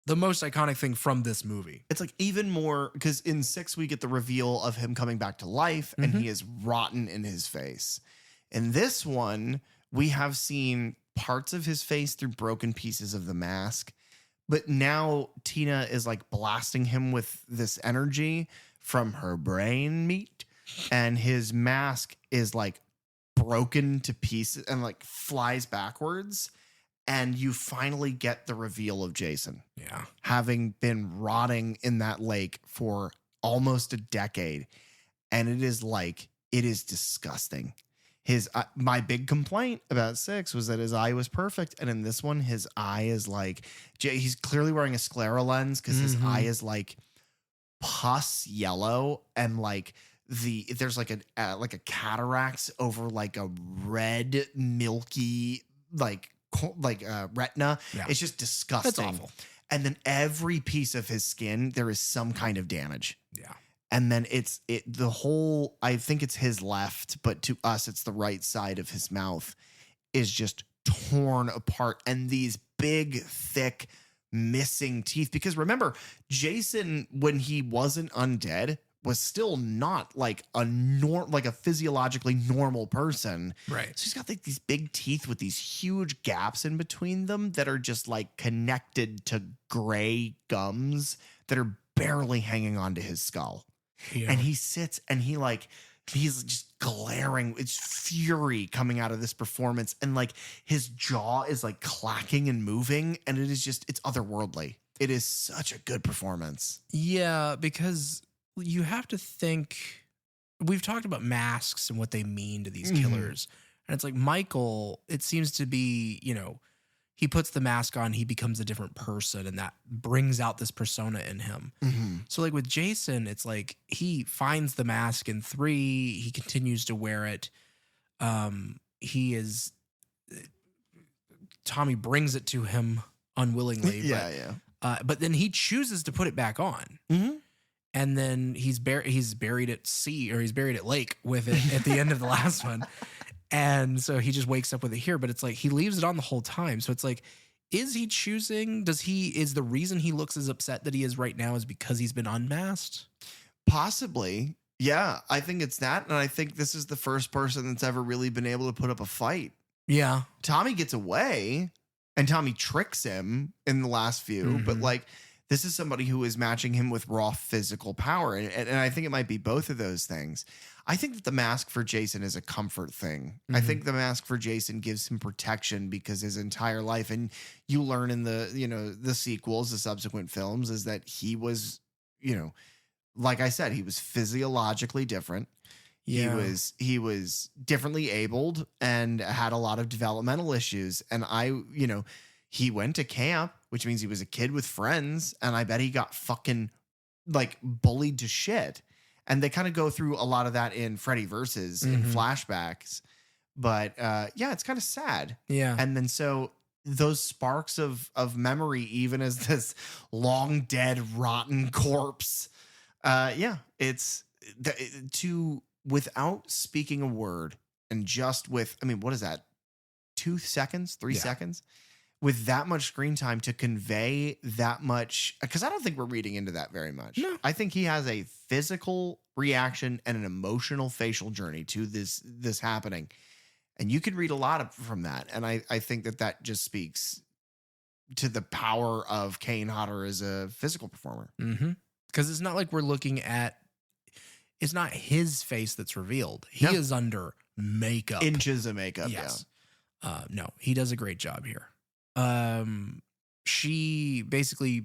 the most iconic thing from this movie. It's like even more, because in 6 we get the reveal of him coming back to life and he is rotten in his face. In this one, we have seen parts of his face through broken pieces of the mask. But now Tina is like blasting him with this energy from her brain meat. And his mask is like broken to pieces and like flies backwards. And you finally get the reveal of Jason. Yeah. Having been rotting in that lake for almost a decade. And it is disgusting. My big complaint about 6 was that his eye was perfect. And in this one, his eye is like, he's clearly wearing a sclera lens because his eye is like pus yellow. And like there's like a cataracts over like a red, milky, like retina. Yeah. It's just disgusting. That's awful. And then every piece of his skin, there is some kind of damage. Yeah. And then the whole, I think it's his left, but to us, it's the right side of his mouth is just torn apart. And these big, thick, missing teeth. Because remember, Jason, when he wasn't undead, was still not like a physiologically normal person. Right. So he's got like these big teeth with these huge gaps in between them that are just like connected to gray gums that are barely hanging onto his skull. Yeah. And he sits and he's just glaring. It's fury coming out of this performance. And like his jaw is like clacking and moving. And it's otherworldly. It is such a good performance. Yeah, because you have to think, we've talked about masks and what they mean to these killers. And it's like Michael, it seems to be, he puts the mask on, he becomes a different person, and that brings out this persona in him. So like with Jason, it's like he finds the mask in 3, he continues to wear it. Tommy brings it to him unwillingly. But then he chooses to put it back on. And then he's buried at sea, or he's buried at lake with it at the end of the last one. And so he just wakes up with it here, but it's like he leaves it on the whole time. So it's like, is he choosing? Is the reason he looks as upset that he is right now is because he's been unmasked? Possibly. Yeah, I think it's that. And I think this is the first person that's ever really been able to put up a fight. Yeah. Tommy gets away and Tommy tricks him in the last few, but like, this is somebody who is matching him with raw physical power. And I think it might be both of those things. I think that the mask for Jason is a comfort thing. I think the mask for Jason gives him protection because his entire life, and you learn in the sequels, the subsequent films, is that he was, like I said, he was physiologically different. Yeah. He was differently abled and had a lot of developmental issues. And he went to camp, which means he was a kid with friends. And I bet he got fucking like bullied to shit. And they kind of go through a lot of that in Freddy Versus in flashbacks. But it's kind of sad. Yeah. And then so those sparks of memory, even as this long dead, rotten corpse. It's without speaking a word and just with, what is that? 2 seconds, 3 seconds? With that much screen time to convey that much, because I don't think we're reading into that very much. No. I think he has a physical reaction and an emotional facial journey to this happening. And you can read a lot from that. And I think that just speaks to the power of Kane Hodder as a physical performer. Because it's not like we're looking at, it's not his face that's revealed. He is under makeup. Inches of makeup, yes. No, he does a great job here. She basically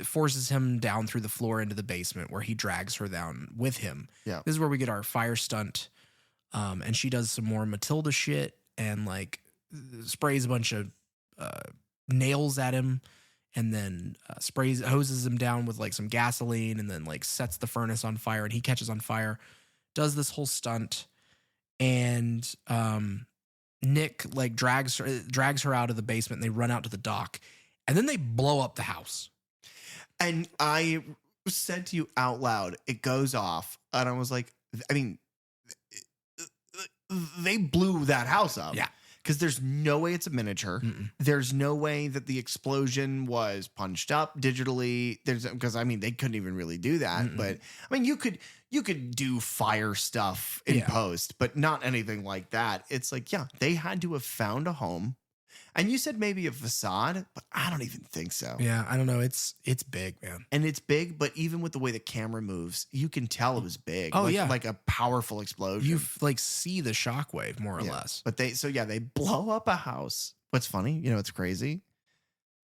forces him down through the floor into the basement where he drags her down with him. Yeah. This is where we get our fire stunt. And she does some more Matilda shit and like sprays a bunch of nails at him and then hoses him down with like some gasoline and then like sets the furnace on fire and he catches on fire, does this whole stunt. And, Nick like drags her out of the basement and they run out to the dock and then they blow up the house. And I said to you out loud, it goes off. And I was like, they blew that house up. Yeah. Because there's no way it's a miniature. There's no way that the explosion was punched up digitally. Because they couldn't even really do that. But you could do fire stuff in post, but not anything like that. It's like, they had to have found a home. And you said maybe a facade, but I don't even think so. Yeah, I don't know. It's big, man. And it's big, but even with the way the camera moves, you can tell it was big. Oh, like a powerful explosion. You like see the shockwave more or less. But they blow up a house. What's funny, it's crazy.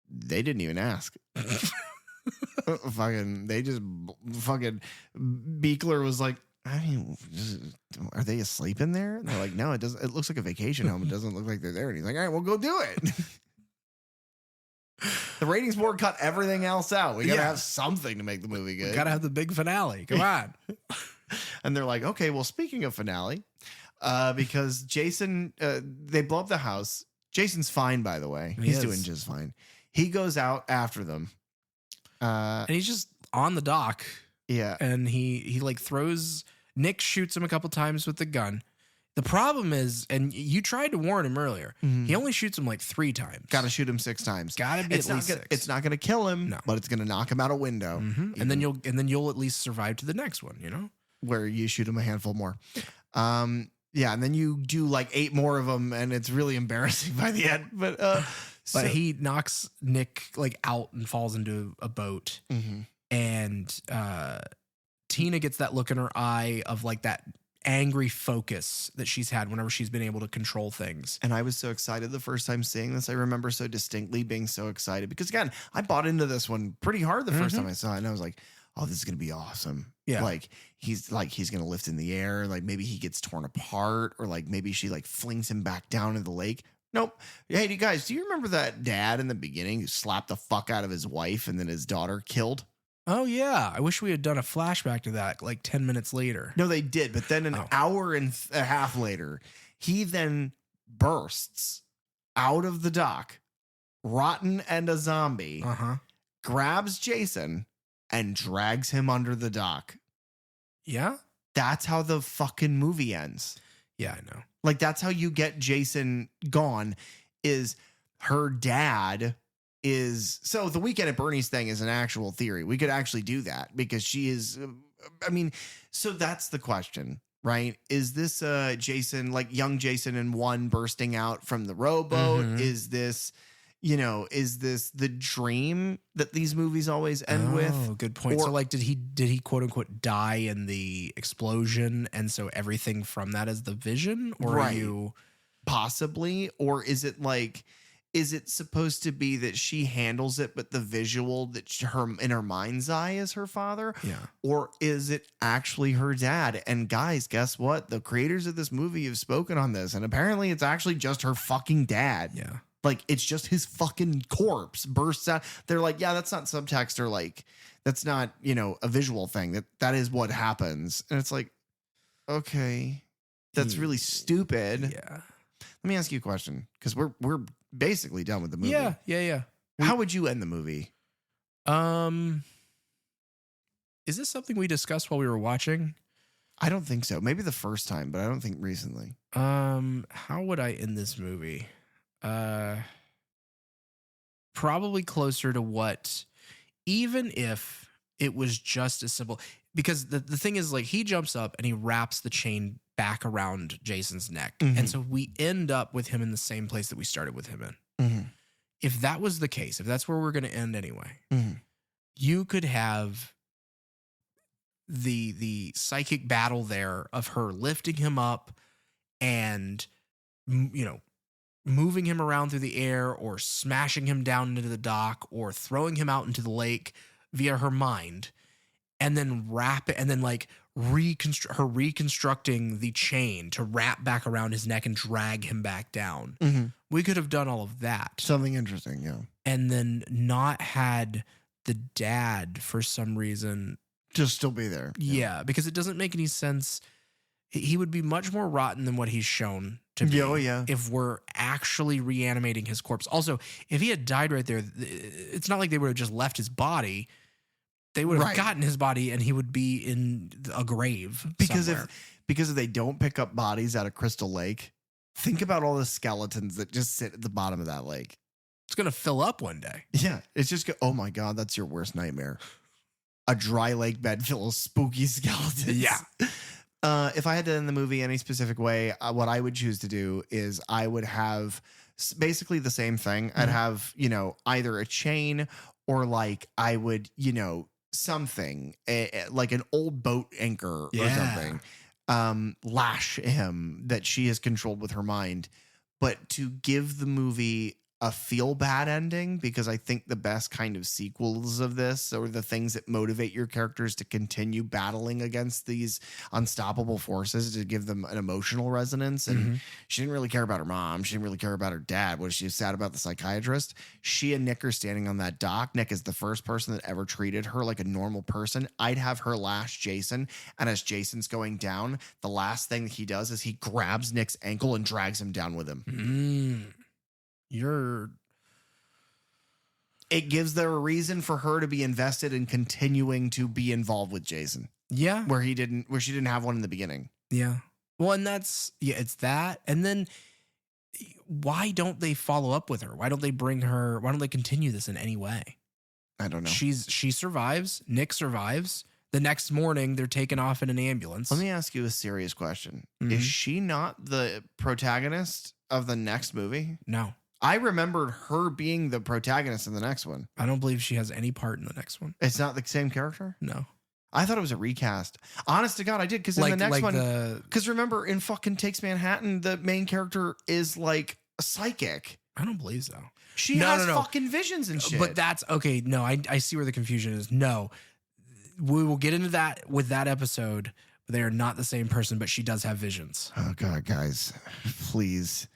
They didn't even ask. Buechler was like, are they asleep in there? And they're like, no, it doesn't. It looks like a vacation home. It doesn't look like they're there. And he's like, all right, well, go do it. The ratings board cut everything else out. We got to have something to make the movie good. Got to have the big finale. Come on. And they're like, okay, well, speaking of finale, because Jason, they blow up the house. Jason's fine, by the way. He's doing just fine. He goes out after them. And he's just on the dock. Yeah. And he like throws, Nick shoots him a couple times with the gun. The problem is, and you tried to warn him earlier, he only shoots him like 3 times. Got to shoot him 6 times. Got to be at least 6. It's not going to kill him, but it's going to knock him out a window. And then you'll at least survive to the next one, you know? Where you shoot him a handful more. Yeah, and then you do like 8 more of them, and it's really embarrassing by the end. But he knocks Nick like out and falls into a boat. And Tina gets that look in her eye of like that angry focus that she's had whenever she's been able to control things. And I was so excited the first time seeing this. I remember so distinctly being so excited because, again, I bought into this one pretty hard the first time I saw it, and I was like, oh, this is going to be awesome. Yeah. Like he's going to lift in the air. Like maybe he gets torn apart, or like maybe she like flings him back down in the lake. Nope. Hey, you guys, do you remember that dad in the beginning who slapped the fuck out of his wife and then his daughter killed? Oh, yeah. I wish we had done a flashback to that like 10 minutes later. No, they did. But then an hour and a half later, he then bursts out of the dock, rotten and a zombie, grabs Jason and drags him under the dock. Yeah? That's how the fucking movie ends. Yeah, I know. Like, that's how you get Jason gone, is her dad is... So the Weekend at Bernie's thing is an actual theory. We could actually do that because she is... I mean, so that's the question, right? Is this Jason, like young Jason in 1 bursting out from the rowboat? Is this... is this the dream that these movies always end with? Oh, good point. So like, did he quote unquote die in the explosion? And so everything from that is the vision, or right. Are you possibly, or is it like, is it supposed to be that she handles it, but the visual that her in her mind's eye is her father? Yeah. Or is it actually her dad? And guys, guess what? The creators of this movie have spoken on this. And apparently it's actually just her fucking dad. Yeah. Like, it's just his fucking corpse bursts out. They're like, yeah, that's not subtext, or like, that's not, a visual thing. That is what happens. And it's like, okay, that's really stupid. Yeah. Let me ask you a question, because we're basically done with the movie. Yeah. How would you end the movie? Is this something we discussed while we were watching? I don't think so. Maybe the first time, but I don't think recently. How would I end this movie? Probably closer to what, even if it was just as simple, because the thing is, like, he jumps up and he wraps the chain back around Jason's neck. And so we end up with him in the same place that we started with him in. If that was the case, if that's where we're going to end anyway, you could have the psychic battle there of her lifting him up and, moving him around through the air, or smashing him down into the dock, or throwing him out into the lake via her mind, and then reconstructing the chain to wrap back around his neck and drag him back down. We could have done all of that. Something interesting, yeah. And then not had the dad for some reason just still be there. Yeah, because it doesn't make any sense. He would be much more rotten than what he's shown to be. Oh, yeah. If we're actually reanimating his corpse. Also, if he had died right there, it's not like they would have just left his body. They would have gotten his body and he would be in a grave. Because if they don't pick up bodies out of Crystal Lake, think about all the skeletons that just sit at the bottom of that lake. It's going to fill up one day. Yeah. It's just, oh my God, that's your worst nightmare. A dry lake bed full of spooky skeletons. Yeah. If I had to end the movie any specific way, what I would choose to do is I would have basically the same thing. I'd have, either a chain, or like I would, something like an old boat anchor or something, lash him that she has controlled with her mind. But to give the movie a feel bad ending, because I think the best kind of sequels of this are the things that motivate your characters to continue battling against these unstoppable forces, to give them an emotional resonance. And she didn't really care about her mom. She didn't really care about her dad. Was she sad about the psychiatrist? She and Nick are standing on that dock. Nick is the first person that ever treated her like a normal person. I'd have her lash Jason. And as Jason's going down, the last thing that he does is he grabs Nick's ankle and drags him down with him. It gives there a reason for her to be invested in continuing to be involved with Jason. Yeah. Where she didn't have one in the beginning. Yeah. Well, and it's that. And then why don't they follow up with her? Why don't they bring her? Why don't they continue this in any way? I don't know. She survives. Nick survives. The next morning, they're taken off in an ambulance. Let me ask you a serious question. Mm-hmm. Is she not the protagonist of the next movie? No. I remembered her being the protagonist in the next one. I don't believe she has any part in the next one. It's not the same character? No. I thought it was a recast. Honest to God, I did. Because in the next one, because remember in fucking Takes Manhattan, the main character is like a psychic. I don't believe so. She has fucking visions and shit. But that's okay. No, I see where the confusion is. No. We will get into that with that episode. They are not the same person, but she does have visions. Oh God, guys, please.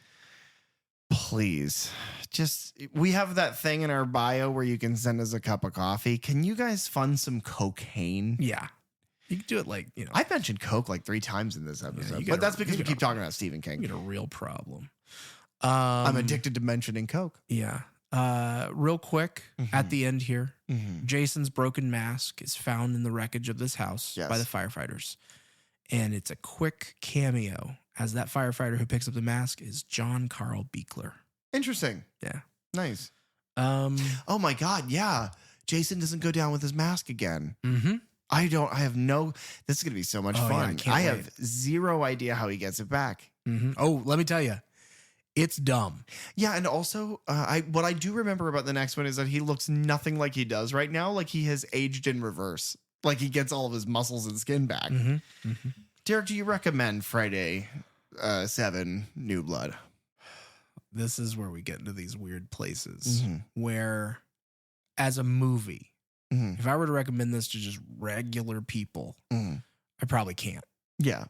Just, we have that thing in our bio where you can send us a cup of coffee. Can you guys fund some cocaine? Yeah. You can do it I mentioned Coke like 3 times in this episode, but that's because we keep talking about Stephen King. You get a real problem. I'm addicted to mentioning Coke. Yeah. Real quick, at the end here, Jason's broken mask is found in the wreckage of this house by the firefighters. And it's a quick cameo as that firefighter who picks up the mask is John Carl Buechler. Interesting. Yeah. Nice. Oh my God. Yeah. Jason doesn't go down with his mask again. Mm-hmm. This is going to be so much fun. Yeah, I have zero idea how he gets it back. Mm-hmm. Oh, let me tell you. It's dumb. Yeah, and also, what I do remember about the next one is that he looks nothing like he does right now. Like he has aged in reverse. Like he gets all of his muscles and skin back. Mm-hmm. Mm-hmm. Derek, do you recommend Friday 7 New Blood? This is where we get into these weird places where, as a movie, if I were to recommend this to just regular people, I probably can't. Yeah.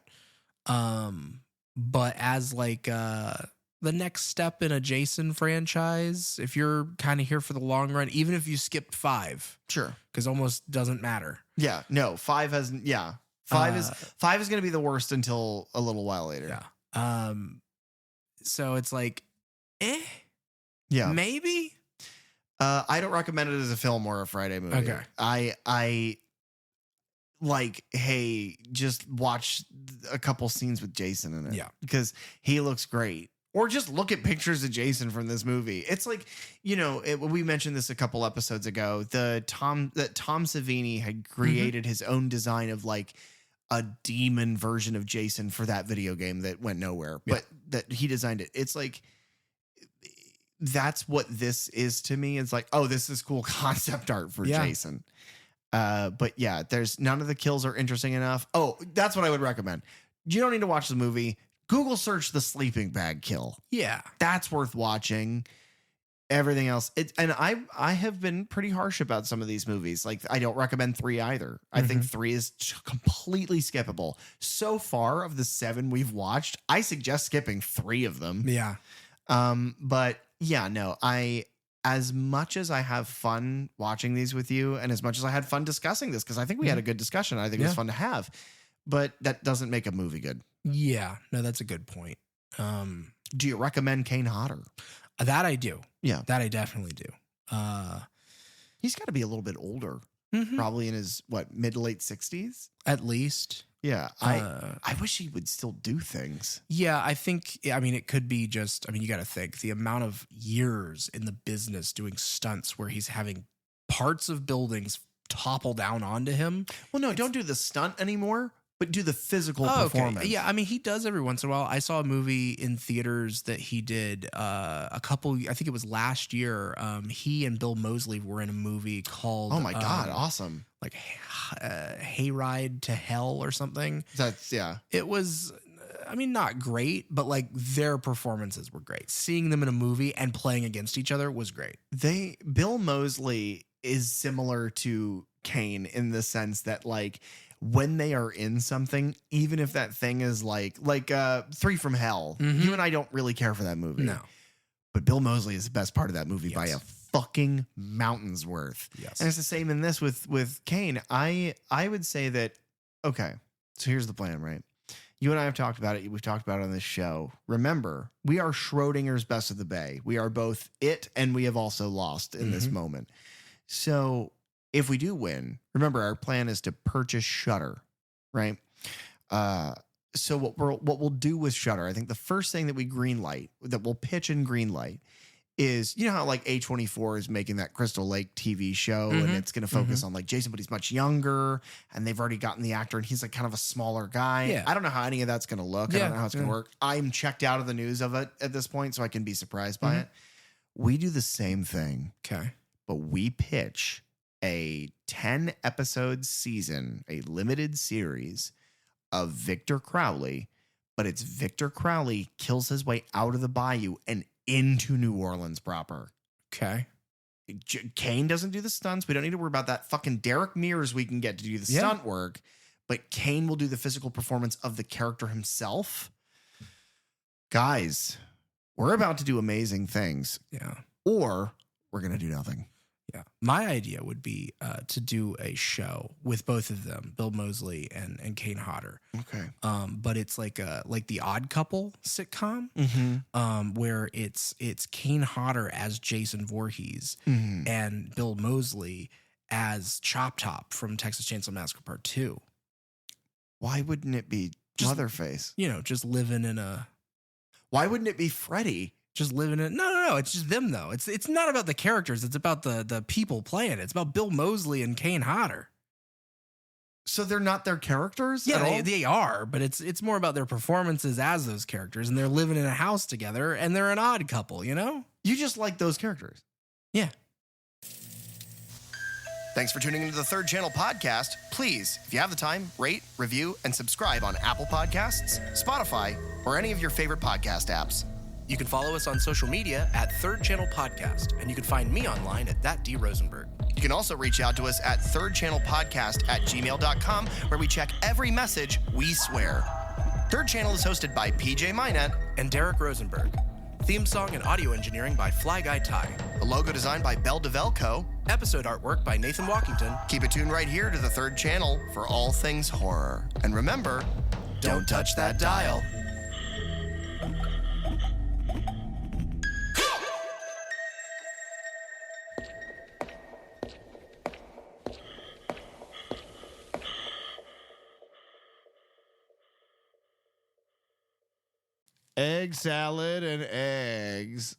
But as like the next step in a Jason franchise, if you're kind of here for the long run, even if you skipped 5, sure, because almost doesn't matter. Yeah, no, 5 hasn't. Yeah, 5 is going to be the worst until a little while later. Yeah. So it's like, yeah, maybe. I don't recommend it as a film or a Friday movie. Okay. I like, hey, just watch a couple scenes with Jason in it. Yeah, because he looks great. Or just look at pictures of Jason from this movie. It's like, we mentioned this a couple episodes ago. Tom Savini had created his own design of like a demon version of Jason for that video game that went nowhere, but that he designed it. It's like, that's what this is to me. It's like, oh, this is cool concept art for Jason. But yeah, there's none of the kills are interesting enough. Oh, that's what I would recommend. You don't need to watch the movie. Google search the sleeping bag kill. Yeah. That's worth watching. Everything else. And I have been pretty harsh about some of these movies. Like, I don't recommend 3 either. I think 3 is completely skippable. So far of the 7 we've watched, I suggest skipping 3 of them. Yeah. But yeah, no, as much as I have fun watching these with you, and as much as I had fun discussing this, because I think we had a good discussion. I think it was fun to have, but that doesn't make a movie good. Yeah, no, that's a good point. Do you recommend Kane Hodder? That I do. Yeah, that I definitely do. He's got to be a little bit older, probably in his mid to late 60s at least. Yeah, I wish he would still do things. Yeah, I think. I mean, it could be just. I mean, you got to think the amount of years in the business doing stunts where he's having parts of buildings topple down onto him. Well, no, don't do the stunt anymore. But do the physical performance. Okay. Yeah, I mean, he does every once in a while. I saw a movie in theaters that he did I think it was last year. He and Bill Moseley were in a movie called... Oh my God, awesome. Like Hayride to Hell or something. It was, I mean, not great, but like their performances were great. Seeing them in a movie and playing against each other was great. Bill Moseley is similar to Kane in the sense that like... when they are in something, even if that thing is like 3 from Hell, you and I don't really care for that movie. No. But Bill Moseley is the best part of that movie by a fucking mountain's worth. Yes. And it's the same in this with Kane. I would say that, okay, so here's the plan, right? You and I have talked about it. We've talked about it on this show. Remember, we are Schrodinger's best of the Bay. We are both it and we have also lost in this moment. So... if we do win, remember our plan is to purchase Shudder, right? So what we'll do with Shudder, I think the first thing that we'll pitch in green light is, you know how like A24 is making that Crystal Lake TV show and it's going to focus on like Jason, but he's much younger and they've already gotten the actor and he's like kind of a smaller guy. Yeah. I don't know how any of that's going to look. I don't know how it's going to work. I'm checked out of the news of it at this point, so I can be surprised by it. We do the same thing. Okay. But we pitch a 10 episode season, a limited series of Victor Crowley, but it's Victor Crowley kills his way out of the bayou and into New Orleans proper. Okay. Kane doesn't do the stunts. We don't need to worry about that. Fucking Derek Mears we can get to do the stunt work, but Kane will do the physical performance of the character himself. Guys, we're about to do amazing things. Yeah. Or we're going to do nothing. Yeah. My idea would be to do a show with both of them, Bill Moseley and Kane Hodder. Okay. But it's like the Odd Couple sitcom, where it's Kane Hodder as Jason Voorhees and Bill Moseley as Chop Top from Texas Chainsaw Massacre Part 2. Why wouldn't it be Leatherface? You know, just living in a... Why wouldn't it be Freddy? Just living in... No. It's just them, though. It's not about the characters. It's about the people playing it. It's about Bill Moseley and Kane Hodder. So they're not their characters? Yeah, they are, but it's more about their performances as those characters, and they're living in a house together, and they're an odd couple, you know? You just like those characters. Yeah. Thanks for tuning into the Third Channel podcast. Please, if you have the time, rate, review, and subscribe on Apple Podcasts, Spotify, or any of your favorite podcast apps. You can follow us on social media at Third Channel Podcast, and you can find me online at @DRosenberg. You can also reach out to us at thirdchannelpodcast@gmail.com, where we check every message we swear. Third Channel is hosted by PJ Minette and Derek Rosenberg. Theme song and audio engineering by Fly Guy Ty. The logo designed by Bell DeVelco. Episode artwork by Nathan Walkington. Keep it tuned right here to the Third Channel for all things horror. And remember, don't touch that dial. Egg salad and eggs.